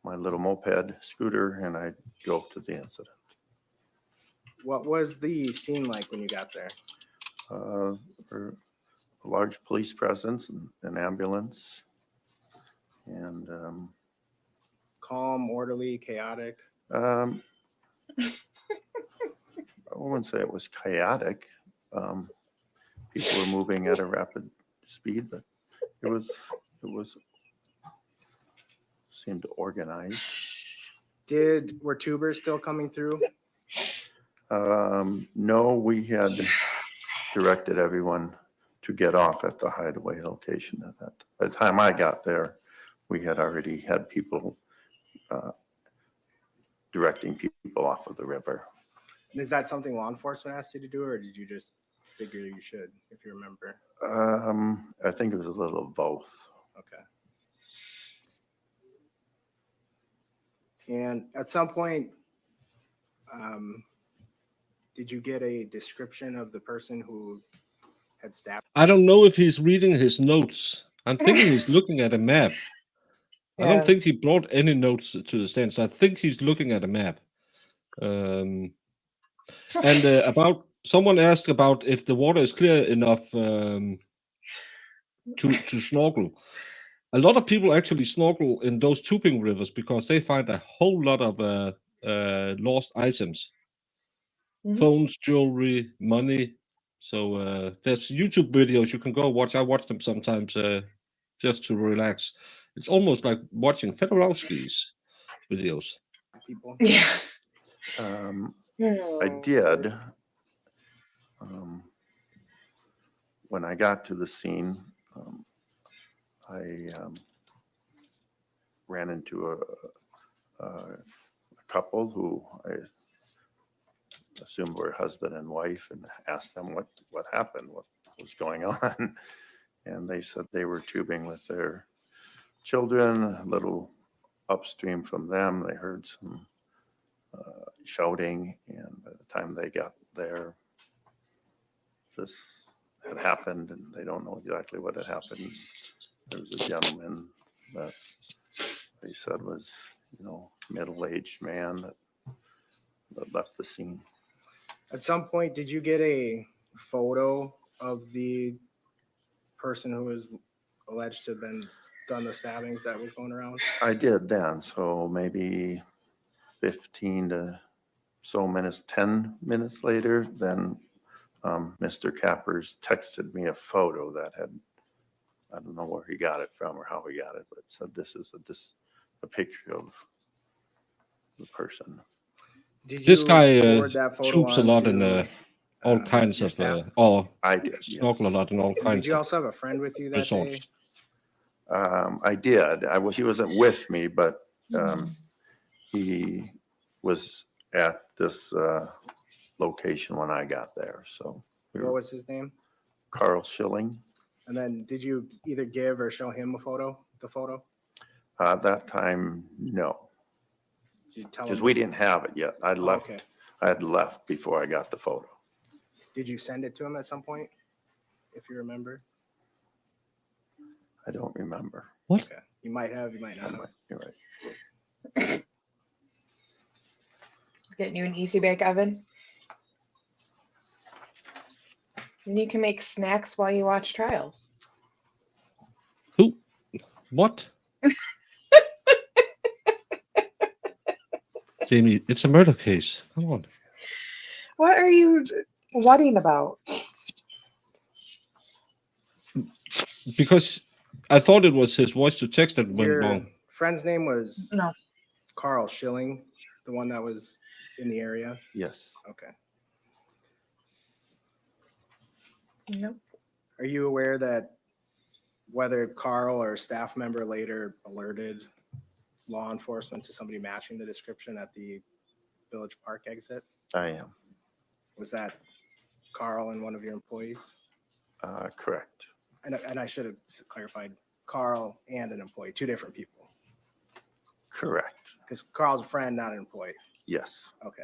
my little moped scooter and I drove to the incident. What was the scene like when you got there? A large police presence and an ambulance, and Calm, orderly, chaotic? I wouldn't say it was chaotic. People were moving at a rapid speed, but it was seemed organized. Were tubers still coming through? No, we had directed everyone to get off at the Hideaway location. By the time I got there, we had already had people directing people off of the river. And is that something law enforcement asked you to do, or did you just figure you should, if you remember? I think it was a little of both. Okay. And at some point, did you get a description of the person who had stabbed? I don't know if he's reading his notes. I'm thinking he's looking at a map. I don't think he brought any notes to the stands. I think he's looking at a map. And about someone asked about if the water is clear enough to snorkel. A lot of people actually snorkel in those tubing rivers because they find a whole lot of lost items, phones, jewelry, money. So there's YouTube videos you can go watch. I watch them sometimes just to relax. It's almost like watching Fedorowski's videos. People? Yeah. I did. When I got to the scene, I ran into a couple who I assumed were husband and wife, and asked them what happened, what was going on. And they said they were tubing with their children, a little upstream from them. They heard some shouting, and by the time they got there, this had happened, and they don't know exactly what had happened. There was a gentleman that they said was, middle-aged man that left the scene. At some point, did you get a photo of the person who was alleged to have done the stabbings that was going around? I did then, so maybe 15 to so minutes, 10 minutes later, then Mr. Cappers texted me a photo that had, I don't know where he got it from or how he got it, but said this is a picture of the person. Did This you guy forward that photo tubes a lot on in to, all kinds your of, staff? or I did, yes. snorkel a lot in all Did kinds you of also have a friend with you that day? resorts. I did. He wasn't with me, but he was at this location when I got there. So What was his name? Carl Schilling. And then did you either give or show him the photo? At that time, no, Did you tell because him? we didn't have it yet. I'd Oh, left. okay. I had left before I got the photo. Did you send it to him at some point, if you remember? I don't remember. What? Okay. You might have, you might not have. You're right. Getting you an easy bake oven. And you can make snacks while you watch trials. Who? What? Jamie, it's a murder case. Come on. What are you whatting about? Because I thought it was his voice to text that went Your wrong. friend's name was No. Carl Schilling, the one that was in the area? Yes. Okay. Nope. Are you aware that whether Carl or a staff member later alerted law enforcement to somebody matching the description at the Village Park exit? I am. Was that Carl and one of your employees? Correct. And I should have clarified, Carl and an employee, two different people. Correct. Because Carl's a friend, not an employee. Yes. Okay.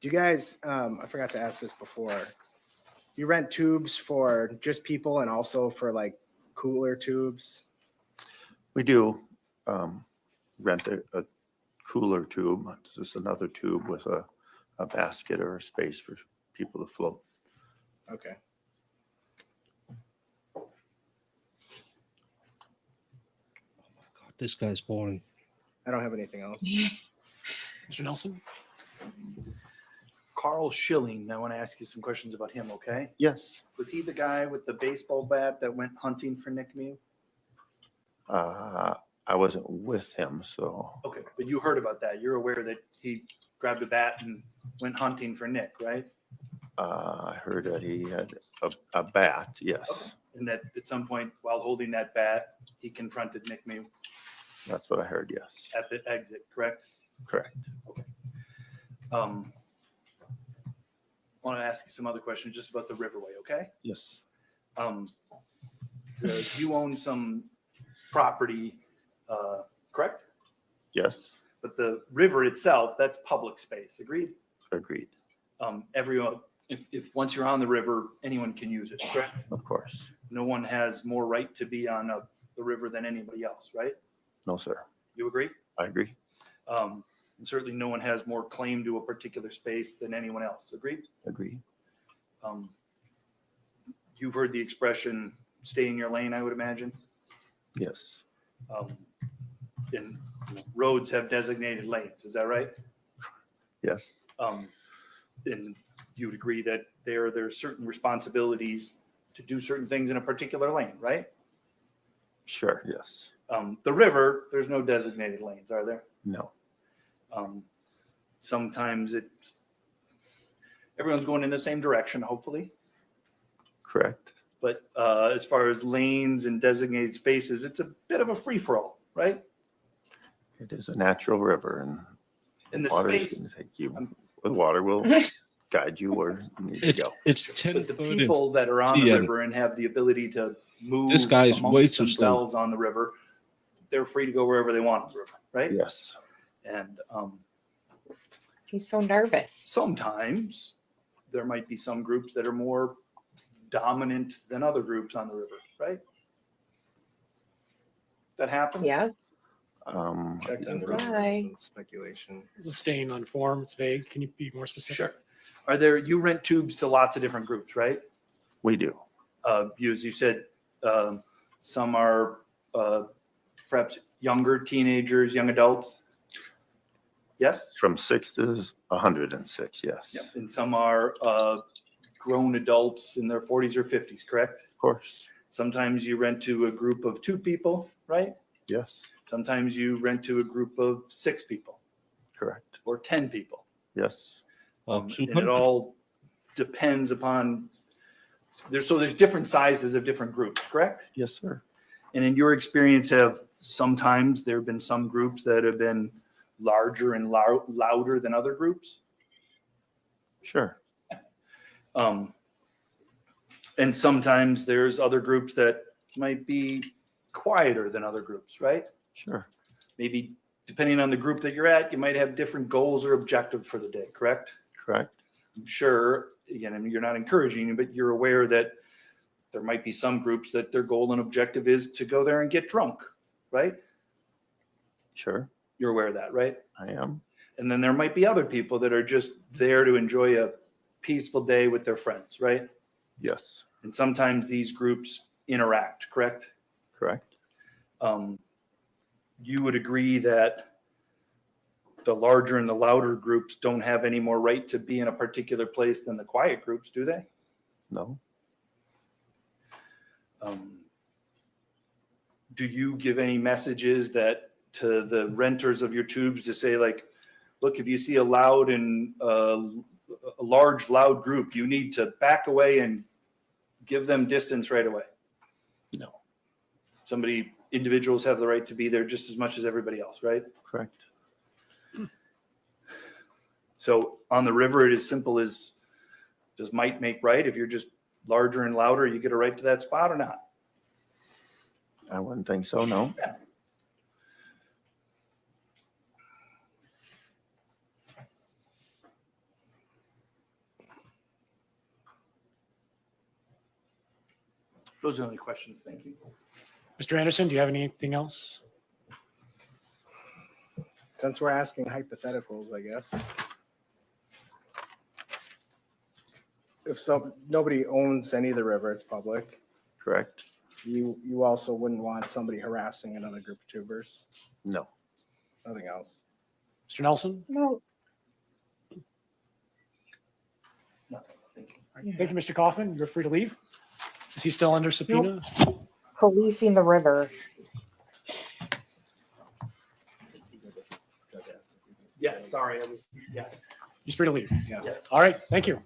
Do you guys, I forgot to ask this before. You rent tubes for just people and also for like cooler tubes? We do rent a cooler tube. It's just another tube with a basket or a space for people to float. Okay. God, this guy's boring. I don't have anything else. Mr. Nelson? Carl Schilling, I want to ask you some questions about him, okay? Yes. Was he the guy with the baseball bat that went hunting for Nick Miu? I wasn't with him, so Okay, but you heard about that. You're aware that he grabbed a bat and went hunting for Nick, right? I heard that he had a bat. Yes. And that at some point while holding that bat, he confronted Nick Miu That's what I heard. Yes. at the exit, correct? Correct. Want to ask you some other questions just about the Riverway, okay? Yes. You own some property, correct? Yes. But the river itself, that's public space, agreed? Agreed. Everyone, if once you're on the river, anyone can use it, correct? Of course. No one has more right to be on the river than anybody else, right? No, sir. You agree? I agree. And certainly no one has more claim to a particular space than anyone else, agreed? Agree. You've heard the expression, stay in your lane, I would imagine? Yes. And roads have designated lanes, is that right? Yes. And you would agree that there are certain responsibilities to do certain things in a particular lane, right? Sure. Yes. The river, there's no designated lanes, are there? No. Sometimes everyone's going in the same direction, hopefully. Correct. But as far as lanes and designated spaces, it's a bit of a free-for-all, right? It is a natural river, and In the water space, is going to take you. The water will guide you where you need to It's go. it's but 10 the people that are on the PM. river and have the ability to move This guy is way amongst too slow. themselves on the river, they're free to go wherever they want on the river, right? Yes. And He's so nervous. sometimes there might be some groups that are more dominant than other groups on the river, right? That happens? Yeah. Checked under Bye. speculation. This is staying on form. It's vague. Can you be more specific? Sure. You rent tubes to lots of different groups, right? We do. As you said, some are perhaps younger teenagers, young adults. Yes? From 6 to 106. Yes. Yep. And some are grown adults in their 40s or 50s, correct? Of course. Sometimes you rent to a group of 2 people, right? Yes. Sometimes you rent to a group of 6 people Correct. or 10 people. Yes. And 200. it all depends upon, there's different sizes of different groups, correct? Yes, sir. And in your experience, there have been some groups that have been larger and louder than other groups? Sure. And sometimes there's other groups that might be quieter than other groups, right? Sure. Maybe depending on the group that you're at, you might have different goals or objectives for the day, correct? Correct. I'm sure, again, I mean, you're not encouraging you, but you're aware that there might be some groups that their goal and objective is to go there and get drunk, right? Sure. You're aware of that, right? I am. And then there might be other people that are just there to enjoy a peaceful day with their friends, right? Yes. And sometimes these groups interact, correct? Correct. You would agree that the larger and the louder groups don't have any more right to be in a particular place than the quiet groups, do they? No. Do you give any messages that to the renters of your tubes to say like, look, if you see a loud and a large loud group, you need to back away and give them distance right away? No. Individuals have the right to be there just as much as everybody else, right? Correct. So on the river, it is simple as, does might make right? If you're just larger and louder, you get a right to that spot or not? I wouldn't think so, no. Those are the only questions. Thank you. Mr. Anderson, do you have anything else? Since we're asking hypotheticals, I guess. If nobody owns any of the river, it's public. Correct. You also wouldn't want somebody harassing another group of tubers. No. Nothing else. Mr. Nelson? No. Nothing. Thank you. All right. Thank you, Mr. Kaufman. You're free to leave. Is he still under subpoena? Policing the river. Yes, sorry, yes. He's free to leave. Yes. All right, thank you.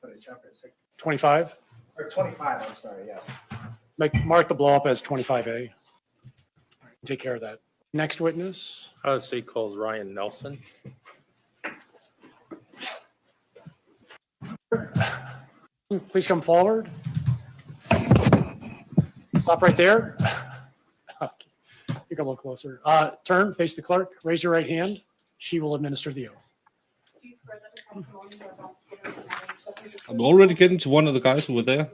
But it's separate. 25. Or 25, I'm sorry, yes. Mark the blow up as 25A. Take care of that. Next witness. The state calls Ryan Nelson. Please come forward. Stop right there. Okay. You can look closer. Turn, face the clerk, raise your right hand. She will administer the oath. Do you swear that the testimony you're about to give is the truth, the I'm truth, already getting to one of the guys who were there.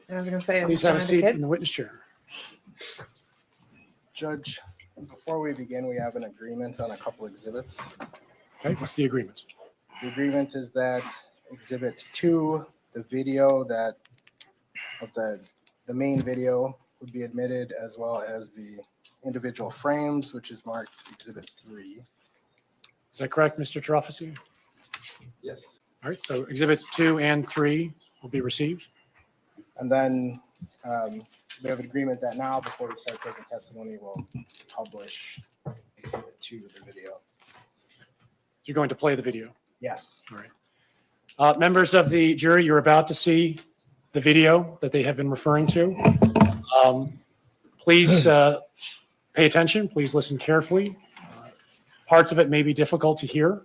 I was gonna say, Please is have one a of the seat in kids? the witness chair. Judge, before we begin, we have an agreement on a couple exhibits. Okay, what's the agreement? The agreement is that Exhibit 2, the video that of the main video would be admitted, as well as the individual frames, which is marked Exhibit 3. Is that correct, Mr. Terafasi? Yes. All right, so exhibit 2 and 3 will be received. And then we have an agreement that now, before we start taking testimony, we'll publish Exhibit 2 of the video. You're going to play the video. Yes. All right. Members of the jury, you're about to see the video that they have been referring to. Please pay attention. Please listen carefully. Parts of it may be difficult to hear.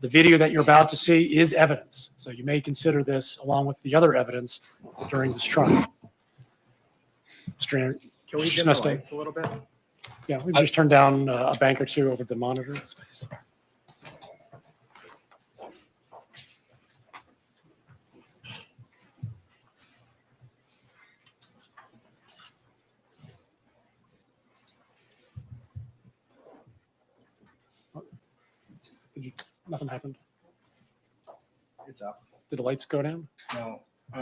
The video that you're about to see is evidence, so you may consider this along with the other evidence during this trial. Can we Mr. dim the Smith, lights a little bit? Yeah, we've just turned down a bank or two over the monitor. Nothing happened. It's up. Did the lights go down? No,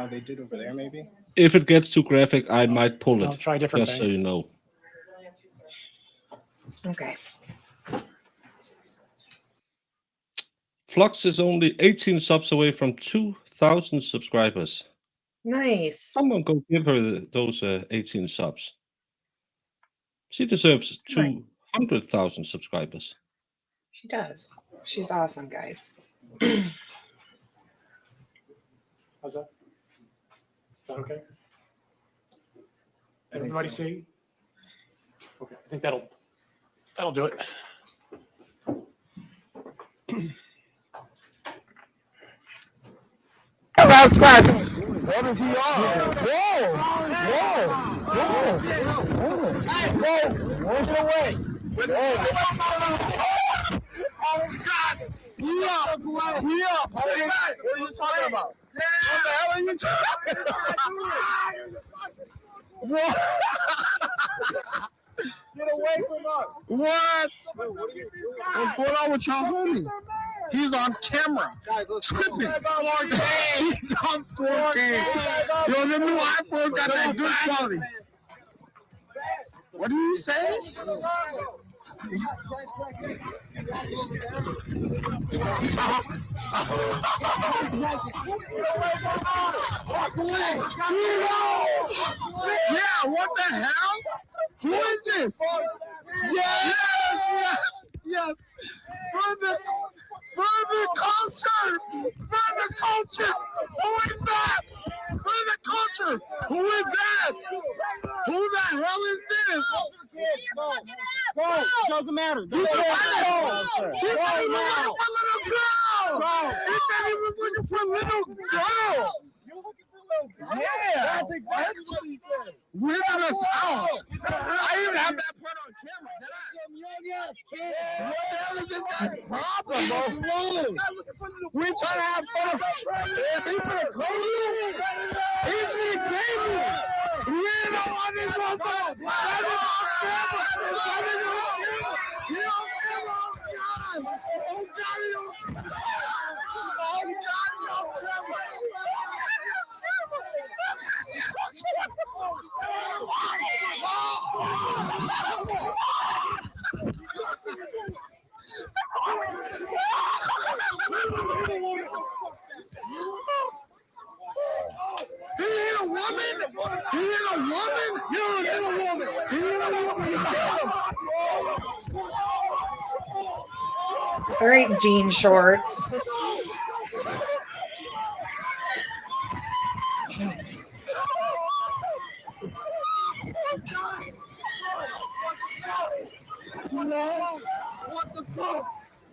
they did over there, maybe? If it gets too graphic, I might pull No, it, try a different just so bank. you know. Okay. Flux is only 18 subs away from 2,000 subscribers. Nice. Someone go give her those 18 subs. She deserves Right. 200,000 subscribers. She does. She's awesome, guys. How's that? Is that okay? I think Everybody so. see? Okay, I think that'll do it. What is he on? Whoa! Whoa! Whoa! Whoa! Walk it away! Oh God! Yeah! Yeah! What are you talking about? What the hell are you talking about? What? Get away from us! What? What's going on with y'all homie? He's on camera. Tripping. 4K. He's on 4K. Yo, the new iPhone got that good quality. What do you say? Yeah, what the hell? Who is this? Yes, yes, yes. For the culture! For the culture! Who is that? For the culture! Who is that? Who the hell is this? Bro, doesn't matter. He's not even looking for little girl! He said he was looking for little girl! Yeah! That's exactly what he said. We're in a town. I even have that part on camera. What the hell is this guy's problem, bro? We're trying to have fun. He's gonna claim you. He's gonna claim you. We don't want this one. That is on camera. That is on camera. You're on camera. Oh, God. Oh, God. Oh, God. You're on camera. He hit a woman? He hit a woman? You hit a woman. He hit a woman. All right, jean shorts. What the fuck?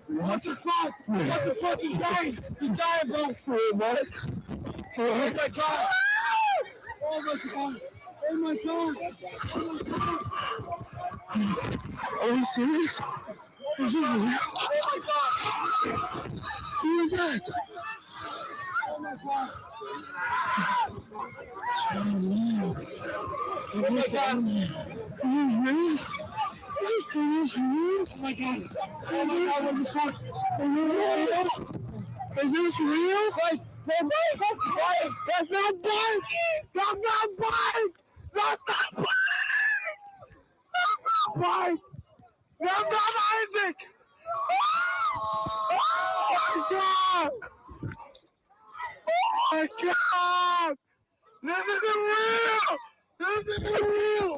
What the fuck? What the fuck? He's dying. He's dying, bro. What? Oh my god. Oh my god. Oh my god. Are we serious? Is this real? Who is that? Oh my god. Oh my god. Is this real? Is this real? Oh my god. Oh my god, what the fuck? Is this real? Is this real? Like, that's not bike! That's not bike! That's not bike! That's not bike! That's not Isaac! Oh my god! Oh my god! This isn't real! This isn't real!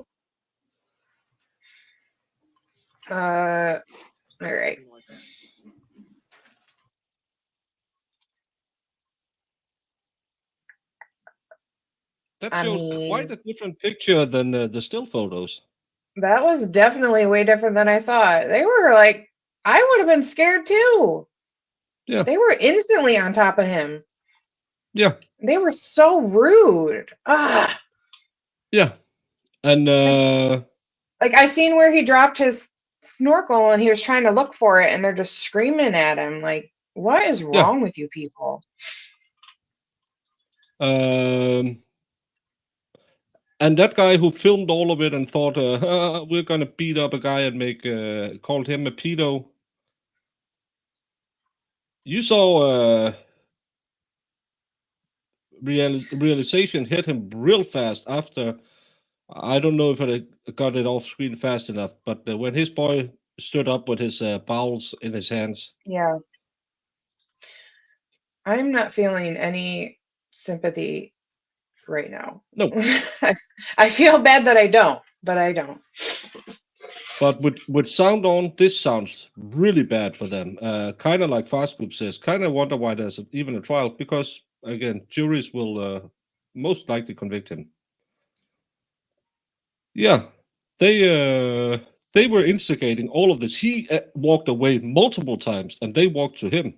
All right. That I showed quite mean, a different picture than the still photos. that was definitely way different than I thought. They were like, I would have been scared too. Yeah. They were instantly on top of him. Yeah. They were so rude. Ah. Yeah. And Like I seen where he dropped his snorkel and he was trying to look for it and they're just screaming at him. Like, what is wrong with you people? and that guy who filmed all of it and thought we're gonna beat up a guy and make called him a pedo. You saw realization hit him real fast after. I don't know if I got it off screen fast enough, but when his boy stood up with his bowels in his hands. Yeah. I'm not feeling any sympathy right now. No. I feel bad that I don't, but I don't. But with sound on, this sounds really bad for them. Kind of like Fast Group says, kind of wonder why there's even a trial, because, again, juries will most likely convict him. Yeah, they were instigating all of this. He walked away multiple times, and they walked to him.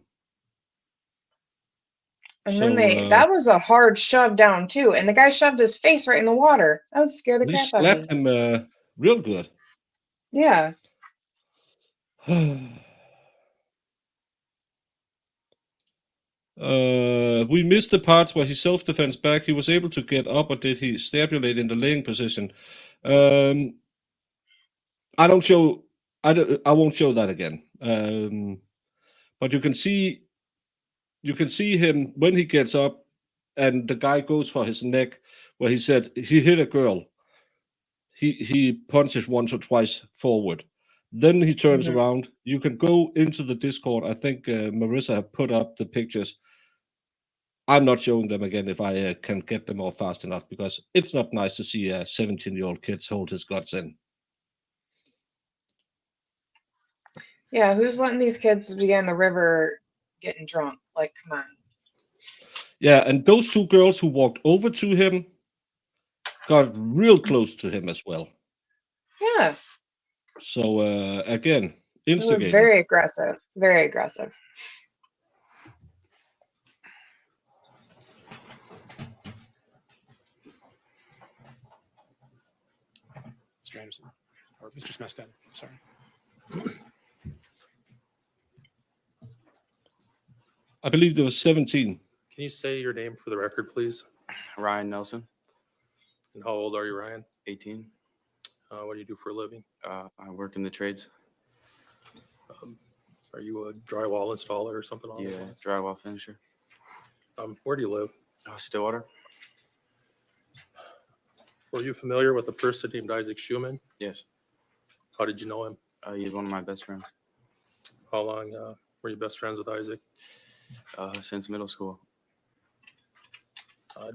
And then that was a hard shove down too. And the guy shoved his face right in the water. That would scare the He crap out of me. slapped him real good. Yeah. We missed the parts where he self-defense back. He was able to get up, or did he stabulate in the laying position? I won't show that again. But you can see him when he gets up, and the guy goes for his neck, where he said he hit a girl. He punches once or twice forward, Then he turns Mhm. around. You can go into the Discord. I think Marissa have put up the pictures. I'm not showing them again if I can get them off fast enough, because it's not nice to see a 17-year-old kid hold his guts in. Yeah, who's letting these kids be in the river getting drunk? Like, come on. Yeah, and those two girls who walked over to him got real close to him as well. Yeah, So again, they were instigating. very aggressive. Very aggressive. Mr. Anderson, or Mr. Smestad, sorry. I believe there was 17. Can you say your name for the record, please? Ryan Nelson, And how old are you, Ryan? 18. What do you do for a living? I work in the trades. Are you a drywall installer or something? Yeah, drywall finisher. Where do you live? Stillwater. Were you familiar with a person named Isaac Schuman? Yes. How did you know him? He's one of my best friends How long were you best friends with Isaac? since middle school.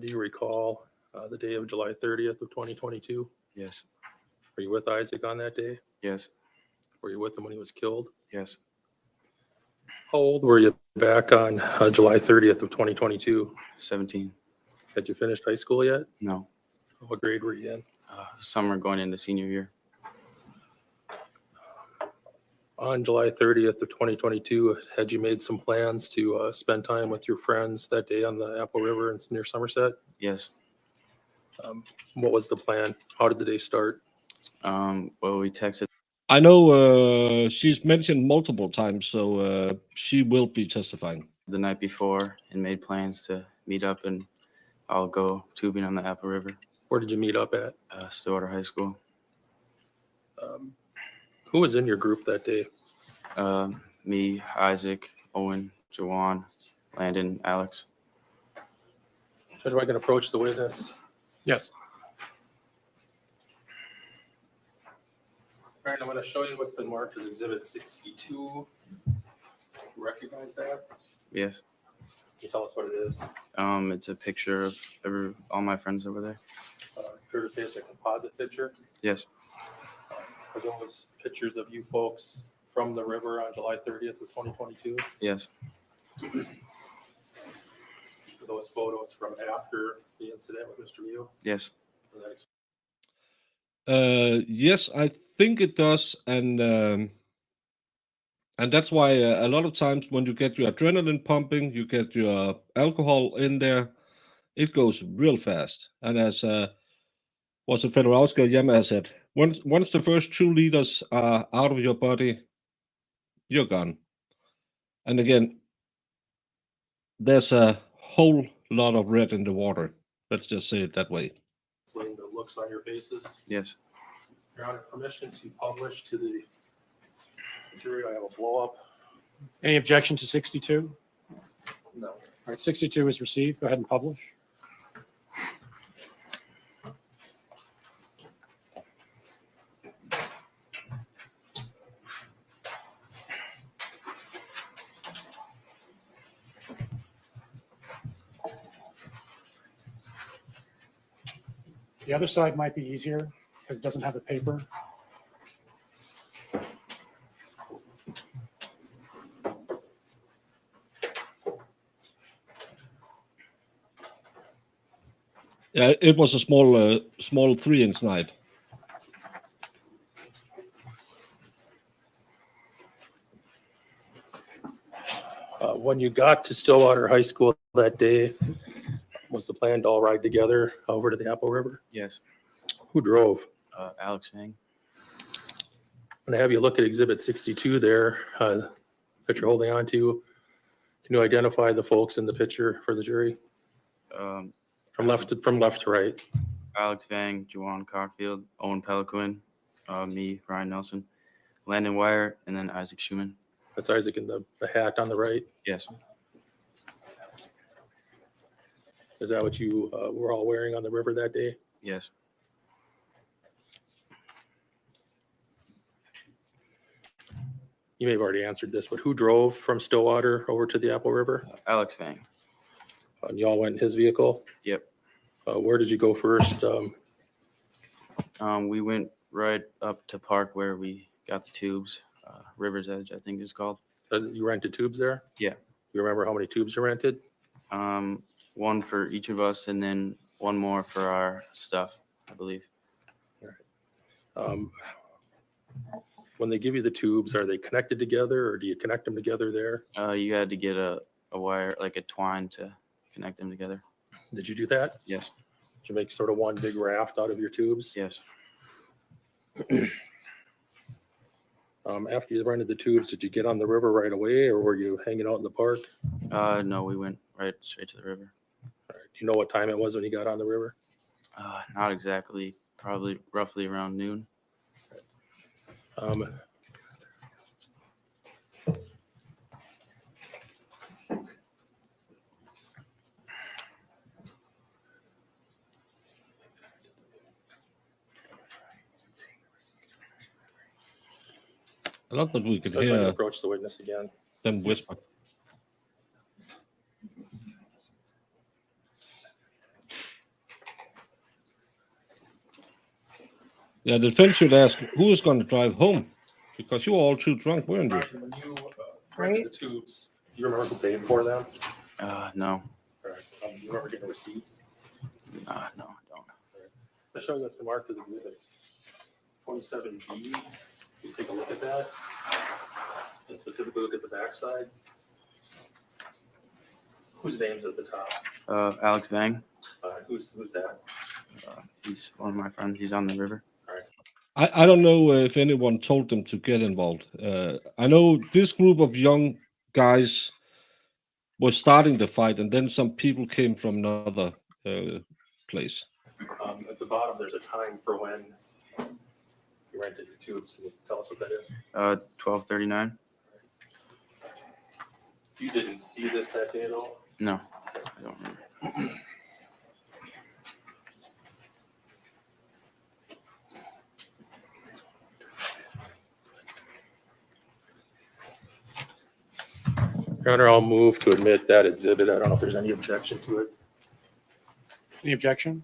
Do you recall the day of July 30th of 2022? Yes. Were you with Isaac on that day? Yes. Were you with him when he was killed? Yes. How old were you back on July 30th of 2022? 17. Had you finished high school yet? No. What grade were you in? Summer going into senior year. On July 30th of 2022, had you made some plans to spend time with your friends that day on the Apple River and near Somerset? Yes. What was the plan? How did the day start? Well, we texted. I know she's mentioned multiple times, so she will be testifying. The night before and made plans to meet up, and I'll go tubing on the Apple River. Where did you meet up at? Stillwater High School. Who was in your group that day? Me, Isaac, Owen, Jawan, Landon, Alex. Judge, I can approach the witness. Yes. All right, I'm going to show you what's been marked as Exhibit 62. You recognize that? Yes. Can you tell us what it is? It's a picture of all my friends over there. Fair to say it's a composite picture? Yes. Are those pictures of you folks from the river on July 30th of 2022? Yes. Are those photos from after the incident with Mr. Miu? Yes. Yes, I think it does, and that's why a lot of times when you get your adrenaline pumping, you get your alcohol in there, it goes real fast. And as was it Federowska Yama has said, once the first 2 liters are out of your body, you're gone. And again, there's a whole lot of red in the water. Let's just say it that way. Explain the looks on your faces. Yes. Your Honor, permission to publish to the jury. I have a blow up. Any objection to 62? No. All right, 62 is received. Go ahead and publish. The other side might be easier because it doesn't have the paper. Yeah, it was a small 3-inch knife. When you got to Stillwater High School that day, was the plan to all ride together over to the Apple River? Yes. Who drove? Alex Hang. I'm going to have you look at Exhibit 62 there that you're holding on to. Can you identify the folks in the picture for the jury? From left to right. Alex Vang, Juwan Cockfield, Owen Peliquin, me, Ryan Nelson, Landon Wire, and then Isaac Schuman. That's Isaac in the hat on the right. Yes. Is that what you were all wearing on the river that day? Yes. You may have already answered this, but who drove from Stillwater over to the Apple River? Alex Fang. And you all went in his vehicle? Yep. Where did you go first? We went right up to park where we got the tubes. River's Edge, I think it's called. You rented tubes there? Yeah. You remember how many tubes you rented? One for each of us, and then one more for our stuff, I believe. When they give you the tubes, are they connected together, or do you connect them together there? You had to get a wire, like a twine, to connect them together. Did you do that? Yes. Did you make sort of one big raft out of your tubes? Yes. After you rented the tubes, did you get on the river right away, or were you hanging out in the park? No, we went right straight to the river. All right. Do you know what time it was when you got on the river? Not exactly. Probably roughly around noon. I love that we could I was going to hear approach the witness again. them whisper. Yeah, the defense should ask who is going to drive home, because you were all too drunk, weren't you? When you rented the tubes, do you remember who paid for them? No. All right. Do you remember getting a receipt? No, I don't. The show that's been marked as exhibit 27B. You take a look at that, and specifically look at the backside. Whose name's at the top? Alex Vang. Who's that? He's one of my friends. He's on the river. I don't know if anyone told them to get involved. I know this group of young guys was starting the fight, and then some people came from another place. At the bottom, there's a time for when you rented your tubes. Can you tell us what that is? 12:39. You didn't see this that day, though? No, I don't remember. Your Honor, I'll move to admit that exhibit. I don't know if there's any objection to it. Any objection?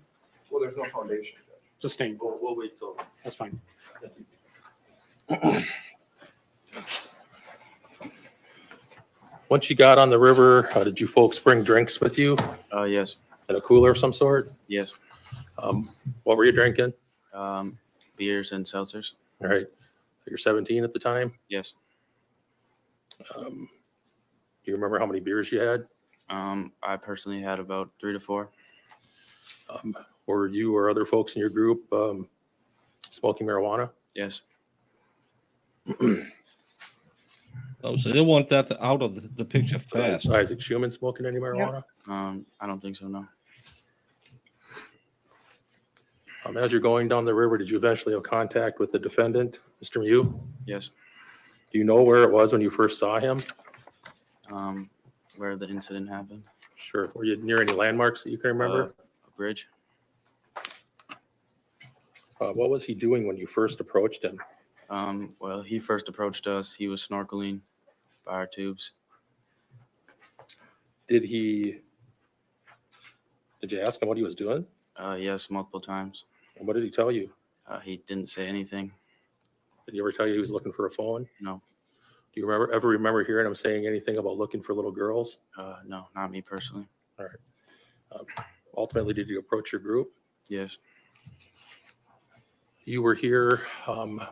Well, there's no foundation. Sustained. We'll wait till. That's fine. Once you got on the river, did you folks bring drinks with you? Yes. In a cooler of some sort? Yes. What were you drinking? Beers and seltzers. All right. You're 17 at the time? Yes. Do you remember how many beers you had? I personally had about 3 to 4. Were you or other folks in your group smoking marijuana? Yes. Oh, so they want that out of the picture fast. Is Isaac Schuman smoking any marijuana? I don't think so, no. As you're going down the river, did you eventually have contact with the defendant, Mr. Miu? Yes. Do you know where it was when you first saw him? Where the incident happened. Sure. Were you near any landmarks that you can remember? A bridge. What was he doing when you first approached him? Well, he first approached us. He was snorkeling by our tubes. Did you ask him what he was doing? Yes, multiple times. And what did he tell you? He didn't say anything. Did he ever tell you he was looking for a phone? No. Do you ever remember hearing him saying anything about looking for little girls? No, not me personally. All right. Ultimately, did you approach your group? Yes. You were here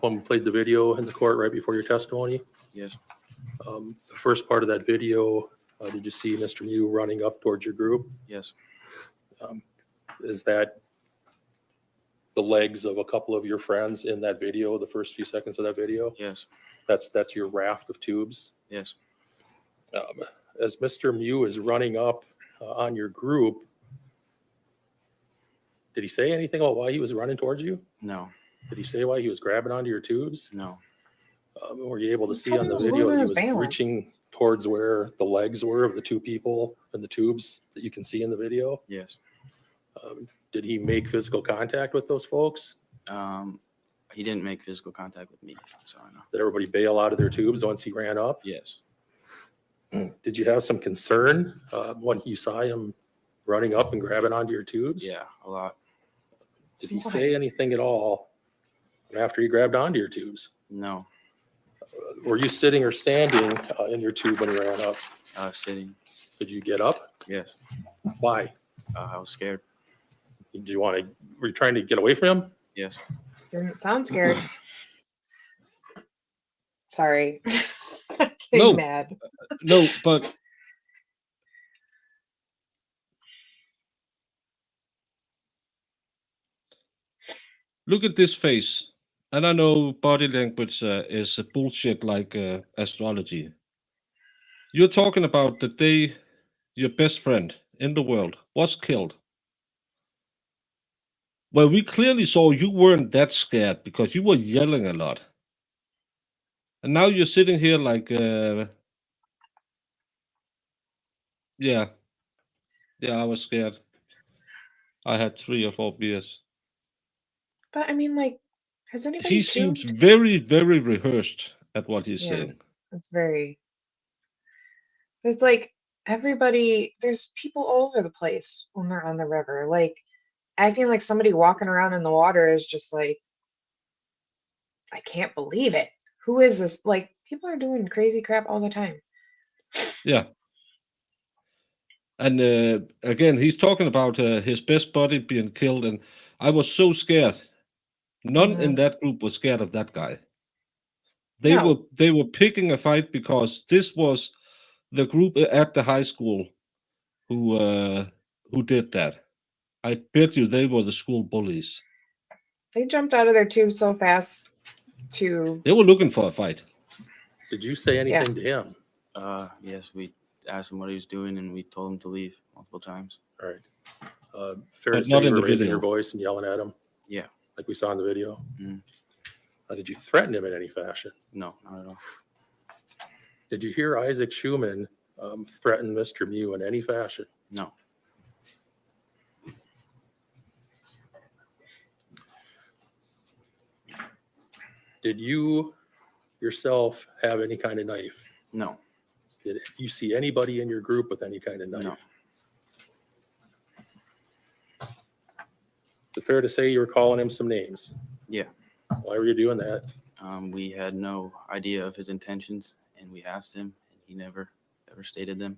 when we played the video in the court right before your testimony. Yes. The first part of that video, did you see Mr. Miu running up towards your group? Yes. Is that the legs of a couple of your friends in that video, the first few seconds of that video? Yes. That's your raft of tubes? Yes. As Mr. Miu is running up on your group, did he say anything about why he was running towards you? No. Did he say why he was grabbing onto your tubes? No. Were you able to see Probably on the was video losing that he his was balance. reaching towards where the legs were of the two people in the tubes that you can see in the video? Yes. Did he make physical contact with those folks? He didn't make physical contact with me, so I know. Did everybody bail out of their tubes once he ran up? Yes. Did you have some concern when you saw him running up and grabbing onto your tubes? Yeah, a lot. Did he say anything at all after he grabbed onto your tubes? No. Were you sitting or standing in your tube when he ran up? Sitting. Did you get up? Yes. Why? I was scared. Did you want to? Were you trying to get away from him? Yes. Didn't sound scared. Sorry. No. Getting mad. No, but look at this face. And I know body language is a bullshit like astrology. You're talking about the day your best friend in the world was killed. Well, we clearly saw you weren't that scared because you were yelling a lot. And now you're sitting here like, yeah, I was scared. I had 3 or 4 beers. But I mean, like, has anybody He seems tubed? very, very rehearsed at what he's Yeah. saying. It's very. There's like everybody. There's people all over the place when they're on the river. Like acting like somebody walking around in the water is just like, I can't believe it. Who is this? Like people are doing crazy crap all the time. Yeah. And again, he's talking about his best buddy being killed, and I was so scared. None in that group was scared of that guy. They were picking a fight because this was the group at the high school who did that. I bet you they were the school bullies. They jumped out of their tube so fast to. They were looking for a fight. Did you say anything to him? Yes, we asked him what he was doing, and we told him to leave multiple times. All right. Fair But to say not you in were the raising video. your voice and yelling at him? Yeah. Like we saw in the video? Mhm. Did you threaten him in any fashion? No, not at all. Did you hear Isaac Schuman threaten Mr. Miu in any fashion? No. Did you yourself have any kind of knife? No. Did you see anybody in your group with any kind of knife? No. Is it fair to say you were calling him some names? Yeah. Why were you doing that? We had no idea of his intentions, and we asked him, and he never ever stated them.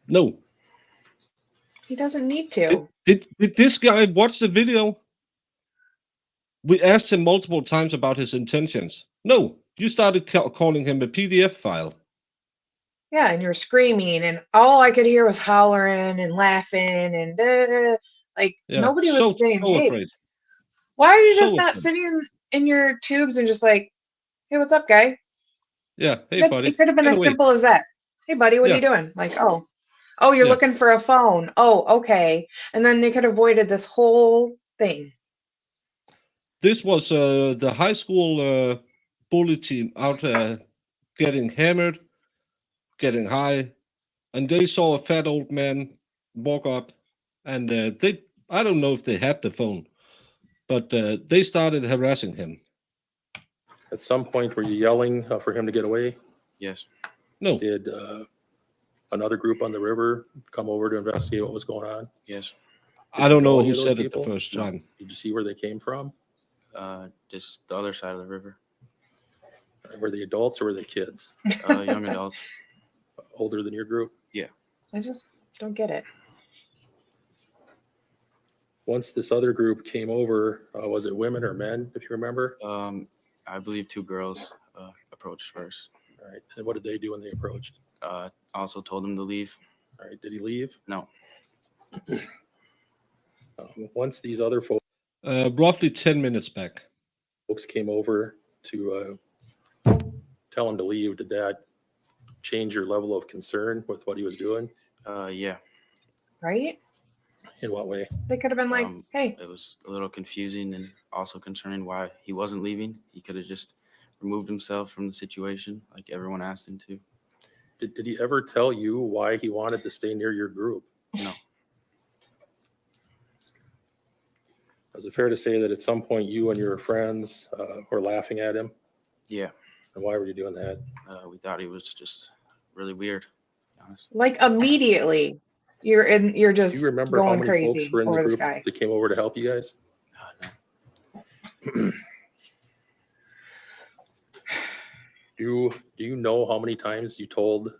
No. He doesn't need to. Did this guy watch the video? We asked him multiple times about his intentions. No, you started calling him a PDF file. Yeah, and you're screaming, and all I could hear was hollering and laughing, and like Yeah, nobody was saying, so "Hey, afraid. why are you So just not afraid. sitting in your tubes and just like, hey, what's up, guy?" Yeah, hey, It buddy. could have been Get as away. simple as that. Hey, buddy, what are Yeah. you doing? Like, oh, you're Yeah. looking for a phone. Oh, okay. And then they could have avoided this whole thing. This was the high school bully team out getting hammered, getting high, and they saw a fat old man walk up, and I don't know if they had the phone, but they started harassing him. At some point, were you yelling for him to get away? Yes. No. Did another group on the river come over to investigate what was going on? Yes. I don't know any who of those said it people? the first No. time. Did you see where they came from? Just the other side of the river. Were they adults or were they kids? Young adults. Older than your group? Yeah. I just don't get it. Once this other group came over, was it women or men, if you remember? I believe 2 girls approached first. All right. And what did they do when they approached? Also told him to leave. All right. Did he leave? No. Once these other Roughly 10 minutes back. folks came over to tell him to leave, did that change your level of concern with what he was doing? Yeah. Right? In what way? They could have been like, hey. It was a little confusing and also concerning why he wasn't leaving. He could have just removed himself from the situation like everyone asked him to. Did he ever tell you why he wanted to stay near your group? No. Is it fair to say that at some point you and your friends were laughing at him? Yeah. And why were you doing that? We thought he was just really weird, to be honest. Like immediately, you're Do just you remember how going many folks crazy were in the over this group guy. that came over to help you guys? No. Do you know how many times you told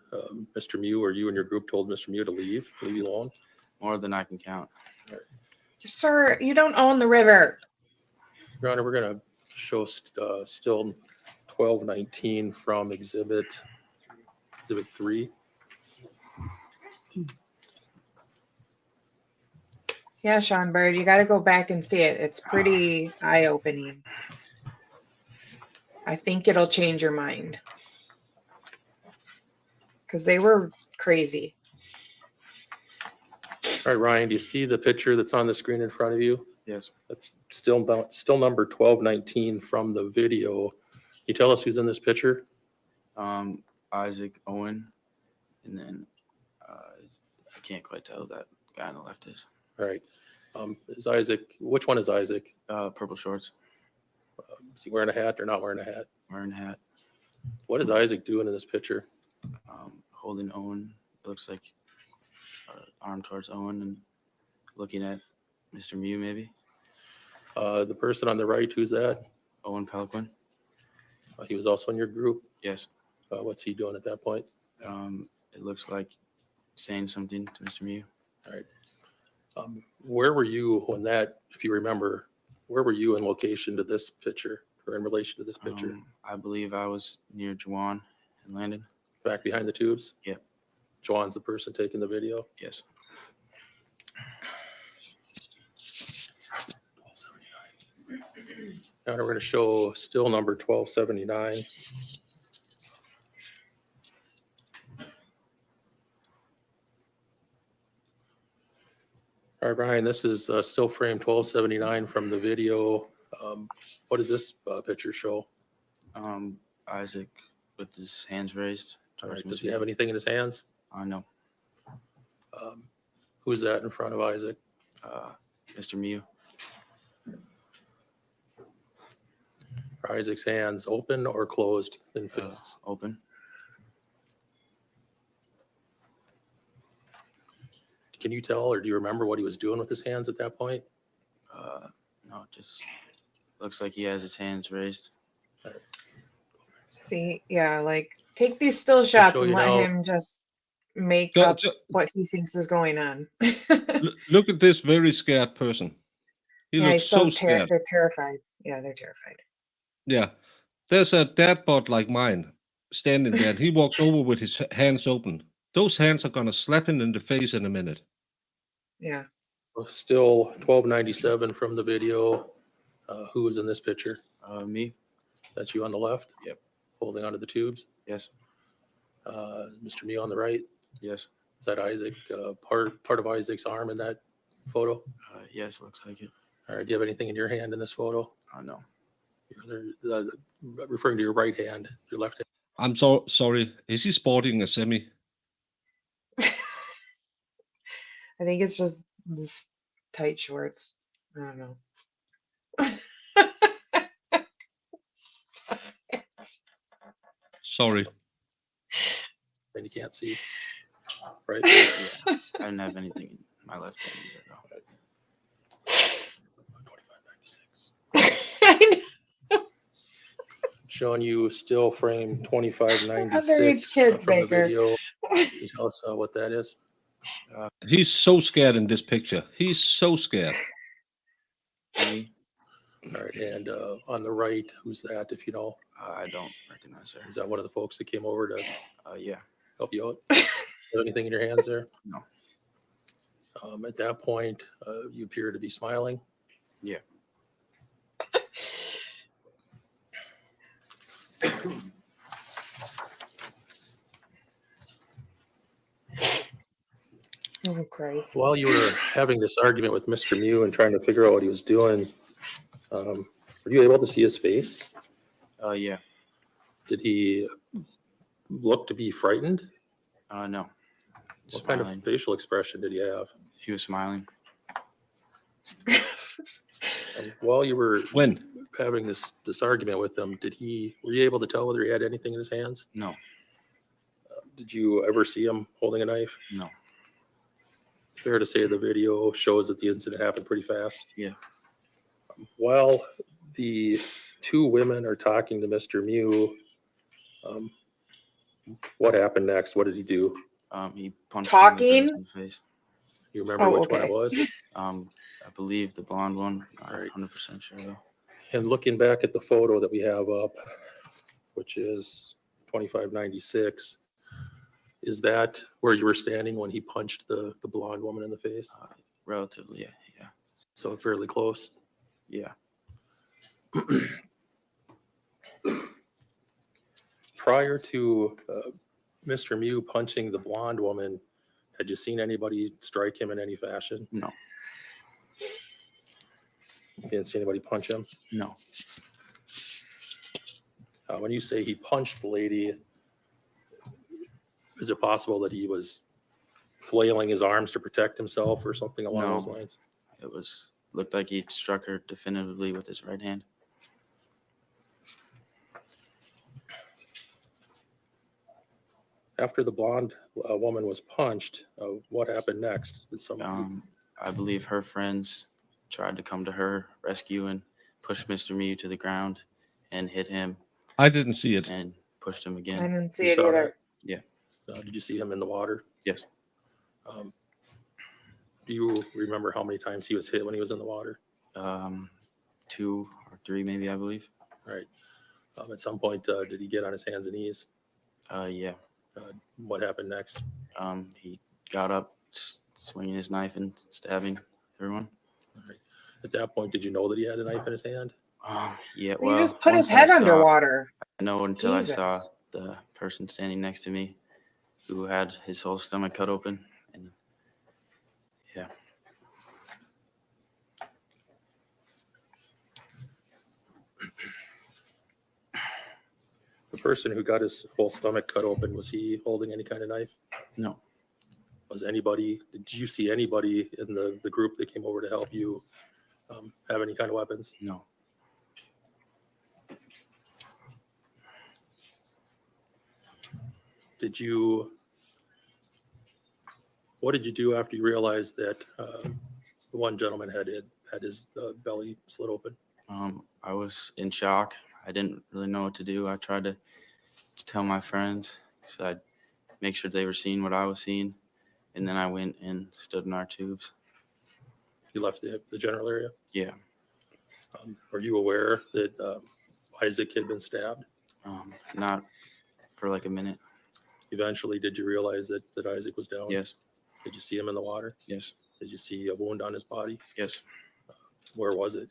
Mr. Miu, or you and your group told Mr. Miu to leave you alone? More than I can count. Sir, you don't own the river. Your Honor, we're going to show still 1219 from exhibit 3. Yeah, Sean Bird, you got to go back and see it. It's pretty eye-opening. I think it'll change your mind. Because they were crazy. All right, Ryan, do you see the picture that's on the screen in front of you? Yes. That's still number 1219 from the video. Can you tell us who's in this picture? Isaac, Owen, and then I can't quite tell who that guy on the left is. All right. Is Isaac, which one is Isaac? Purple shorts. Is he wearing a hat or not wearing a hat? Wearing a hat. What is Isaac doing in this picture? Holding Owen. It looks like arm towards Owen and looking at Mr. Miu, maybe. The person on the right, who's that? Owen Pelican. He was also in your group. Yes. What's he doing at that point? It looks like saying something to Mr. Miu. All right. Where were you when that, if you remember, where were you in location to this picture, or in relation to this picture? I believe I was near Juwan and Landon. Back behind the tubes? Yep. Juwan's the person taking the video? Yes. Now we're going to show still number 1279. All right, Brian, this is still frame 1279 from the video. What does this picture show? Isaac with his hands raised. All right, does he have anything in his hands? No. Who's that in front of Isaac? Mr. Miu. Are Isaac's hands open or closed in fists? Open. Can you tell, or do you remember what he was doing with his hands at that point? No, just looks like he has his hands raised. See, yeah, like take these still shots and let him just make up what he thinks is going on. Look at this very scared person. He Yeah, looks he's so scared. they're terrified. Yeah, they're terrified. Yeah. There's a dad bod like mine standing there, and he walks over with his hands open. Those hands are going to slap him in the face in a minute. Yeah. Still 1297 from the video. Who was in this picture? Me. That's you on the left? Yep. Holding onto the tubes? Yes. Mr. Miu on the right? Yes. Is that Isaac, part of Isaac's arm in that photo? Yes, looks like it. All right, do you have anything in your hand in this photo? No. Referring to your right hand, your left hand. I'm so sorry. Is he sporting a semi? I think it's just this tight shorts. I don't know. Sorry. And you can't see, right? Yeah, I didn't have anything in my left hand either, no. 2596. Showing you still frame 2596 kids, from the Baker. video. Can you tell us what that is? He's so scared in this picture. He's so scared. Me. All right, and on the right, who's that, if you know? I don't recognize her. Is that one of the folks that came over to Yeah. help you out? Have anything in your hands there? No. At that point, you appear to be smiling. Yeah. Oh, Christ. While you were having this argument with Mr. Miu and trying to figure out what he was doing, were you able to see his face? Yeah. Did he look to be frightened? No. What kind of facial expression did he have? He was smiling. While you were When? having this argument with him, were you able to tell whether he had anything in his hands? No, Did you ever see him holding a knife? no. Fair to say the video shows that the incident happened pretty fast. Yeah. While the two women are talking to Mr. Miu, what happened next? What did he do? He punched Talking? me in the face. You remember Oh, which one it okay. was? I believe the blonde one. Not Right. 100% sure though. And looking back at the photo that we have up, which is 2596, is that where you were standing when he punched the blonde woman in the face? Relatively, yeah. So fairly close. Yeah. Prior to Mr. Miu punching the blonde woman, had you seen anybody strike him in any fashion? No. You didn't see anybody punch him? No. When you say he punched the lady, is it possible that he was flailing his arms to protect himself or something along No. those lines? It looked like he struck her definitively with his right hand. After the blonde woman was punched, what happened next? Did someone? I believe her friends tried to come to her rescue and push Mr. Miu to the ground and hit him I didn't see it. and pushed him I again. didn't see You it saw either. Yeah. Did you see him in the water? Yes. Do you remember how many times he was hit when he was in the water? 2 or 3 maybe, I believe. Right. At some point, did he get on his hands and knees? Yeah. What happened next? He got up, swinging his knife and stabbing everyone. All right. At that point, did you know that he had a knife in his hand? Yeah, He well, just put his once I head saw- underwater. I know until I Jesus. saw the person standing next to me who had his whole stomach cut open. And yeah. The person who got his whole stomach cut open, was he holding any kind of knife? No. Did you see anybody in the group that came over to help you have any kind of weapons? No. What did you do after you realized that the one gentleman had his belly slit open? I was in shock. I didn't really know what to do. I tried to tell my friends, so I'd make sure they were seeing what I was seeing. And then I went and stood in our tubes. You left the general area? Yeah. Are you aware that Isaac had been stabbed? Not for like a minute. Eventually, did you realize that Isaac was down? Yes. Did you see him in the water? Yes. Did you see a wound on his body? Yes. Where was it?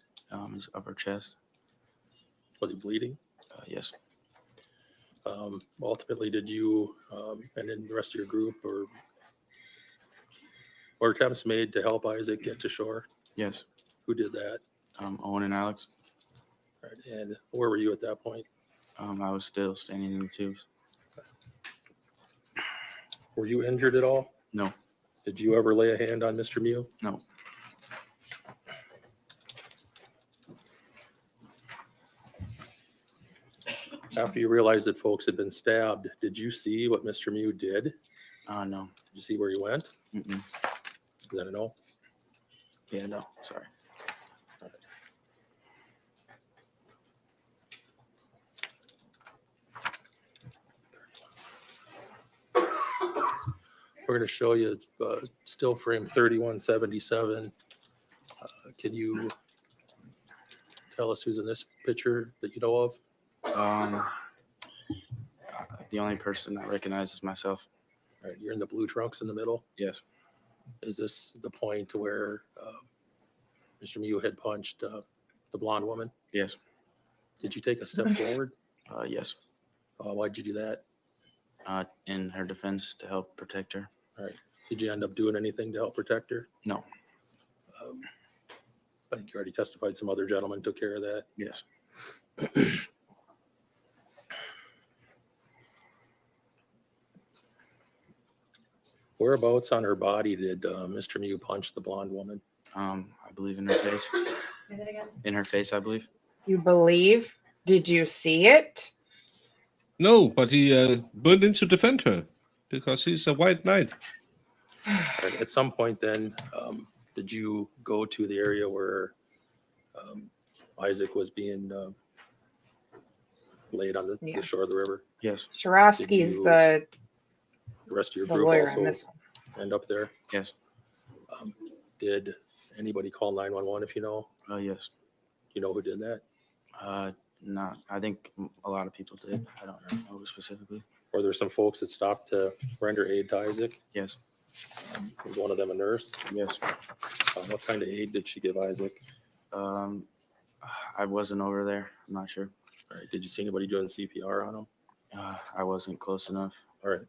His upper chest. Was he bleeding? Yes. Ultimately, did you and then the rest of your group or attempts made to help Isaac get to shore? Yes. Who did that? Owen and Alex. Right. And where were you at that point? I was still standing in the tubes. Were you injured at all? No. Did you ever lay a hand on Mr. Miu? No. After you realized that folks had been stabbed, did you see what Mr. Miu did? Did No. you see where he went? Mm-mm. Is that a no? Yeah, no. Sorry. We're going to show you still frame 3177. Can you tell us who's in this picture that you know of? The only person I recognize is myself. All right, you're in the blue trunks in the middle. Yes. Is this the point where Mr. Miu had punched the blonde woman? Yes. Did you take a step forward? Yes. Why'd you do that? In her defense to help protect her. All right. Did you end up doing anything to help protect her? No. I think you already testified some other gentleman took care of that. Yes. Whereabouts on her body did Mr. Miu punch the blonde woman? I believe in her face. Say that again. in her face, I believe. You believe? Did you see it? No, but he went in to defend her because he's a white knight. At some point then, did you go to the area where Isaac was being laid on Yeah. the shore of the river? Yes. Sharovsky's you- the The rest of your the group lawyer also on this one. end up there? Yes. Did anybody call 911 if you know? Yes. You know who did that? Not. I think a lot of people did. I don't know who specifically. Or there were some folks that stopped to render aid to Isaac? Yes. Was one of them a nurse? Yes. What kind of aid did she give Isaac? I wasn't over there. I'm not sure. All right. Did you see anybody doing CPR on him? I wasn't close enough. All right.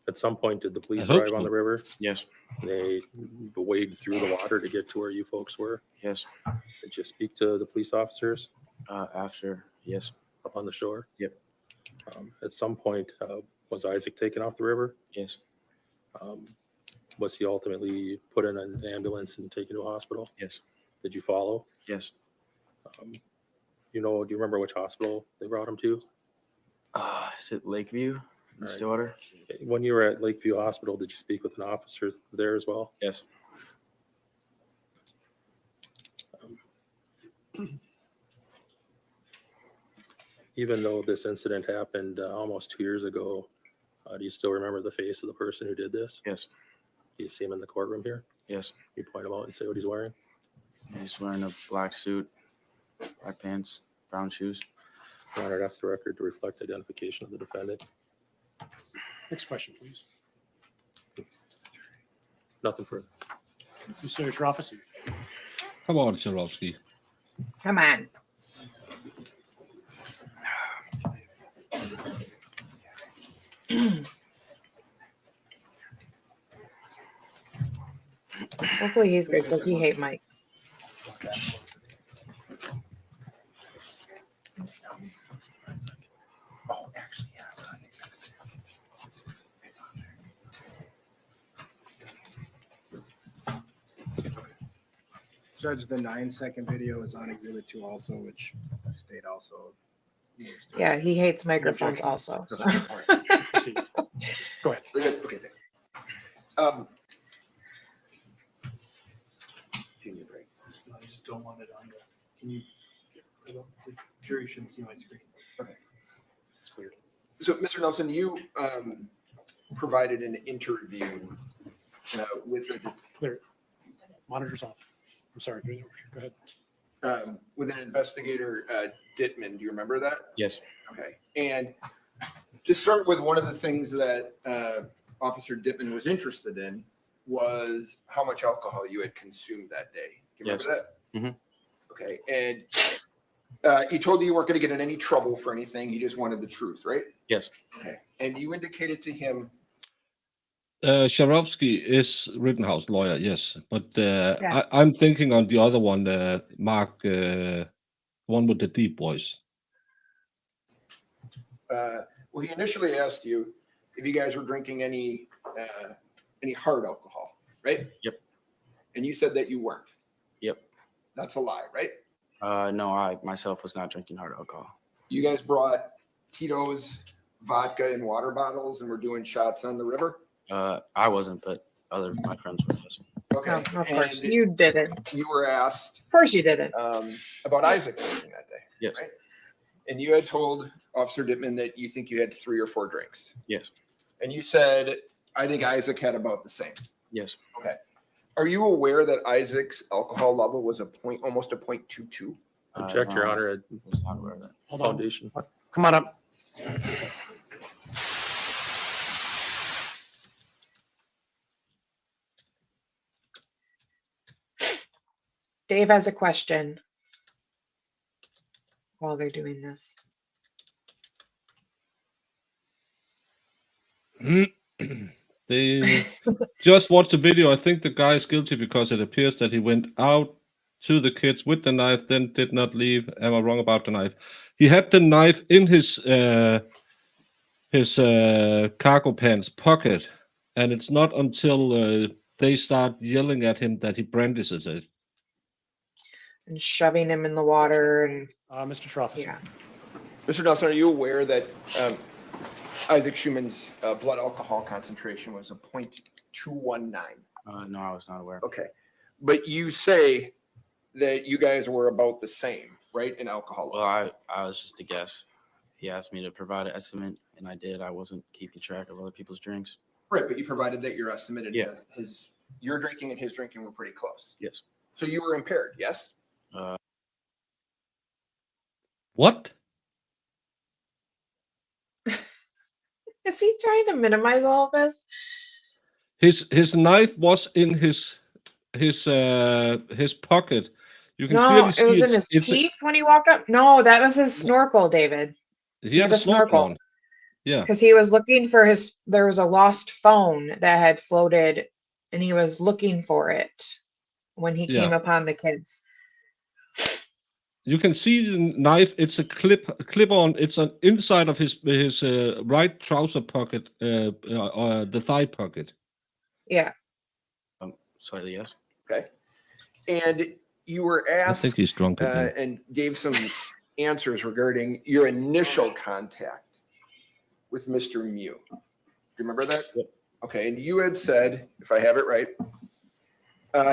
At some point, did the police I hope arrive on so. the river? Yes. They waded through the water to get to where you folks were? Yes. Did you speak to the police officers After. Yes. up on the shore? Yep. At some point, was Isaac taken off the river? Yes. Was he ultimately put in an ambulance and taken to a hospital? Yes. Did you follow? Yes. Do you remember which hospital they brought him to? Is it Lakeview in right. Stillwater? When you were at Lakeview Hospital, did you speak with an officer there as well? Yes. Even though this incident happened almost 2 years ago, do you still remember the face of the person who did this? Yes. Do you see him in the courtroom here? Yes. You point him out and say what he's wearing? He's wearing a black suit, black pants, brown shoes. Your Honor, that's the record to reflect identification of the defendant. Next question, please. Nothing further. Mr. Sharofsky. Come on, Sharovsky. Come on. Hopefully he's good. Does he hate Mike? Oh, actually, yeah, it's on exhibit 2. It's on there. Judge, the 9-second video is on exhibit 2 also, which the state also used. Yeah, he hates microphones also. So. Proceed. Go ahead. Okay, thanks. Give me a break. I just don't want it on the, can you, the jury shouldn't see my screen. Okay. It's clear. So, Mr. Nelson, you provided an interview with Clear. Monitors off. I'm sorry. Go ahead. with an investigator, Dittman. Do you remember that? Yes. Okay. And to start with, one of the things that Officer Dittman was interested in was how much alcohol you had consumed that day. Do you remember that? Mhm. Okay. And he told you you weren't going to get in any trouble for anything. He just wanted the truth, right? Yes. Okay. And you indicated to him. Sharovsky is Rittenhouse lawyer, yes, but I'm thinking on the other one, Mark, one with the deep voice. Well, he initially asked you if you guys were drinking any hard alcohol, right? Yep. And you said that you weren't. Yep. That's a lie, right? No, I myself was not drinking hard alcohol. You guys brought Tito's, vodka, and water bottles, and were doing shots on the river. I wasn't, but my friends were. Okay. No, of course And you didn't. you were asked Of course you didn't. about Isaac drinking that day. Yes. Right? And you had told Officer Dittman that you think you had 3 or 4 drinks. Yes. And you said, I think Isaac had about the same. Yes. Okay. Are you aware that Isaac's alcohol level was almost a 0.22? Object, Your No, Honor. I was not aware of that. Hold on. Foundation. Come on up. Dave has a question while they're doing this. They just watched the video. I think the guy is guilty because it appears that he went out to the kids with the knife, then did not leave. Am I wrong about the knife? He had the knife in his cargo pants pocket, and it's not until they start yelling at him that he brandishes it. and shoving him in the water and Mr. Truffus. yeah. Mr. Nelson, are you aware that Isaac Schuman's blood alcohol concentration was a 0.219? No, I was not aware. Okay. But you say that you guys were about the same, right, in alcohol? Well, I was just a guess. He asked me to provide an estimate, and I did. I wasn't keeping track of other people's drinks. Right, but you provided that your estimate and Yeah. your drinking and his drinking were pretty close. Yes. So you were impaired, yes? What? Is he trying to minimize all this? His knife was in his pocket. You can No, clearly it see was in his teeth when he walked up. No, that was his snorkel, David. he had a snorkel on. Yeah. Because he was looking for there was a lost phone that had floated and he was looking for it when he came Yeah. upon the kids. You can see the knife. It's a clip on. It's an inside of his right trouser pocket, the thigh pocket. Yeah. Slightly, yes. Okay. And you were I asked think he's drunk again. and gave some answers regarding your initial contact with Mr. Miu. Do you remember that? Yep. Okay. And you had said, if I have it right,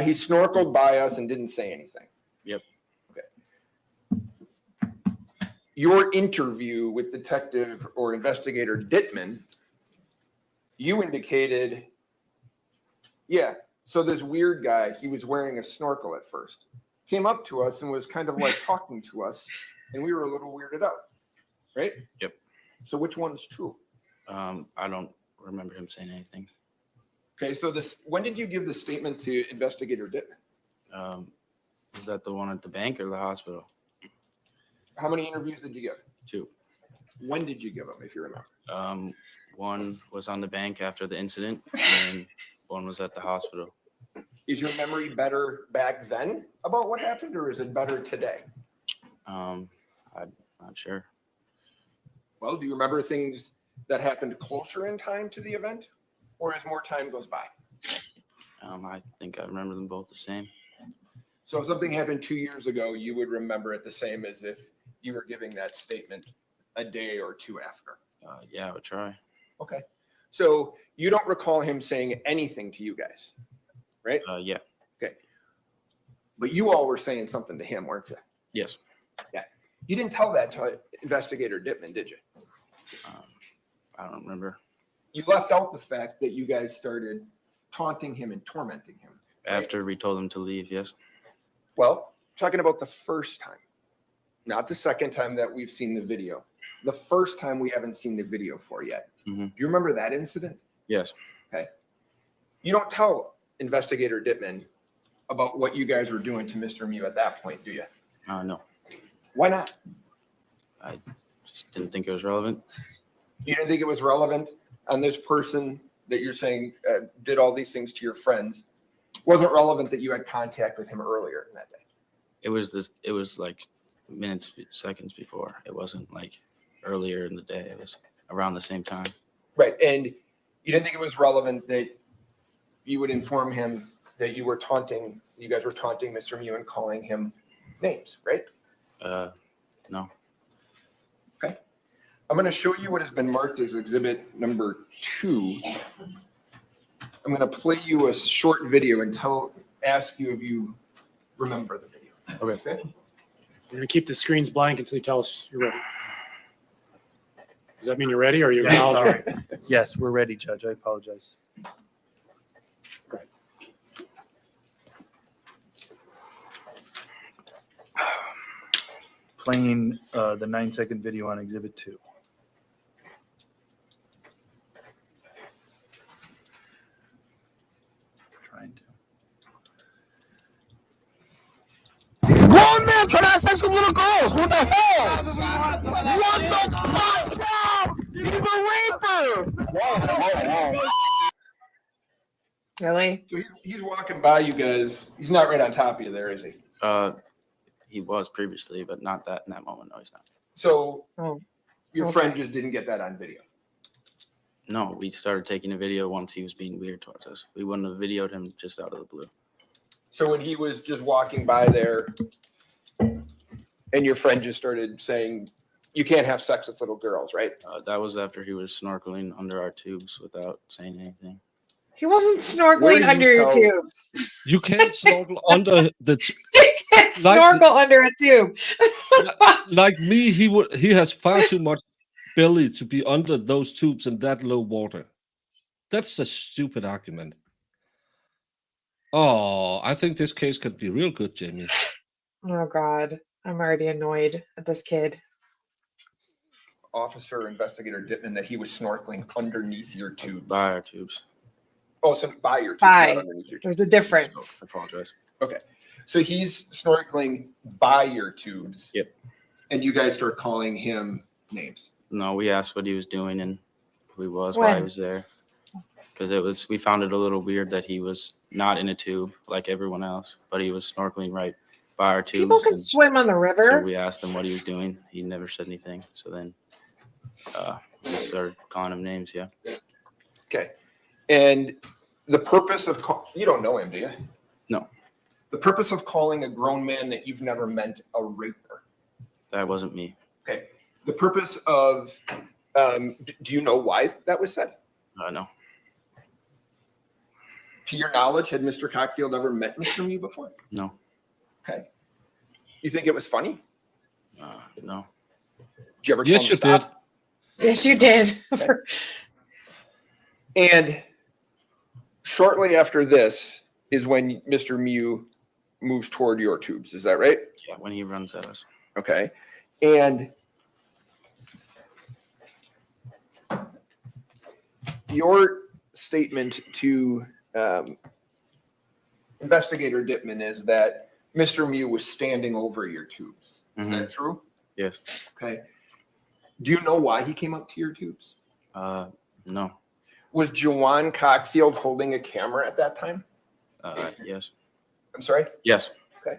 he snorkeled by us and didn't say anything. Yep. Your interview with Detective or Investigator Dittman, you indicated, yeah, so this weird guy, he was wearing a snorkel at first, came up to us and was kind of like talking to us, and we were a little weirded out, right? Yep. So which one's true? I don't remember him saying anything. Okay, so when did you give the statement to Investigator Dittman? Was that the one at the bank or the hospital? How many interviews did you give? 2. When did you give them, if you remember? One was on the bank after the incident, and one was at the hospital. Is your memory better back then about what happened, or is it better today? I'm not sure. Well, do you remember things that happened closer in time to the event, or as more time goes by? I think I remember them both the same. So if something happened 2 years ago, you would remember it the same as if you were giving that statement a day or two after. Yeah, I would try. Okay. So you don't recall him saying anything to you guys, right? Yeah. Okay. But you all were saying something to him, weren't you? Yes. Yeah. You didn't tell that to Investigator Dittman, did you? I don't remember. You left out the fact that you guys started taunting him and tormenting him. Right? After we told him to leave, yes. Well, talking about the first time, not the second time that we've seen the video. The first time we haven't seen the video for yet. Mm-hmm. Do you remember that incident? Yes. Okay. You don't tell Investigator Dittman about what you guys were doing to Mr. Miu at that point, do you? No. Why not? I just didn't think it was relevant. You didn't think it was relevant on this person that you're saying did all these things to your friends? Wasn't relevant that you had contact with him earlier in that day? It was like minutes, seconds before. It wasn't like earlier in the day. It was around the same time. Right. And you didn't think it was relevant that you would inform him that you guys were taunting Mr. Miu and calling him names, right? No. Okay. I'm going to show you what has been marked as exhibit number 2. I'm going to play you a short video and ask you if you remember the video. Okay. We're going to keep the screens blank until you tell us you're ready. Does that mean you're ready, or are you Sorry. Yes, we're ready, Judge. I apologize. Playing the 9-second video on Exhibit 2. Trying to. Grown man trying to have sex with little girls. What the hell? What the fuck? He's a raper. Whoa. Really? So he's walking by you guys. He's not right on top of you there, is he? He was previously, but not that in that moment. No, he's not. So your okay. friend just didn't get that on video. No, we started taking a video once he was being weird towards us. We wouldn't have videoed him just out of the blue. So when he was just walking by there, And your friend just started saying, you can't have sex with little girls, right? That was after he was snorkeling under our tubes without saying anything. He wasn't Where snorkeling do you under your tell- tubes. You can't snorkel under the You can't Like- snorkel under a tube. like me. He has far too much belly to be under those tubes in that low water. That's a stupid argument. Oh, I think this case could be real good, Jamie. Oh God, I'm already annoyed at this kid. Officer Investigator Dittman that he was snorkeling underneath your tubes. By our tubes. Oh, so by your tubes, By. not underneath your tubes. There's a difference. I apologize. Okay. So he's snorkeling by your tubes. Yep. And you guys start calling him names. No, we asked what he was doing and who he was, why he When? was there. Because we found it a little weird that he was not in a tube like everyone else, but he was snorkeling right by our tubes. People can and swim on the so river. we asked him what he was doing. He never said anything. So then we started calling him names. Yeah. Okay. And the purpose of you don't know him, do you? No. The purpose of calling a grown man that you've never met a raper. That wasn't me. Okay. The purpose of do you know why that was said? No. To your knowledge, had Mr. Cockfield ever met Mr. Miu before? No. Okay. You think it was funny? No. Did you ever tell Yes, him you to stop? did. Yes, you did. And shortly after this is when Mr. Miu moves toward your tubes. Is that right? Yeah, when he runs at us. Okay. And your statement to Investigator Dittman is that Mr. Miu was standing over your tubes. Is that true? Yes. Okay. Do you know why he came up to your tubes? No. Was Jawan Cockfield holding a camera at that time? Yes. I'm sorry? Yes. Okay.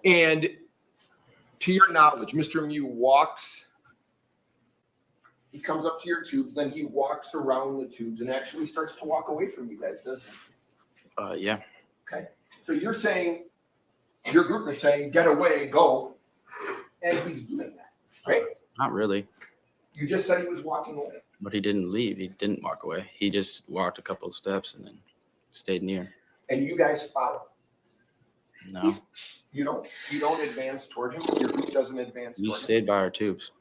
And to your knowledge, Mr. Miu he comes up to your tubes, then he walks around the tubes and actually starts to walk away from you guys, doesn't he? Yeah. Okay. So you're saying, your group is saying, get away, go. And he's doing that, right? Not really. You just said he was walking away. But he didn't leave. He didn't walk away. He just walked a couple of steps and then stayed near. And you guys follow. No. You don't advance toward him. Your group doesn't advance We toward him. stayed by our tubes.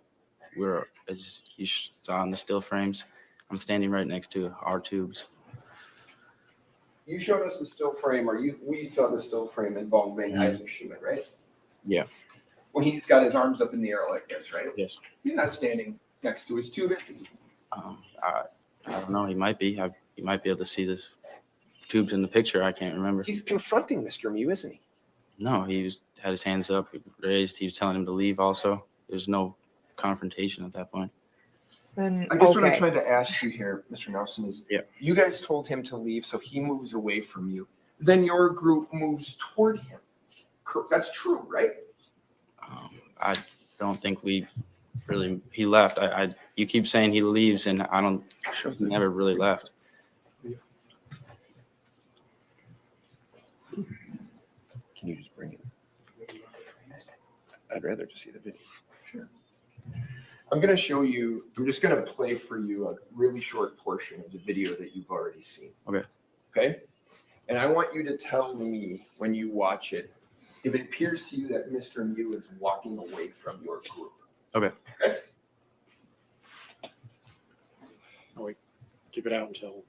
You saw in the still frames. I'm standing right next to our tubes. You showed us the still frame, we saw the still frame involving Isaac Schuman, right? Yeah. When he's got his arms up in the air like this, right? Yes. He's not standing next to his tube, is he? I don't know. He might be. He might be able to see this tubes in the picture. I can't remember. He's confronting Mr. Miu, isn't he? No, had his hands up, raised. He was telling him to leave also. There's no confrontation at that point. Then, I guess what I'm okay. trying to ask you here, Mr. Nelson, is you guys told him to leave, so he moves away from you. Then your group moves toward him. That's true, right? I don't think he left. You keep saying he leaves, and he never really left. Can you just bring it? I'd rather just see the video. Sure. I'm going to show you, I'm just going to play for you a really short portion of the video that you've already seen. Okay. Okay? And I want you to tell me when you watch it, if it appears to you that Mr. Miu is walking away from your group. Okay. Okay? Oh, wait. Keep it out until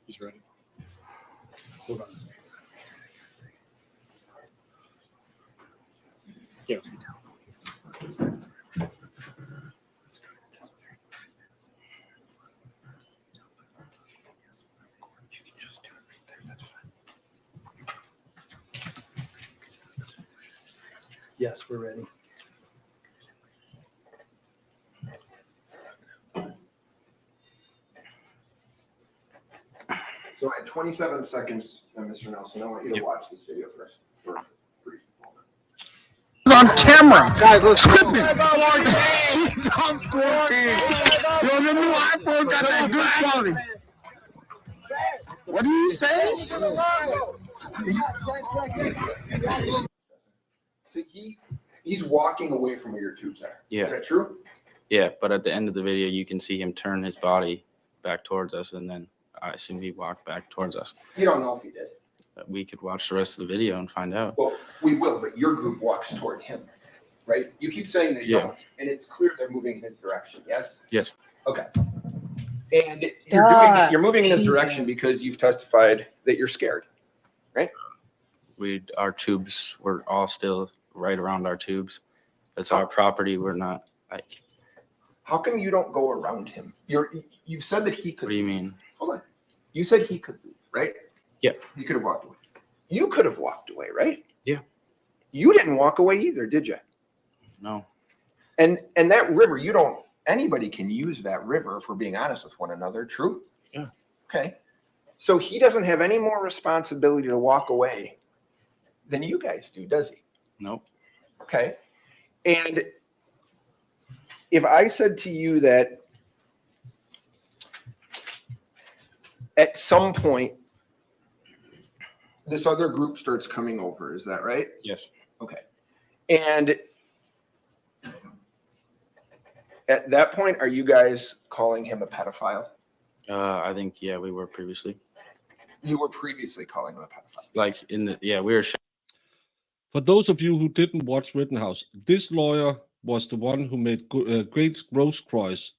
he's ready. Hold on a second. Yeah. Yes, we're ready. So at 27 seconds, Mr. Nelson, I want you to watch this video first. For a brief moment. He's on camera. Guys, let's skip it. I'm smoking. Yo, the new iPhone got that good quality. What do you say? So he's walking away from where your tubes are. Yeah. Is that true? Yeah, but at the end of the video, you can see him turn his body back towards us, and then I assume he walked back towards us. You don't know if he did. We could watch the rest of the video and find out. Well, we will, but your group walks toward him, right? You keep saying they Yeah. don't, and it's clear they're moving in his direction, yes? Yes. Okay. And Duh. you're moving in this direction Jesus. because you've testified that you're scared, right? Our tubes were all still right around our tubes. That's our property. We're not like. How come you don't go around him? You've said that he could. What do you mean? Hold on. You said he could leave, right? Yeah. He could have walked away. You could have walked away, right? Yeah. You didn't walk away either, did you? No. And that river, anybody can use that river if we're being honest with one another, true? Yeah. Okay. So he doesn't have any more responsibility to walk away than you guys do, does he? Nope. Okay. And if I said to you that at some point this other group starts coming over, is that right? Yes. Okay. And at that point, are you guys calling him a pedophile? I think, yeah, we were previously. You were previously calling him a pedophile. Like we were. For those of you who didn't watch Rittenhouse, this lawyer was the one who made Great Grosskreutz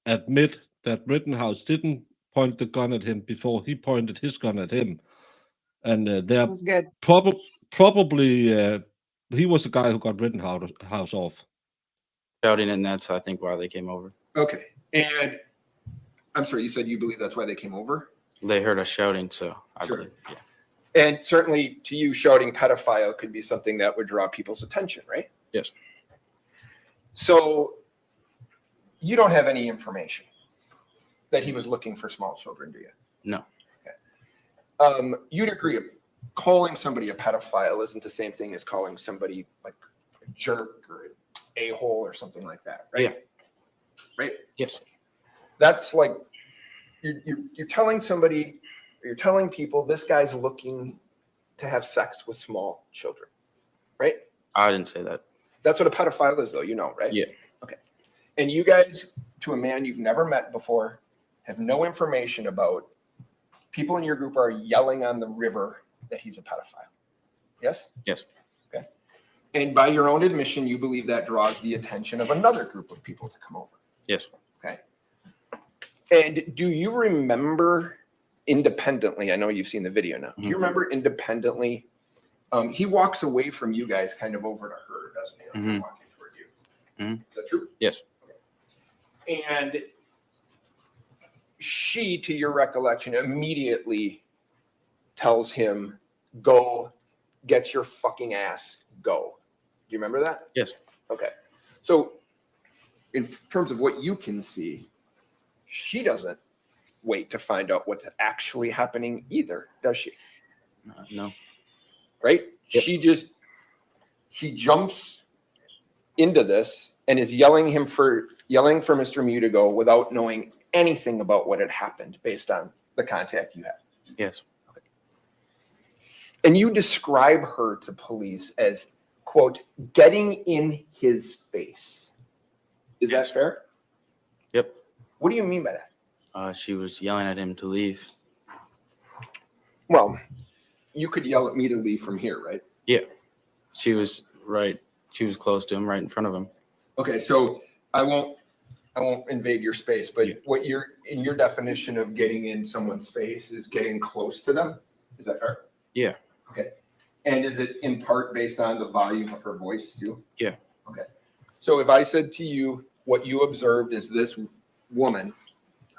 admit that Rittenhouse didn't point the gun at him before he pointed his gun at him. And they're That's good. probably he was the guy who got Rittenhouse off. Shouting, and that's, I think, why they came over. Okay. And I'm sorry, you said you believe that's why they came over? They heard us shouting, so I Sure. believe. Yeah. And certainly to you, shouting pedophile could be something that would draw people's attention, right? Yes. So you don't have any information that he was looking for small children, do you? No. You'd agree, calling somebody a pedophile isn't the same thing as calling somebody like a jerk or an a-hole or something like that, right? Yeah. Right? Yes. That's like you're telling somebody, or you're telling people this guy's looking to have sex with small children, right? I didn't say that. That's what a pedophile is, though, you know, right? Yeah. Okay. And you guys, to a man you've never met before, have no information about. People in your group are yelling on the river that he's a pedophile. Yes? Yes. Okay. And by your own admission, you believe that draws the attention of another group of people to come over. Yes. Okay. And do you remember independently? I know you've seen the video now. Do you remember independently? He walks away from you guys kind of over to her, doesn't he? Like walking toward you. Is that true? Yes. And she, to your recollection, immediately tells him, go get your fucking ass, go. Do you remember that? Yes. Okay. So in terms of what you can see, she doesn't wait to find out what's actually happening either, does she? No. Right? Yep. She jumps into this and is yelling for Mr. Miu to go without knowing anything about what had happened based on the contact you had. Yes. Okay. And you describe her to police as, quote, getting in his face. Is that fair? Yep. What do you mean by that? She was yelling at him to leave. Well, you could yell at me to leave from here, right? Yeah. She was right. She was close to him, right in front of him. Okay, so I won't invade your space, but what you're in your definition of getting in someone's face is getting close to them. Is that fair? Yeah. Okay. And is it in part based on the volume of her voice too? Yeah. Okay. So if I said to you, what you observed is this woman,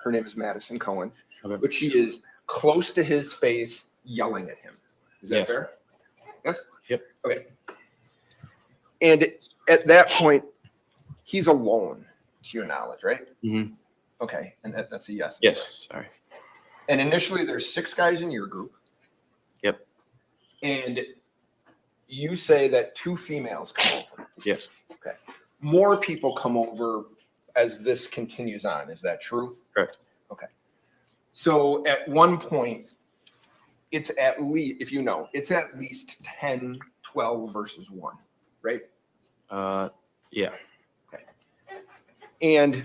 her name is Madison Cohen, but she is close to his face yelling at him. Is that Yes. fair? Yes? Yep. Okay. And at that point, he's alone, to your knowledge, right? Mm-hmm. Okay. And that's a yes. Yes. Sorry. And initially, there's 6 guys in your group. Yep. And you say that 2 females come over. Yes. Okay. More people come over as this continues on. Is that true? Correct. Okay. So at one point, it's at least, if you know, it's at least 10, 12 versus 1. right? Yeah. And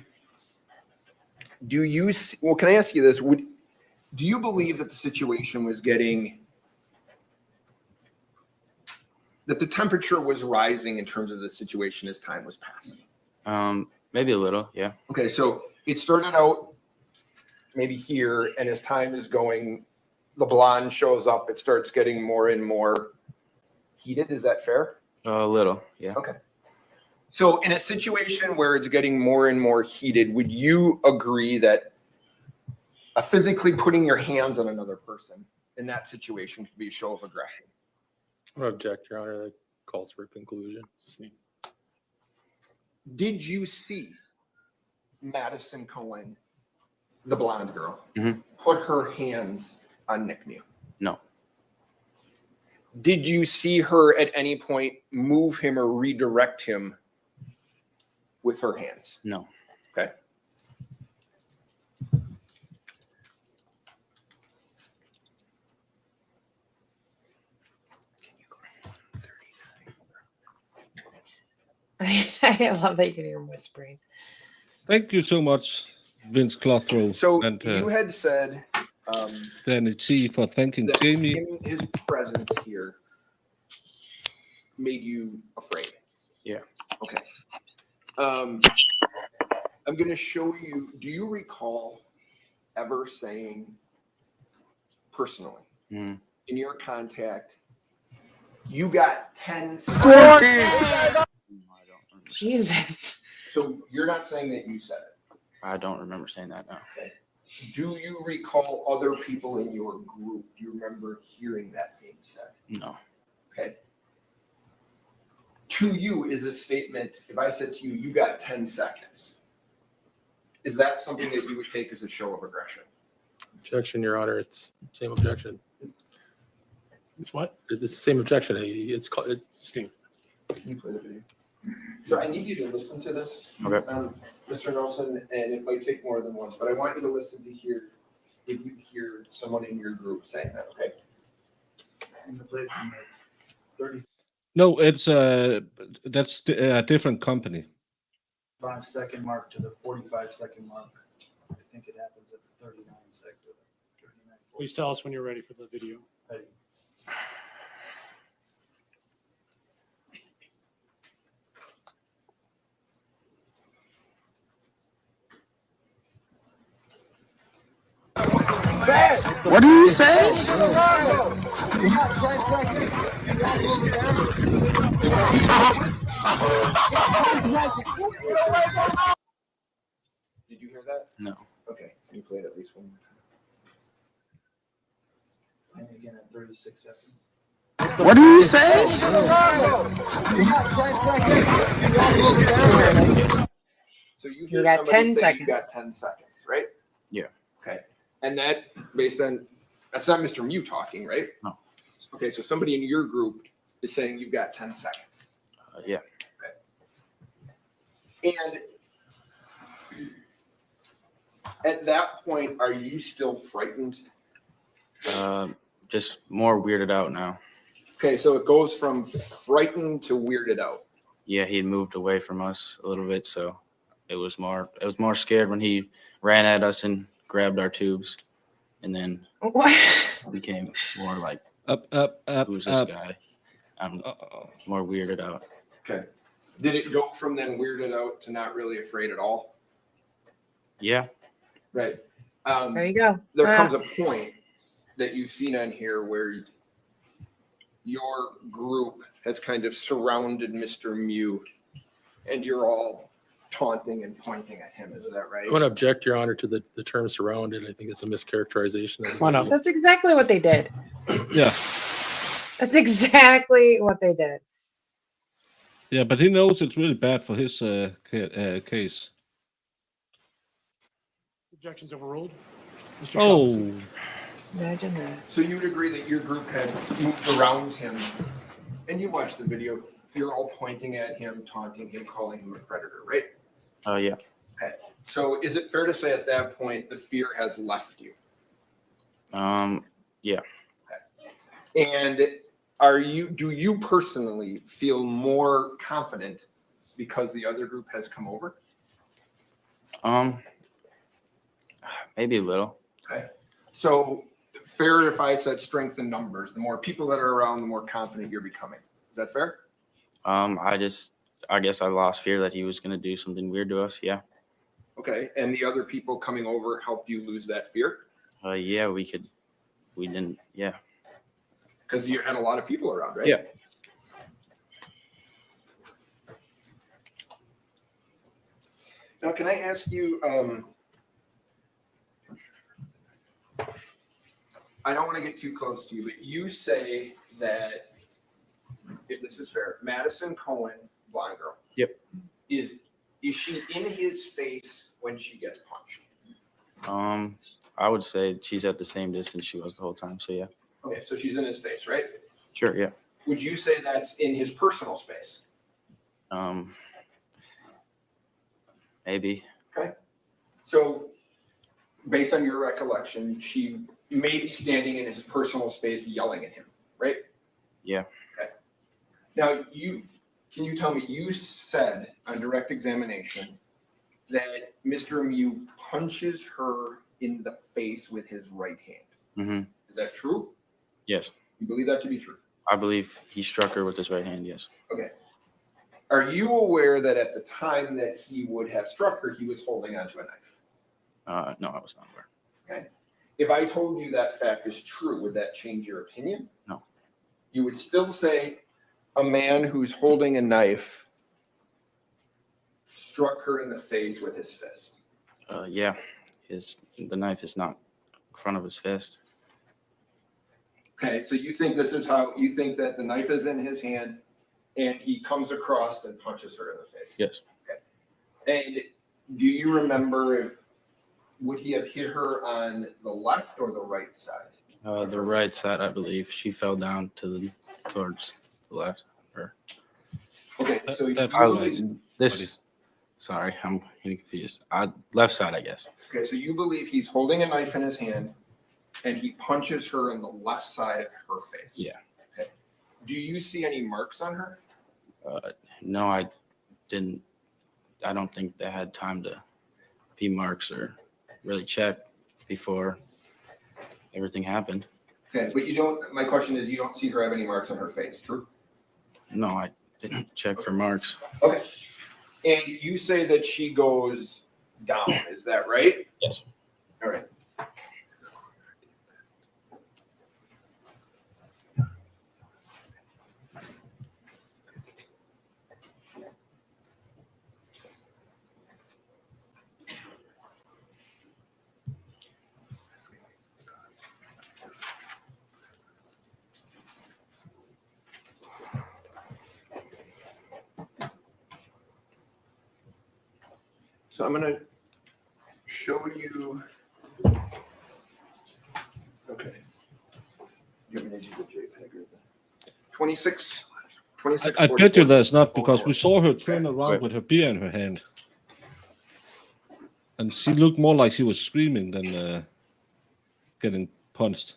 do you, well, can I ask you this? Do you believe that the situation was getting, that the temperature was rising in terms of the situation as time was passing? Maybe a little, yeah. Okay, so it started out maybe here, and as time is going, the blonde shows up, it starts getting more and more heated. Is that fair? A little, yeah. Okay. So in a situation where it's getting more and more heated, would you agree that physically putting your hands on another person in that situation could be a show of aggression? I object, Your Honor. That calls for a conclusion. Did you see Madison Cohen, the blonde girl, put her hands on Nick Miu? No. Did you see her at any point move him or redirect him with her hands? No. Okay. I love that you can hear him whispering. Thank you so much, Vince Clothrow. So and you had said Danny T for thanking that Jamie. his presence here made you afraid. Yeah. Okay. I'm going to show you. Do you recall ever saying personally in your contact, you got 10 seconds? Jesus. So you're not saying that you said it? I don't remember saying that, no. Okay. Do you recall other people in your group? Do you remember hearing that being said? No. Okay. To you is a statement, if I said to you, you got 10 seconds, is that something that you would take as a show of aggression? Objection, Your Honor. It's same objection. It's what? It's the same objection. It's called, it's sustained. Can you play the video? So I need you to listen to this, Okay. Mr. Nelson, and it might take more than once, but I want you to listen to hear if you hear someone in your group saying that, okay? And the play from the 35 No, it's that's a different company. second mark to the 45-second mark. I think it happens at the 39 second. 39. Please tell us when you're ready for the video. Ready. What do you say? Did you hear that? No. Okay, can you play it at least one more time? And again at 36 seconds. What do you say? So you You hear got somebody 10 say seconds. you got 10 seconds, right? Yeah. Okay. And that, based on, that's not Mr. Miu talking, right? No. Okay, so somebody in your group is saying you've got 10 seconds. Yeah. And at that point, are you still frightened? Just more weirded out now. Okay, so it goes from frightened to weirded out. Yeah, he had moved away from us a little bit, so it was more scared when he ran at us and grabbed our tubes, and then became more like, who's this guy? I'm more weirded out. Okay. Did it go from then weirded out to not really afraid at all? Yeah. Right. There you go. There comes a point that you've seen on here where your group has kind of surrounded Mr. Miu, and you're all taunting and pointing at him. Is that right? I want to object, Your Honor, to the term surrounded. I think it's a mischaracterization. Why not? That's exactly what they did. Yeah. That's exactly what they did. Yeah, but he knows it's really bad for his case. Objections overruled. Mr. Oh, Schuman. Imagine that. So you would agree that your group had moved around him, and you watched the video. You're all pointing at him, taunting him, calling him a predator, right? Yeah. Okay. So is it fair to say at that point the fear has left you? Yeah. And do you personally feel more confident because the other group has come over? Maybe a little. Okay. So fair if I said strength in numbers, the more people that are around, the more confident you're becoming. Is that fair? I guess I lost fear that he was going to do something weird to us. Yeah. Okay. And the other people coming over helped you lose that fear? Yeah, we didn't. Yeah. Because you had a lot of people around, right? Yeah. Now, can I ask you, I don't want to get too close to you, but you say that, if this is fair, Madison Cohen, blonde girl. Yep. Is she in his face when she gets punched? I would say she's at the same distance she was the whole time. So yeah. Okay, so she's in his face, right? Sure. Yeah. Would you say that's in his personal space? Maybe. Okay. So based on your recollection, she may be standing in his personal space yelling at him, right? Yeah. Okay. Now, can you tell me, you said on direct examination that Mr. Miu punches her in the face with his right hand. Mm-hmm. Is that true? Yes. You believe that to be true? I believe he struck her with his right hand. Yes. Okay. Are you aware that at the time that he would have struck her, he was holding onto a knife? No, I was not aware. Okay. If I told you that fact is true, would that change your opinion? No. You would still say a man who's holding a knife struck her in the face with his fist. Yeah. The knife is not in front of his fist. Okay, so you think that the knife is in his hand and he comes across and punches her in the face? Yes. Okay. And do you remember would he have hit her on the left or the right side? The right side, I believe. She fell down towards the left. Okay, so sorry, I'm getting confused. Left side, I guess. Okay, so you believe he's holding a knife in his hand and he punches her in the left side of her face? Yeah. Okay. Do you see any marks on her? No, I didn't. I don't think they had time to be marks or really check before everything happened. Okay, but my question is, you don't see her have any marks on her face, true? No, I didn't check for marks. Okay. And you say that she goes down, is that right? Yes. All right. So I'm going to show you. Okay. You want me to do the JPEG or the 26? I bet you that's not, because we saw her turn around with her beer in her hand. And she looked more like she was screaming than getting punched.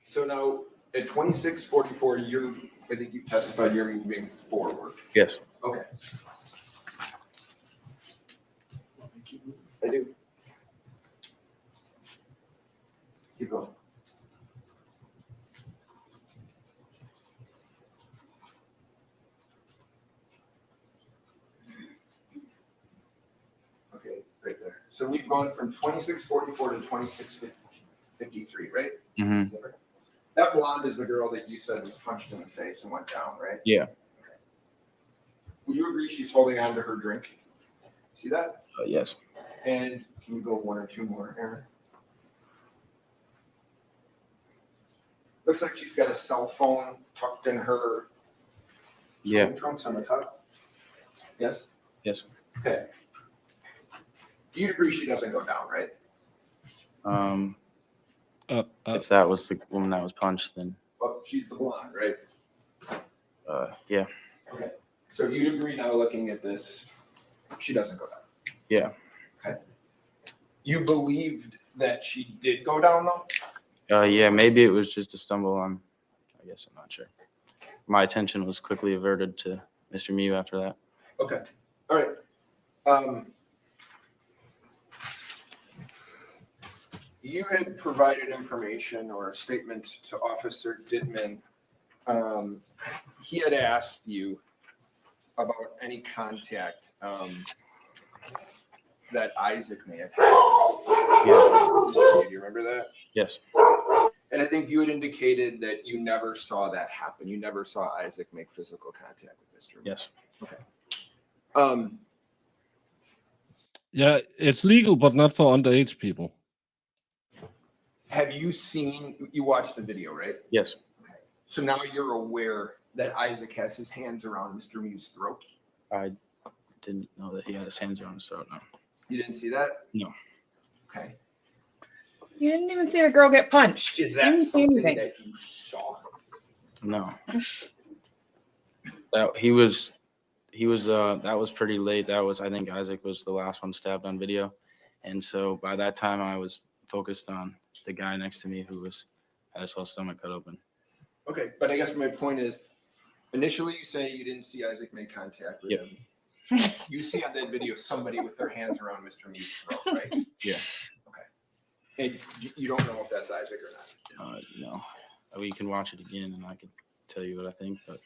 So now at 26:44, I think you've testified you're moving forward. Yes. Okay. I do. Keep going. Okay, right there. So we've gone from 26:44 to 26:53, right? Mm-hmm. That blonde is the girl that you said was punched in the face and went down, right? Yeah. Okay. Would you agree she's holding on to her drink? See that? Yes. And can we go one or two more, Aaron? Looks like she's got a cell phone tucked in her trunks on the top. Yes? Yes. Okay. You'd agree she doesn't go down, right? If that was the woman that was punched, then Well, she's the blonde, right? yeah. Okay. So you'd agree now looking at this, she doesn't go down. Yeah. Okay. You believed that she did go down though? Yeah, maybe it was just a stumble on I guess. I'm not sure. My attention was quickly averted to Mr. Miu after that. Okay. All right. You had provided information or a statement to Officer Dittman. He had asked you about any contact that Isaac may have had. Do you remember that? Yes. And I think you had indicated that you never saw that happen. You never saw Isaac make physical contact with Mr. Miu. Yes. Okay. Yeah, it's legal, but not for underage people. Have you watched the video, right? Yes. Okay. So now you're aware that Isaac has his hands around Mr. Miu's throat? I didn't know that he had his hands around his throat. No. You didn't see that? No. Okay. You didn't even see the girl get punched. Is You that didn't see something anything. that you saw? No. That he was that was pretty late. I think Isaac was the last one stabbed on video. And so by that time I was focused on the guy next to me who had his whole stomach cut open. Okay, but I guess my point is, initially you say you didn't see Isaac make contact with him. You see on that video somebody with their hands around Mr. Miu's throat, right? Yeah. Okay. And you don't know if that's Isaac or not? No. We can watch it again and I can tell you what I think, but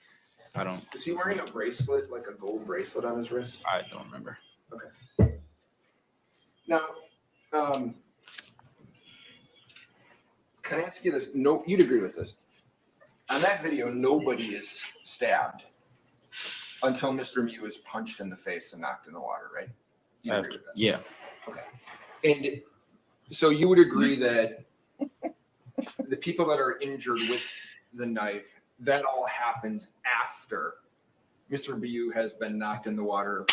I don't. Is he wearing a bracelet, like a gold bracelet on his wrist? I don't remember. Okay. Now, can I ask you this? No, you'd agree with this. On that video, nobody is stabbed until Mr. Miu is punched in the face and knocked in the water, right? You agree with that? Yeah. Okay. And so you would agree that the people that are injured with the knife, that all happens after Mr. Miu has been knocked in the water,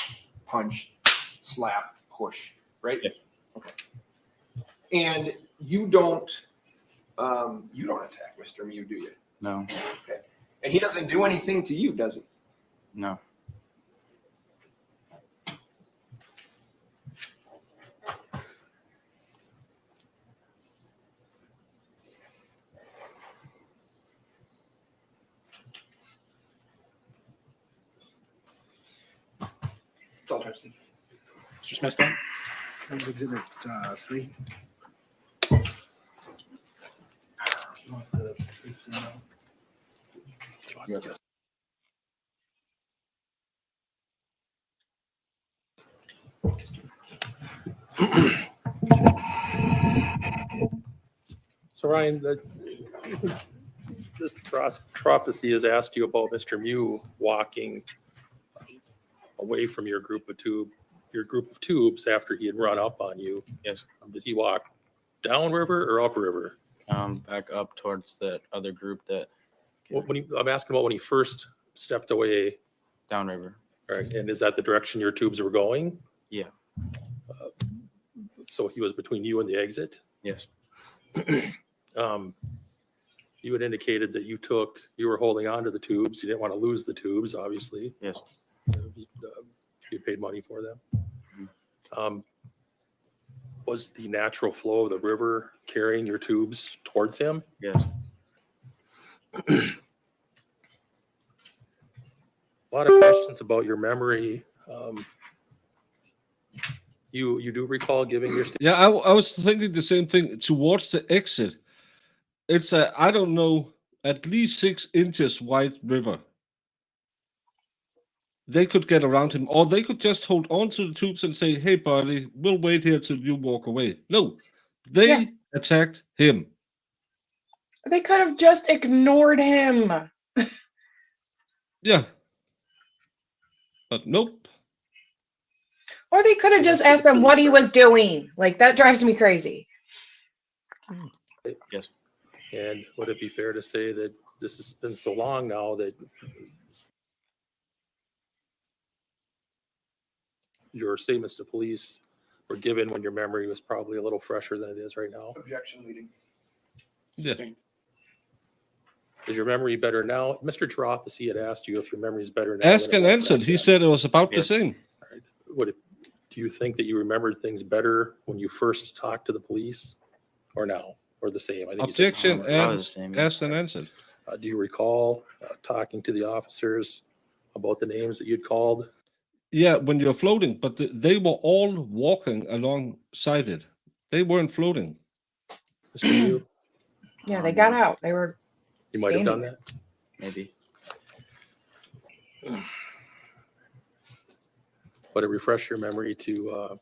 punched, slapped, pushed, right? Yes. Okay. And you don't attack Mr. Miu, do you? No. Okay. And he doesn't do anything to you, does he? No. It's all types of things. Mr. Smithstone? Exhibit 3. You want the 15? So Ryan, this prophecy has asked you about Mr. Miu walking away from your group of tubes after he had run up on you. Yes. Did he walk downriver or upriver? Back up towards that other group that. I'm asking about when he first stepped away. Downriver. All right, and is that the direction your tubes were going? Yeah. So he was between you and the exit? Yes. You had indicated that you were holding on to the tubes. You didn't want to lose the tubes, obviously. Yes. You paid money for them. Was the natural flow of the river carrying your tubes towards him? Yes. A lot of questions about your memory. You do recall giving your Yeah, I was thinking the same thing. Towards the exit, it's I don't know, at least 6 inches wide river. They could get around him, or they could just hold on to the tubes and say, "Hey, buddy, we'll wait here till you walk away." No, they attacked him. They could have just ignored him. Yeah, but nope. Or they could have just asked him what he was doing. Like, that drives me crazy. Yes. And would it be fair to say that this has been so long now that your statements to police were given when your memory was probably a little fresher than it is right now? Objection leading. Sustained. Is your memory better now? Mr. Teropathy had asked you if your memory is better now. Asked and answered. He said it was about the same. All right. Do you think that you remembered things better when you first talked to the police or now, or the same? I think Objection about the and same. asked and answered. Do you recall talking to the officers about the names that you'd called? Yeah, when you're floating, but they were all walking alongside it. They weren't floating. Mr. Miu, Yeah, they got out. They were you might have standing done there. that. Maybe. But it refresh your memory to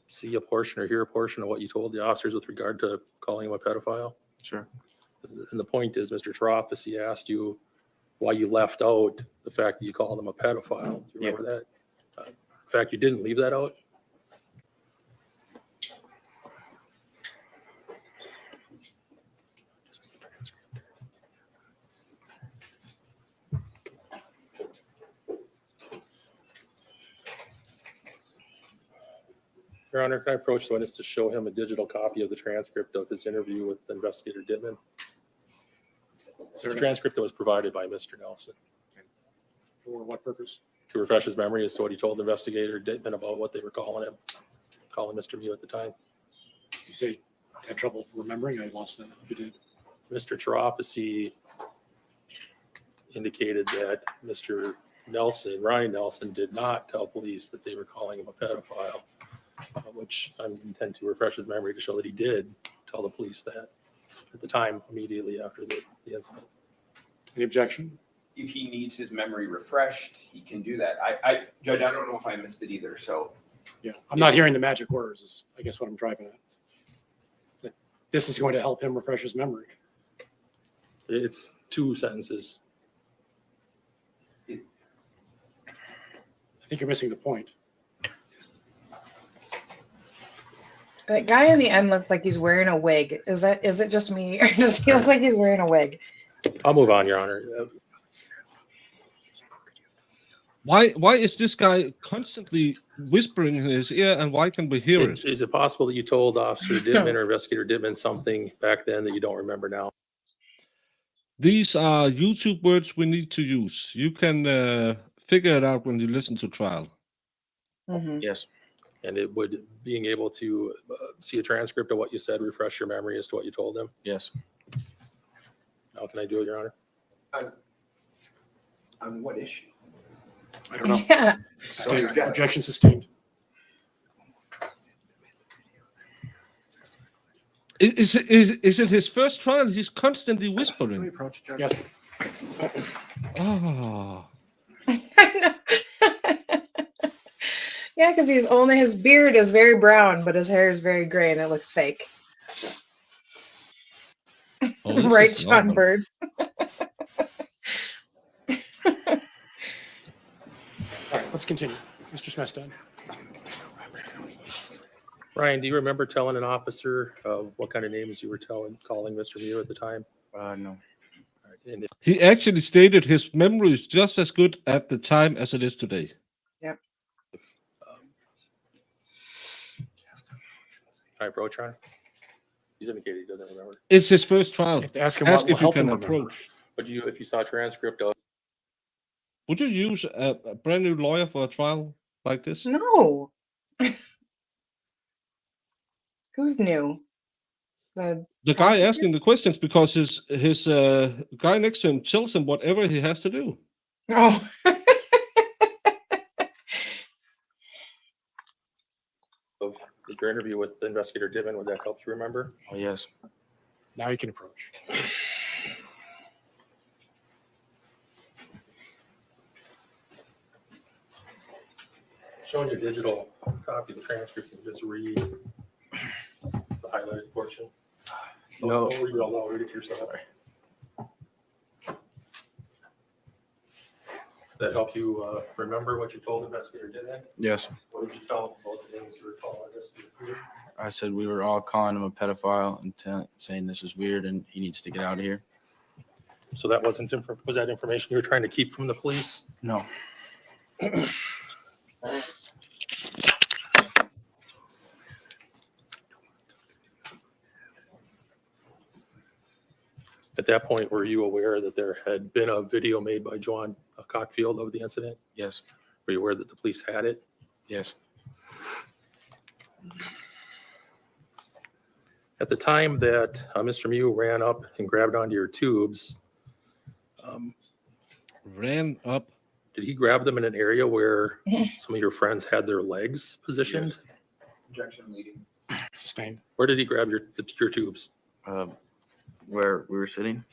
see a portion or hear a portion of what you told the officers with regard to calling him a pedophile? Sure. And the point is, Mr. Troffus, he asked you why you left out the fact that you called him a pedophile. Do you remember that? In fact, you didn't leave that out? Your Honor, can I approach the witness to show him a digital copy of the transcript of his interview with Investigator Dittman? It's a transcript that was provided by Mr. Nelson. For what purpose? To refresh his memory as to what he told Investigator Dittman about what they were calling Mr. Miu at the time. You say had trouble remembering? I lost that. You did. Mr. Chiropasi indicated that Mr. Nelson, Ryan Nelson, did not tell police that they were calling him a pedophile, which I intend to refresh his memory to show that he did tell the police that at the time, immediately after the incident. Any objection? If he needs his memory refreshed, he can do that. Judge, I don't know if I missed it either, so. Yeah, I'm not hearing the magic words, is I guess what I'm driving at. That this is going to help him refresh his memory. It's 2 sentences. I think you're missing the point. That guy in the end looks like he's wearing a wig. Is it just me, or does he look like he's wearing a wig? I'll move on, Your Honor. Why is this guy constantly whispering in his ear, and why can we hear it? Is it possible that you told Officer Dittman or Investigator Dittman something back then that you don't remember now? These are YouTube words we need to use. You can figure it out when you listen to trial. Mm-hmm. Yes. And it would being able to see a transcript of what you said, refresh your memory as to what you told them? Yes. Now can I do it, Your Honor? On what issue? I don't know. Yeah. Sustained. Objection sustained. Is it his first trial? He's constantly whispering. Approach, Judge. Yes. Oh. Yeah, because his beard is very brown, but his hair is very gray, and it looks fake. Oh, Right, John Bird. All right, let's continue. Mr. Smestad. Ryan, do you remember telling an officer what kind of names you were calling Mr. Miu at the time? No. And He actually stated his memory is just as good at the time as it is today. Yep. Can I approach, Ryan? He's indicated he doesn't remember. It's his first trial. You have to ask him Ask what will if you help can him remember. approach. But if you saw a transcript of Would you use a brand new lawyer for a trial like this? No. Who's new? The The guy asking the questions, because his guy next to him tells him whatever he has to do. Oh. your interview with Investigator Dittman, would that help you remember? Oh, yes. Now you can approach. Showing your digital copy of the transcript, and just read the highlighted portion. No. Don't read it all, no, read it to yourself. That help you remember what you told Investigator Dittman? Yes. What did you tell him about the names you were calling Investigator Dittman? I said we were all calling him a pedophile and saying this is weird and he needs to get out of here. So that wasn't was that information you were trying to keep from the police? No. At that point, were you aware that there had been a video made by John Cockfield of the incident? Yes. Were you aware that the police had it? Yes. At the time that Mr. Miu ran up and grabbed onto your tubes, Ran up. did he grab them in an area where some of your friends had their legs positioned? Objection leading. Sustained. Where did he grab your tubes? Where we were sitting?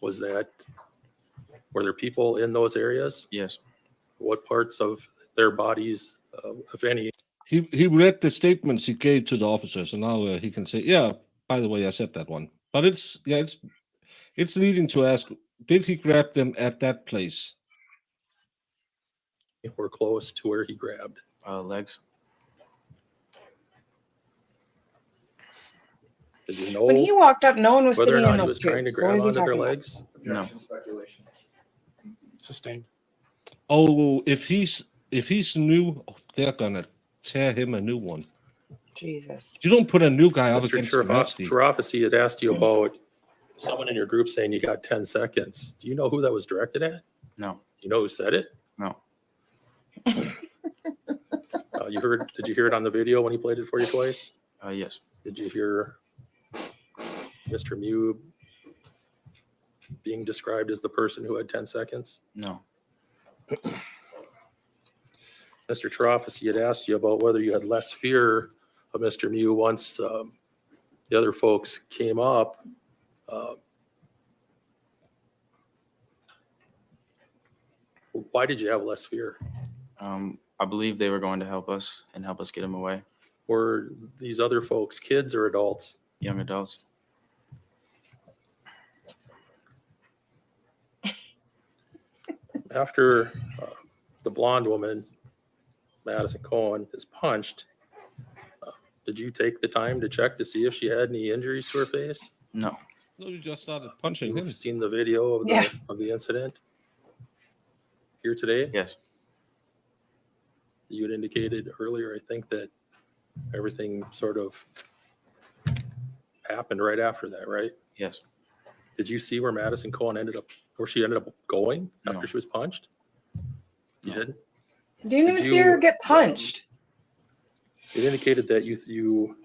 Was that, were there people in those areas? Yes. What parts of their bodies, if any? He read the statements he gave to the officers, and now he can say, "Yeah, by the way, I said that one." But it's leading to ask, did he grab them at that place? Were close to where he grabbed? Legs. Did you know When he walked up, no one was whether or sitting in not he those was trying to tubes. So what grab is he onto their talking about? legs? No. Objection speculation. Sustained. Oh, if he's new, they're gonna tear him a new one. Jesus. You don't put a new guy up Mr. against Slavsky. Cherofsky had asked you about someone in your group saying you got 10 seconds. Do you know who that was directed at? No. You know who said it? No. Did you hear it on the video when he played it for you twice? Yes. Did you hear Mr. Miu being described as the person who had 10 seconds? No. Mr. Cherofsky had asked you about whether you had less fear of Mr. Miu once the other folks came up. Why did you have less fear? I believe they were going to help us and help us get him away. Were these other folks kids or adults? Young adults. After the blonde woman, Madison Cohen, is punched, did you take the time to check to see if she had any injuries to her face? No. No, you just started punching him. You've seen the video of the incident here today? Yes. You had indicated earlier, I think, that everything sort of happened right after that, right? Yes. Did you see where Madison Cohen ended up going after No. she was punched? You No. didn't? Didn't even see her get punched. It indicated that you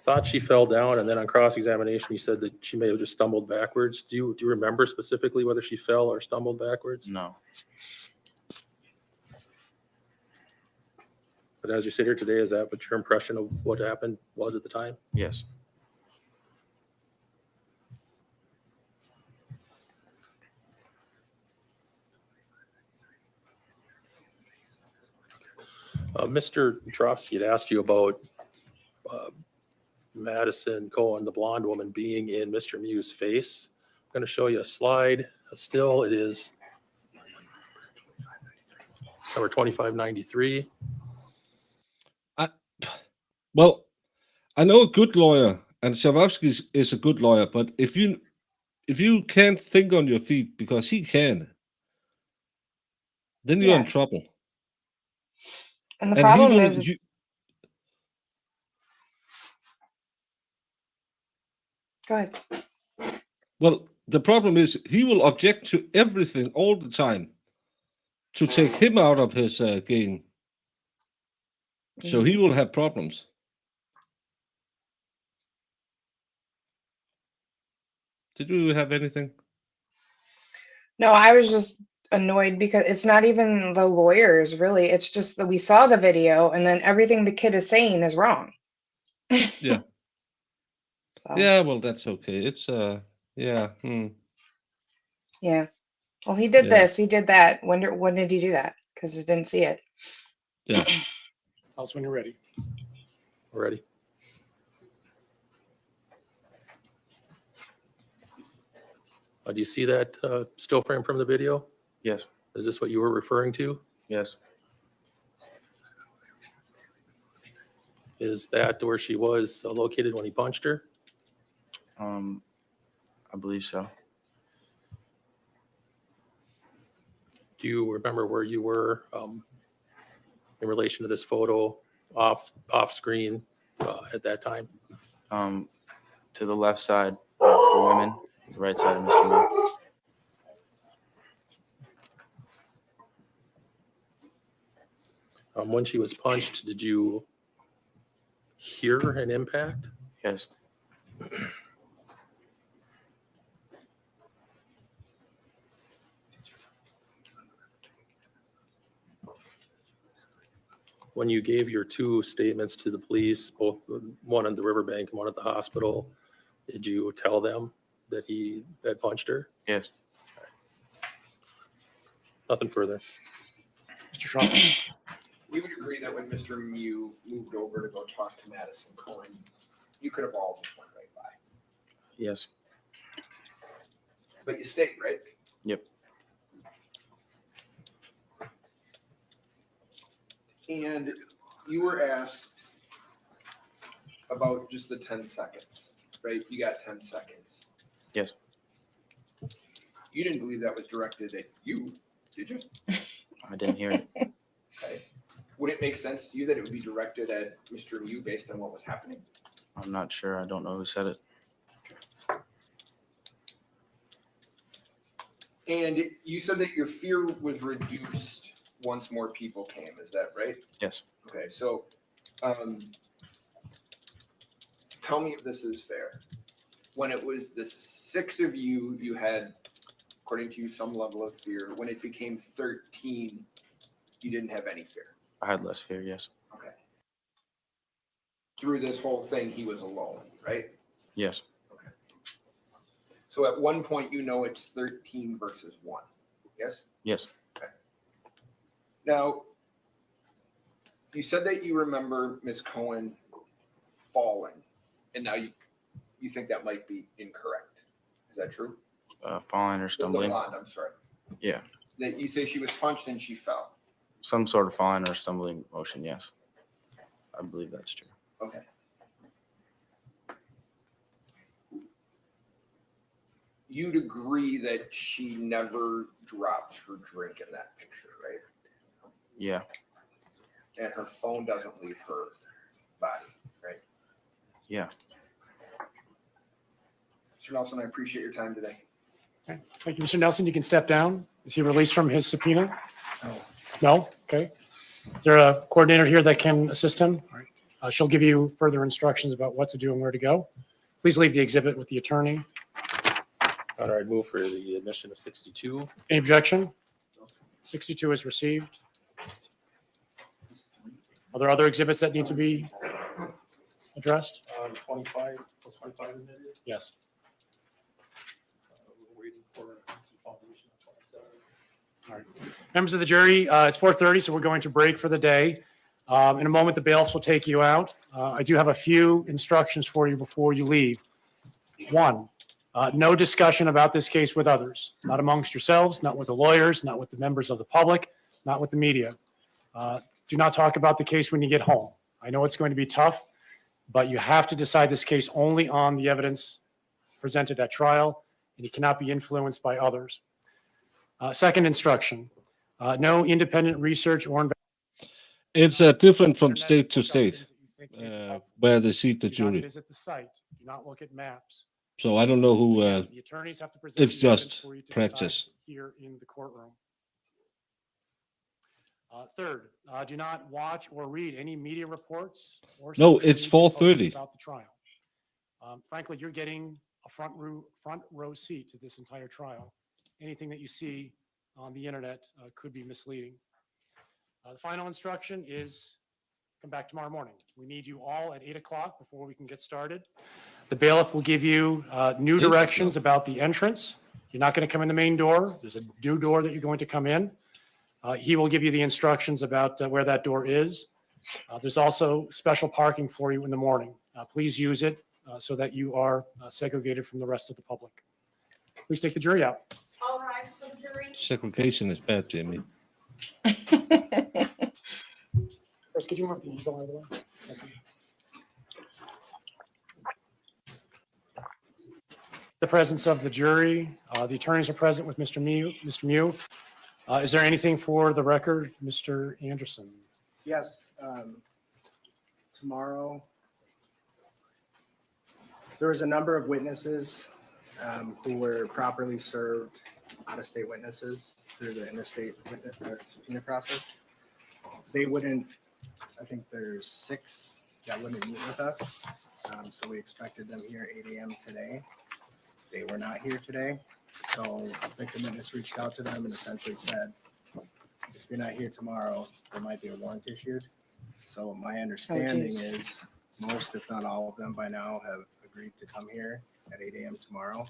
thought she fell down, and then on cross-examination, you said that she may have just stumbled backwards. Do you remember specifically whether she fell or stumbled backwards? No. But as you sit here today, is that what your impression of what happened was at the time? Yes. Mr. Trofsky had asked you about Madison Cohen, the blonde woman, being in Mr. Miu's face. I'm going to show you a slide. Still, it is number 2593. Well, I know a good lawyer, and Slavsky is a good lawyer, but if you can't think on your feet because he can, then you're in trouble. And the And he problem will- is, it's, go ahead. Well, the problem is he will object to everything all the time to take him out of his game. So he will have problems. Did you have anything? No, I was just annoyed because it's not even the lawyers, really. It's just that we saw the video and then everything the kid is saying is wrong. Yeah. So, Yeah, well, that's okay. It's yeah. yeah. Well, he did Yeah. this, he did that. When did he do that? Because I didn't see it. Yeah. Tell us when you're ready. We're ready. Do you see that still frame from the video? Yes. Is this what you were referring to? Yes. Is that where she was located when he punched her? I believe so. Do you remember where you were in relation to this photo off screen at that time? To the left side of the women, the right side of Mr. Miu. When she was punched, did you hear an impact? Yes. When you gave your two statements to the police, both one on the riverbank and one at the hospital, did you tell them that he had punched her? Yes. Nothing further. Mr. Schroff? We would agree that when Mr. Miu moved over to go talk to Madison Cohen, you could have all just went right by. Yes. But you stayed, right? Yep. And you were asked about just the 10 seconds, right? You got 10 seconds. Yes. You didn't believe that was directed at you, did you? I didn't hear it. Okay. Would it make sense to you that it would be directed at Mr. Miu based on what was happening? I'm not sure. I don't know who said it. And you said that your fear was reduced once more people came. Is that right? Yes. Okay, so tell me if this is fair. When it was the 6 of you, you had, according to you, some level of fear. When it became 13, you didn't have any fear. I had less fear. Yes. Okay. Through this whole thing, he was alone, right? Yes. Okay. So at one point, you know it's 13 versus 1. Yes? Yes. Okay. Now, you said that you remember Miss Cohen falling, and now you think that might be incorrect. Is that true? Falling or The stumbling. blonde, I'm sorry. Yeah. That you say she was punched and she fell. Some sort of falling or stumbling motion. Yes. I believe that's true. Okay. You'd agree that she never dropped her drink in that picture, right? Yeah. And her phone doesn't leave her body, right? Yeah. Mr. Nelson, I appreciate your time today. Okay. Thank you, Mr. Nelson. You can step down. Is he released from his subpoena? No? Okay. Is there a coordinator here that can assist him? All right. She'll give you further instructions about what to do and where to go. Please leave the exhibit with the attorney. All right, move for the admission of 62. Any objection? 62 is received. Are there other exhibits that need to be addressed? 25 plus 25 admitted. Yes. We're waiting for some confirmation on 27. All right. Members of the jury, it's 4:30, so we're going to break for the day. In a moment, the bailiffs will take you out. I do have a few instructions for you before you leave. One, no discussion about this case with others, not amongst yourselves, not with the lawyers, not with the members of the public, not with the media. Do not talk about the case when you get home. I know it's going to be tough, but you have to decide this case only on the evidence presented at trial, and you cannot be influenced by others. Second instruction, no independent research or It's different from state to state where they seat the do not jury. visit the site. Do not look at maps. So I don't know who. The attorneys have to present It's the evidence just for you to practice. decide here in the courtroom. Third, do not watch or read any media reports or No, social it's media posts 4:30. about the trial. Frankly, you're getting a front row seat to this entire trial. Anything that you see on the internet could be misleading. The final instruction is come back tomorrow morning. We need you all at 8 o'clock before we can get started. The bailiff will give you new directions about the entrance. You're not going to come in the main door. There's a new door that you're going to come in. He will give you the instructions about where that door is. There's also special parking for you in the morning. Please use it so that you are segregated from the rest of the public. Please take the jury out. All rise for the jury. Segregation is bad, Jamie. Chris, could you move the easel out of the way? Thank you. The presence of the jury, the attorneys are present with Mr. Miu. Mr. Miu, is there anything for the record, Mr. Anderson? Yes, tomorrow, there was a number of witnesses who were properly served, out-of-state witnesses through the interstate subpoena process. They wouldn't, I think there's 6 that wouldn't meet with us. So we expected them here at 8 a.m. today. They were not here today. So victim witness reached out to them and essentially said, if you're not here tomorrow, there might be a warrant issued. So my understanding is most, if not all of them by now have agreed to come here at 8 a.m. tomorrow.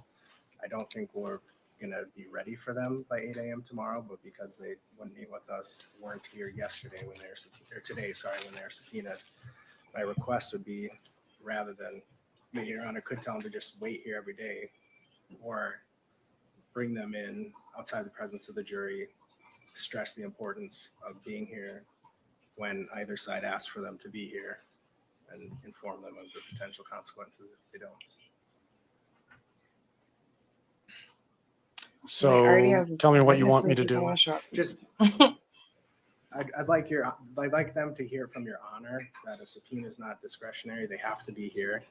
I don't think we're gonna be ready for them by 8 a.m. tomorrow, but because they wouldn't meet with us, weren't here yesterday when they were, or today, sorry, when they were subpoenaed. My request would be, rather than, I mean, Your Honor could tell them to just wait here every day, or bring them in outside the presence of the jury, stress the importance of being here when either side asks for them to be here, and inform them of the potential consequences if they don't. So tell me what you want me to do. Just, I'd like them to hear from Your Honor that a subpoena is not discretionary. They have to be here.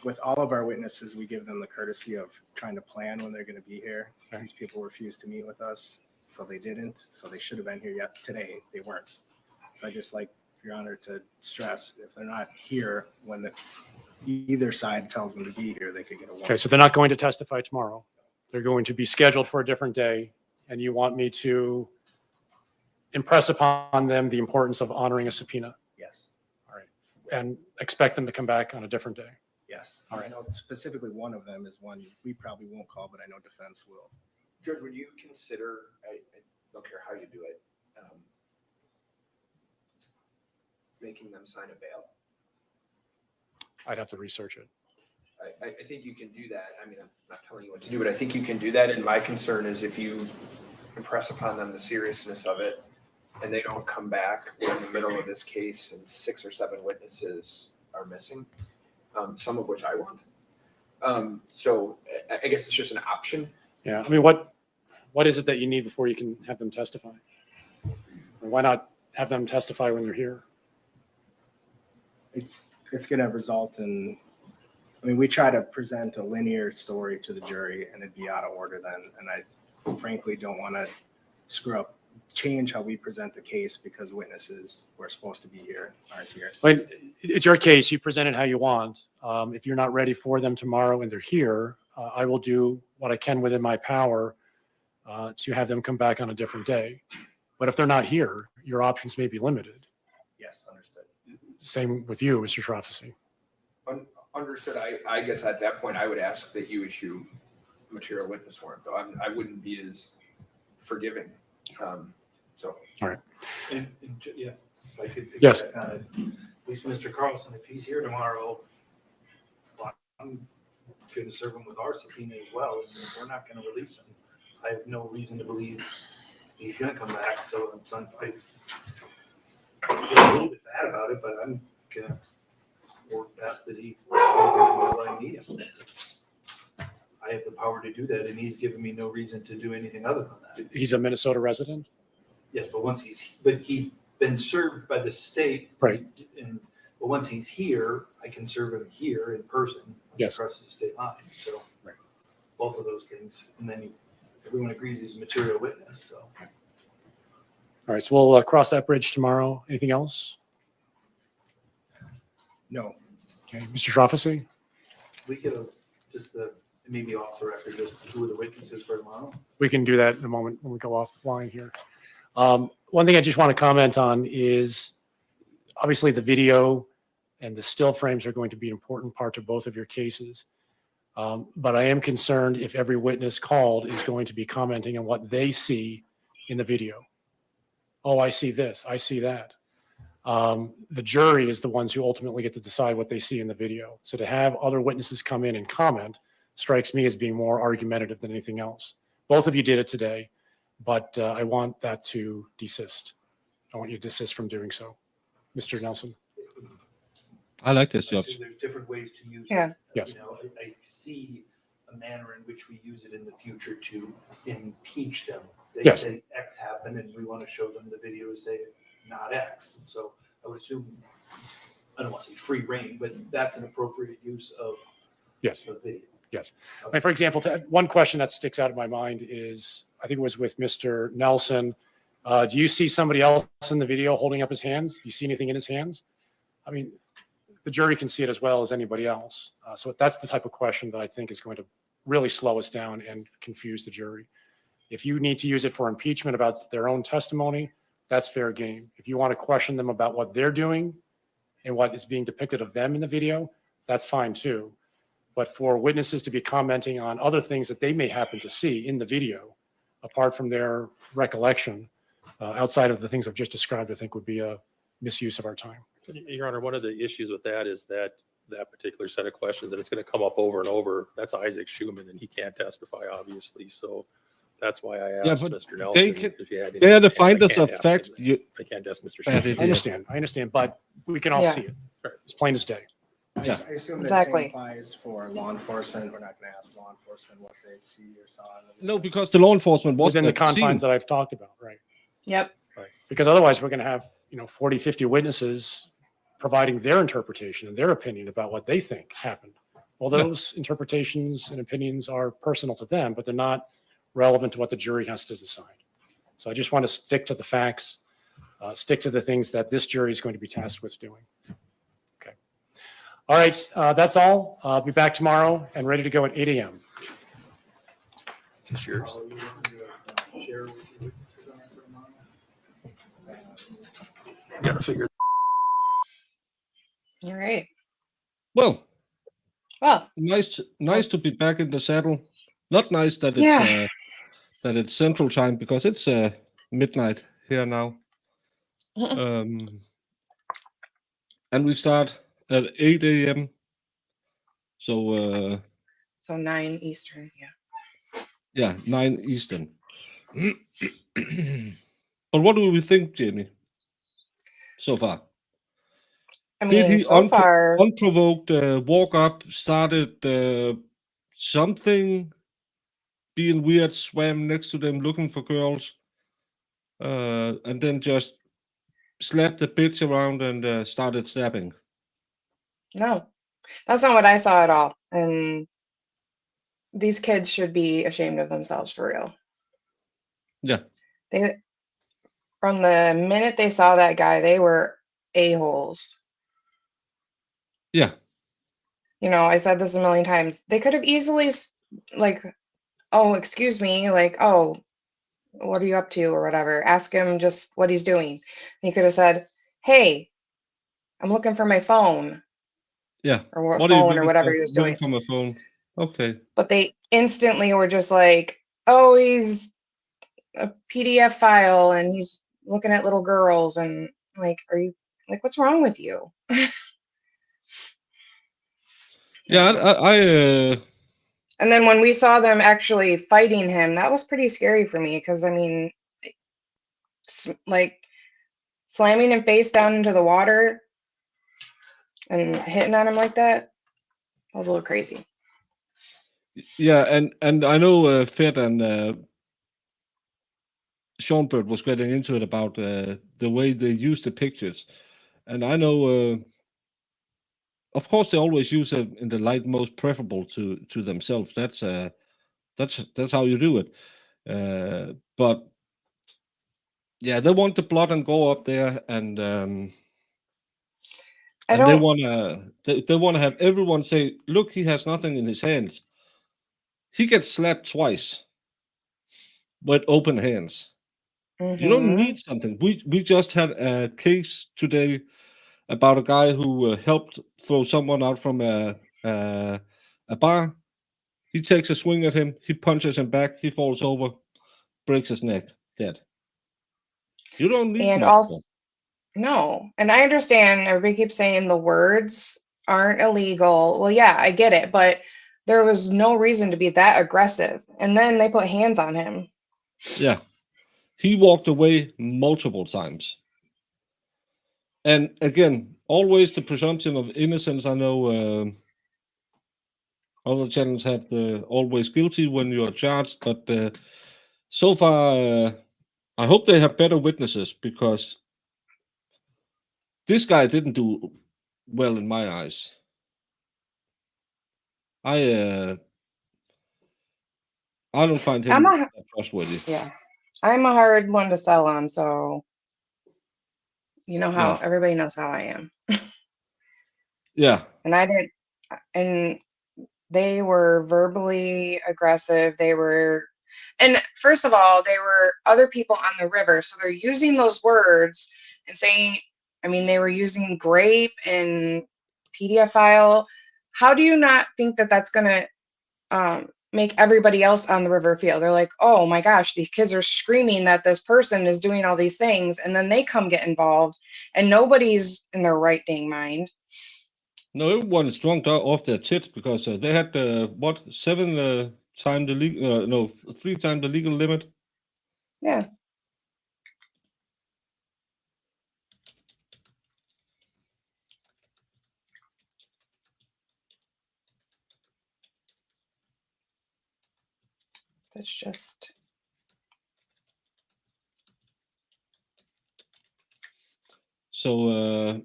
With all of our witnesses, we give them the courtesy of trying to plan when they're going to be here. These people refused to meet with us, so they didn't. So they should have been here yet today. They weren't. So I just like Your Honor to stress, if they're not here when either side tells them to be here, they could get a warrant. Okay, so they're not going to testify tomorrow. They're going to be scheduled for a different day, and you want me to impress upon them the importance of honoring a subpoena? Yes. All right. And expect them to come back on a different day? Yes. All right. I know specifically one of them is one we probably won't call, but I know defense will. Judge, would you consider, I don't care how you do it, making them sign a bail? I'd have to research it. I think you can do that. I mean, I'm not telling you what to do, but I think you can do that. And my concern is if you impress upon them the seriousness of it and they don't come back, we're in the middle of this case and 6 or 7 witnesses are missing, some of which I want. So I guess it's just an option. Yeah, I mean, what is it that you need before you can have them testify? Or why not have them testify when they're here? It's going to result in, I mean, we try to present a linear story to the jury and it'd be out of order then. And I frankly don't want to change how we present the case because witnesses who are supposed to be here aren't here. But it's your case. You present it how you want. If you're not ready for them tomorrow and they're here, I will do what I can within my power to have them come back on a different day. But if they're not here, your options may be limited. Yes, understood. Same with you, Mr. Shrophecy. Understood. I guess at that point, I would ask that you issue a material witness warrant, though. I wouldn't be as forgiving. So. All right. And yeah, if I could. Yes. At least Mr. Carlson, if he's here tomorrow, well, I'm going to serve him with our subpoena as well. And we're not going to release him. I have no reason to believe he's going to come back. So I feel a little bit bad about it, but I'm going to work past that he while I need him. I have the power to do that, and he's given me no reason to do anything other than that. He's a Minnesota resident? Yes, but he's been served by the state. Right. But once he's here, I can serve him here in person. Yes. Across the state line. So right. Both of those things. And then everyone agrees he's a material witness. So. All right. So we'll cross that bridge tomorrow. Anything else? No. Okay. Mr. Shrophecy? We get maybe off the record, just who are the witnesses for tomorrow? We can do that in a moment when we go offline here. One thing I just want to comment on is obviously the video and the still frames are going to be an important part to both of your cases. But I am concerned if every witness called is going to be commenting on what they see in the video. Oh, I see this, I see that. The jury is the ones who ultimately get to decide what they see in the video. So to have other witnesses come in and comment strikes me as being more argumentative than anything else. Both of you did it today, but I want that to desist. I want you to desist from doing so. Mr. Nelson. I like this, Judge. There's different ways to use Yeah. it. Yes. I see a manner in which we use it in the future to impeach them. They Yes. say X happened and we want to show them the video to say not X. And so I would assume, I don't want to say free reign, but that's an appropriate use of Yes. the video. Yes. And for example, one question that sticks out in my mind is, I think it was with Mr. Nelson. Do you see somebody else in the video holding up his hands? Do you see anything in his hands? I mean, the jury can see it as well as anybody else. So that's the type of question that I think is going to really slow us down and confuse the jury. If you need to use it for impeachment about their own testimony, that's fair game. If you want to question them about what they're doing and what is being depicted of them in the video, that's fine too. But for witnesses to be commenting on other things that they may happen to see in the video, apart from their recollection, outside of the things I've just described, I think would be a misuse of our time. Your Honor, one of the issues with that is that particular set of questions, that it's going to come up over and over. That's Isaac Schuman, and he can't testify, obviously. So that's why I asked Mr. Nelson if he had They are the anything. I finders can't of ask him facts. that. I can't ask Mr. Bad Schuman. idea. I understand, but we can all Yeah. see it. It's plain as day. Yeah. I assume the Exactly. same applies for law enforcement. We're not going to ask law enforcement what they see or saw. No, because the law enforcement was Within the at the confines scene. that I've talked about, right? Yep. Right. Because otherwise we're going to have, 40, 50 witnesses providing their interpretation and their opinion about what they think happened. Well, those interpretations and opinions are personal to them, but they're not relevant to what the jury has to decide. So I just want to stick to the facts, stick to the things that this jury is going to be tasked with doing. Okay. All right. That's all. I'll be back tomorrow and ready to go at 8 a.m. It's yours. Share with your witnesses on that for tomorrow. You got to figure. All right. Well, Well, nice to be back in the saddle. Not nice that it's Central Time, because it's midnight here now. And we start at 8 a.m. So so 9 Eastern. Yeah. yeah, 9 Eastern. But what do we think, Jamie? So far, I did mean, he so far, unprovoked walk up, started something, being weird, swam next to them looking for girls, and then just slapped the bitch around and started stabbing? no, that's not what I saw at all. And these kids should be ashamed of themselves for real. Yeah. From the minute they saw that guy, they were a-holes. Yeah. I said this a million times. They could have easily, like, oh, excuse me, like, oh, what are you up to or whatever. Ask him just what he's doing. He could have said, hey, I'm looking for my phone. Yeah. Or what What are you phone or whatever he was looking doing. from a phone? Okay. But they instantly were just like, oh, he's a PDF file and he's looking at little girls, and like, are you like, what's wrong with you? Yeah, I And then when we saw them actually fighting him, that was pretty scary for me, because I mean, like slamming him face down into the water and hitting on him like that was a little crazy. yeah, and I know Fed and Schoenberg was getting into it about the way they use the pictures, and I know, of course, they always use it in the light most preferable to themselves. That's how you do it. But yeah, they want the blood and go up there, and they wanna have everyone say, "Look, he has nothing in his hands." He gets slapped twice with open hands. You don't need something. We just had a case today about a guy who helped throw someone out from a bar. He takes a swing at him. He punches him back. He falls over, breaks his neck, dead. You don't need And much also, more. no, and I understand everybody keeps saying the words aren't illegal. Well, yeah, I get it, but there was no reason to be that aggressive. And then they put hands on him. Yeah. He walked away multiple times. And again, always the presumption of innocence. I know other channels have the always guilty when you're charged, but so far, I hope they have better witnesses, because this guy didn't do well in my eyes. I don't find him trustworthy. Yeah, I'm a hard one to sell on, so you know how Yeah. everybody knows how I am. Yeah. And I didn't, and they were verbally aggressive. And first of all, they were other people on the river. So they're using those words and saying, I mean, they were using grape and pedophile. How do you not think that that's going to make everybody else on the river feel? They're like, oh my gosh, these kids are screaming that this person is doing all these things. And then they come get involved and nobody's in their right dang mind. No, everyone is drunk off their tits because they had what 7 times the legal, no 3 times the legal limit. Yeah. That's just. So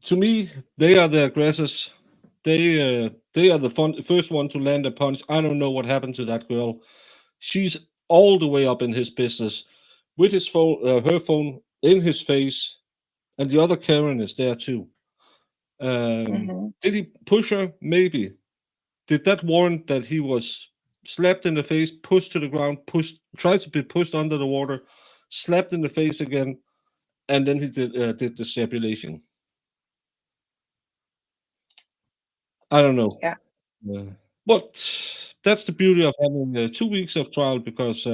to me, they are the aggressors. They are the first one to land a punch. I don't know what happened to that girl. She's all the way up in his business with his phone, her phone in his face, and the other Karen is there too. Did he push her? Maybe. Did that warrant that he was slapped in the face, pushed to the ground, tried to be pushed under the water, slapped in the face again, and then he did the circulation? I don't know. Yeah. But that's the beauty of having 2 weeks of trial, because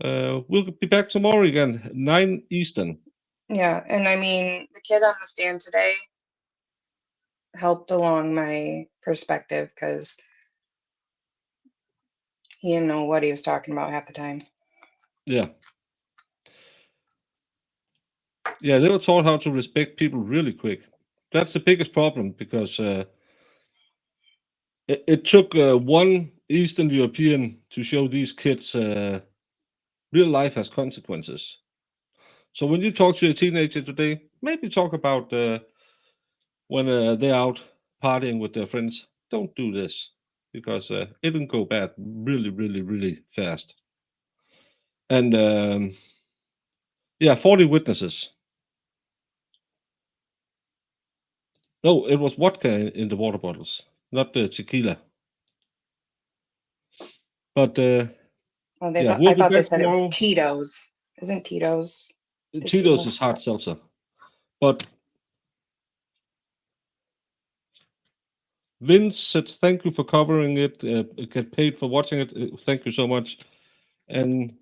we'll be back tomorrow again, 9 Eastern. Yeah, and I mean, the kid on the stand today helped along my perspective because he didn't know what he was talking about half the time. Yeah. Yeah, they were taught how to respect people really quick. That's the biggest problem, because it took one Eastern European to show these kids real life has consequences. So when you talk to a teenager today, maybe talk about when they're out partying with their friends. Don't do this, because it can go bad really, really, really fast. And 40 witnesses. No, it was vodka in the water bottles, not the tequila. But Well, we'll I be thought they back said it was tomorrow. Tito's. Isn't Tito's? Tito's is hard seltzer. But Vince says thank you for covering it. Get paid for watching it. Thank you so much. And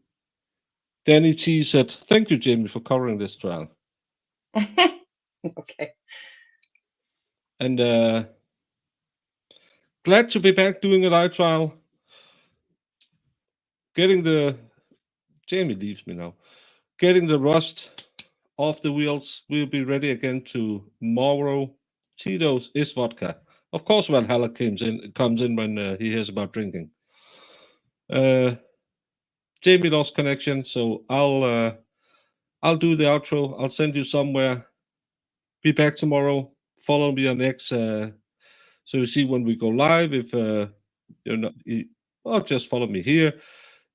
Danny T said thank you, Jamie, for covering this trial. Okay. And glad to be back doing a live trial. Jamie leaves me now. Getting the rust off the wheels. We'll be ready again tomorrow. Tito's is vodka. Of course, Valhalla comes in when he hears about drinking. Jamie lost connection, so I'll do the outro. I'll send you somewhere. Be back tomorrow. Follow me on X, so you see when we go live. If you're not, or just follow me here.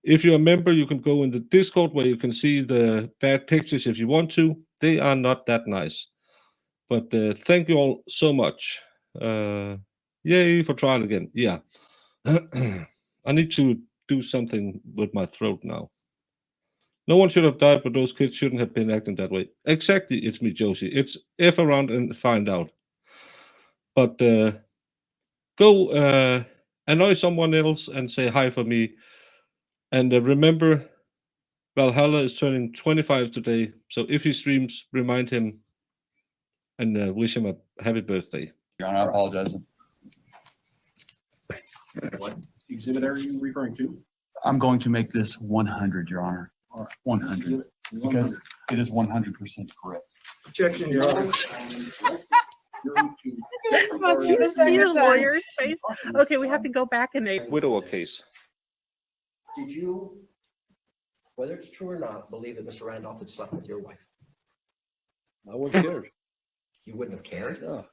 If you're a member, you can go in the Discord where you can see the bad pictures if you want to. They are not that nice. But thank you all so much. Yay for trial again. Yeah. I need to do something with my throat now. No one should have died, but those kids shouldn't have been acting that way. Exactly, it's me, Josie. It's F around and find out. But go annoy someone else and say hi for me. And remember, Valhalla is turning 25 today. So if he streams, remind him and wish him a happy birthday. Your Honor, I apologize. What exhibit are you referring to? I'm going to make this 100, Your Honor. 100, because it is 100% correct. Objection, Your Honor. See the lawyer's face? Okay, we have to go back and they. Widower case. Did you, whether it's true or not, believe that Mr. Randolph had slept with your wife? I wouldn't care. You wouldn't have cared? No.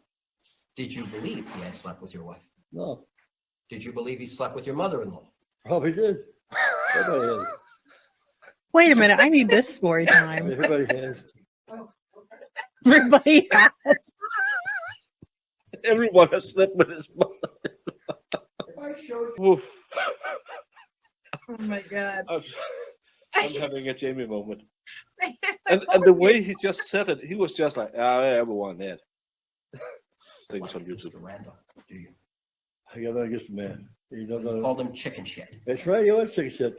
Did you believe he had slept with your wife? No. Did you believe he slept with your mother-in-law? Probably did. Everybody has. Wait a minute, I need this story time. Everybody has. Everybody has. Everyone has slept with his mother. If I showed Oof. Oh my God. I'm having a Jamie moment. And the way he just said it, he was just like, everyone that. Things on YouTube. Mr. Randolph, do you? I gotta get some man. You don't know. Called him chicken shit. That's right, you was chicken shit.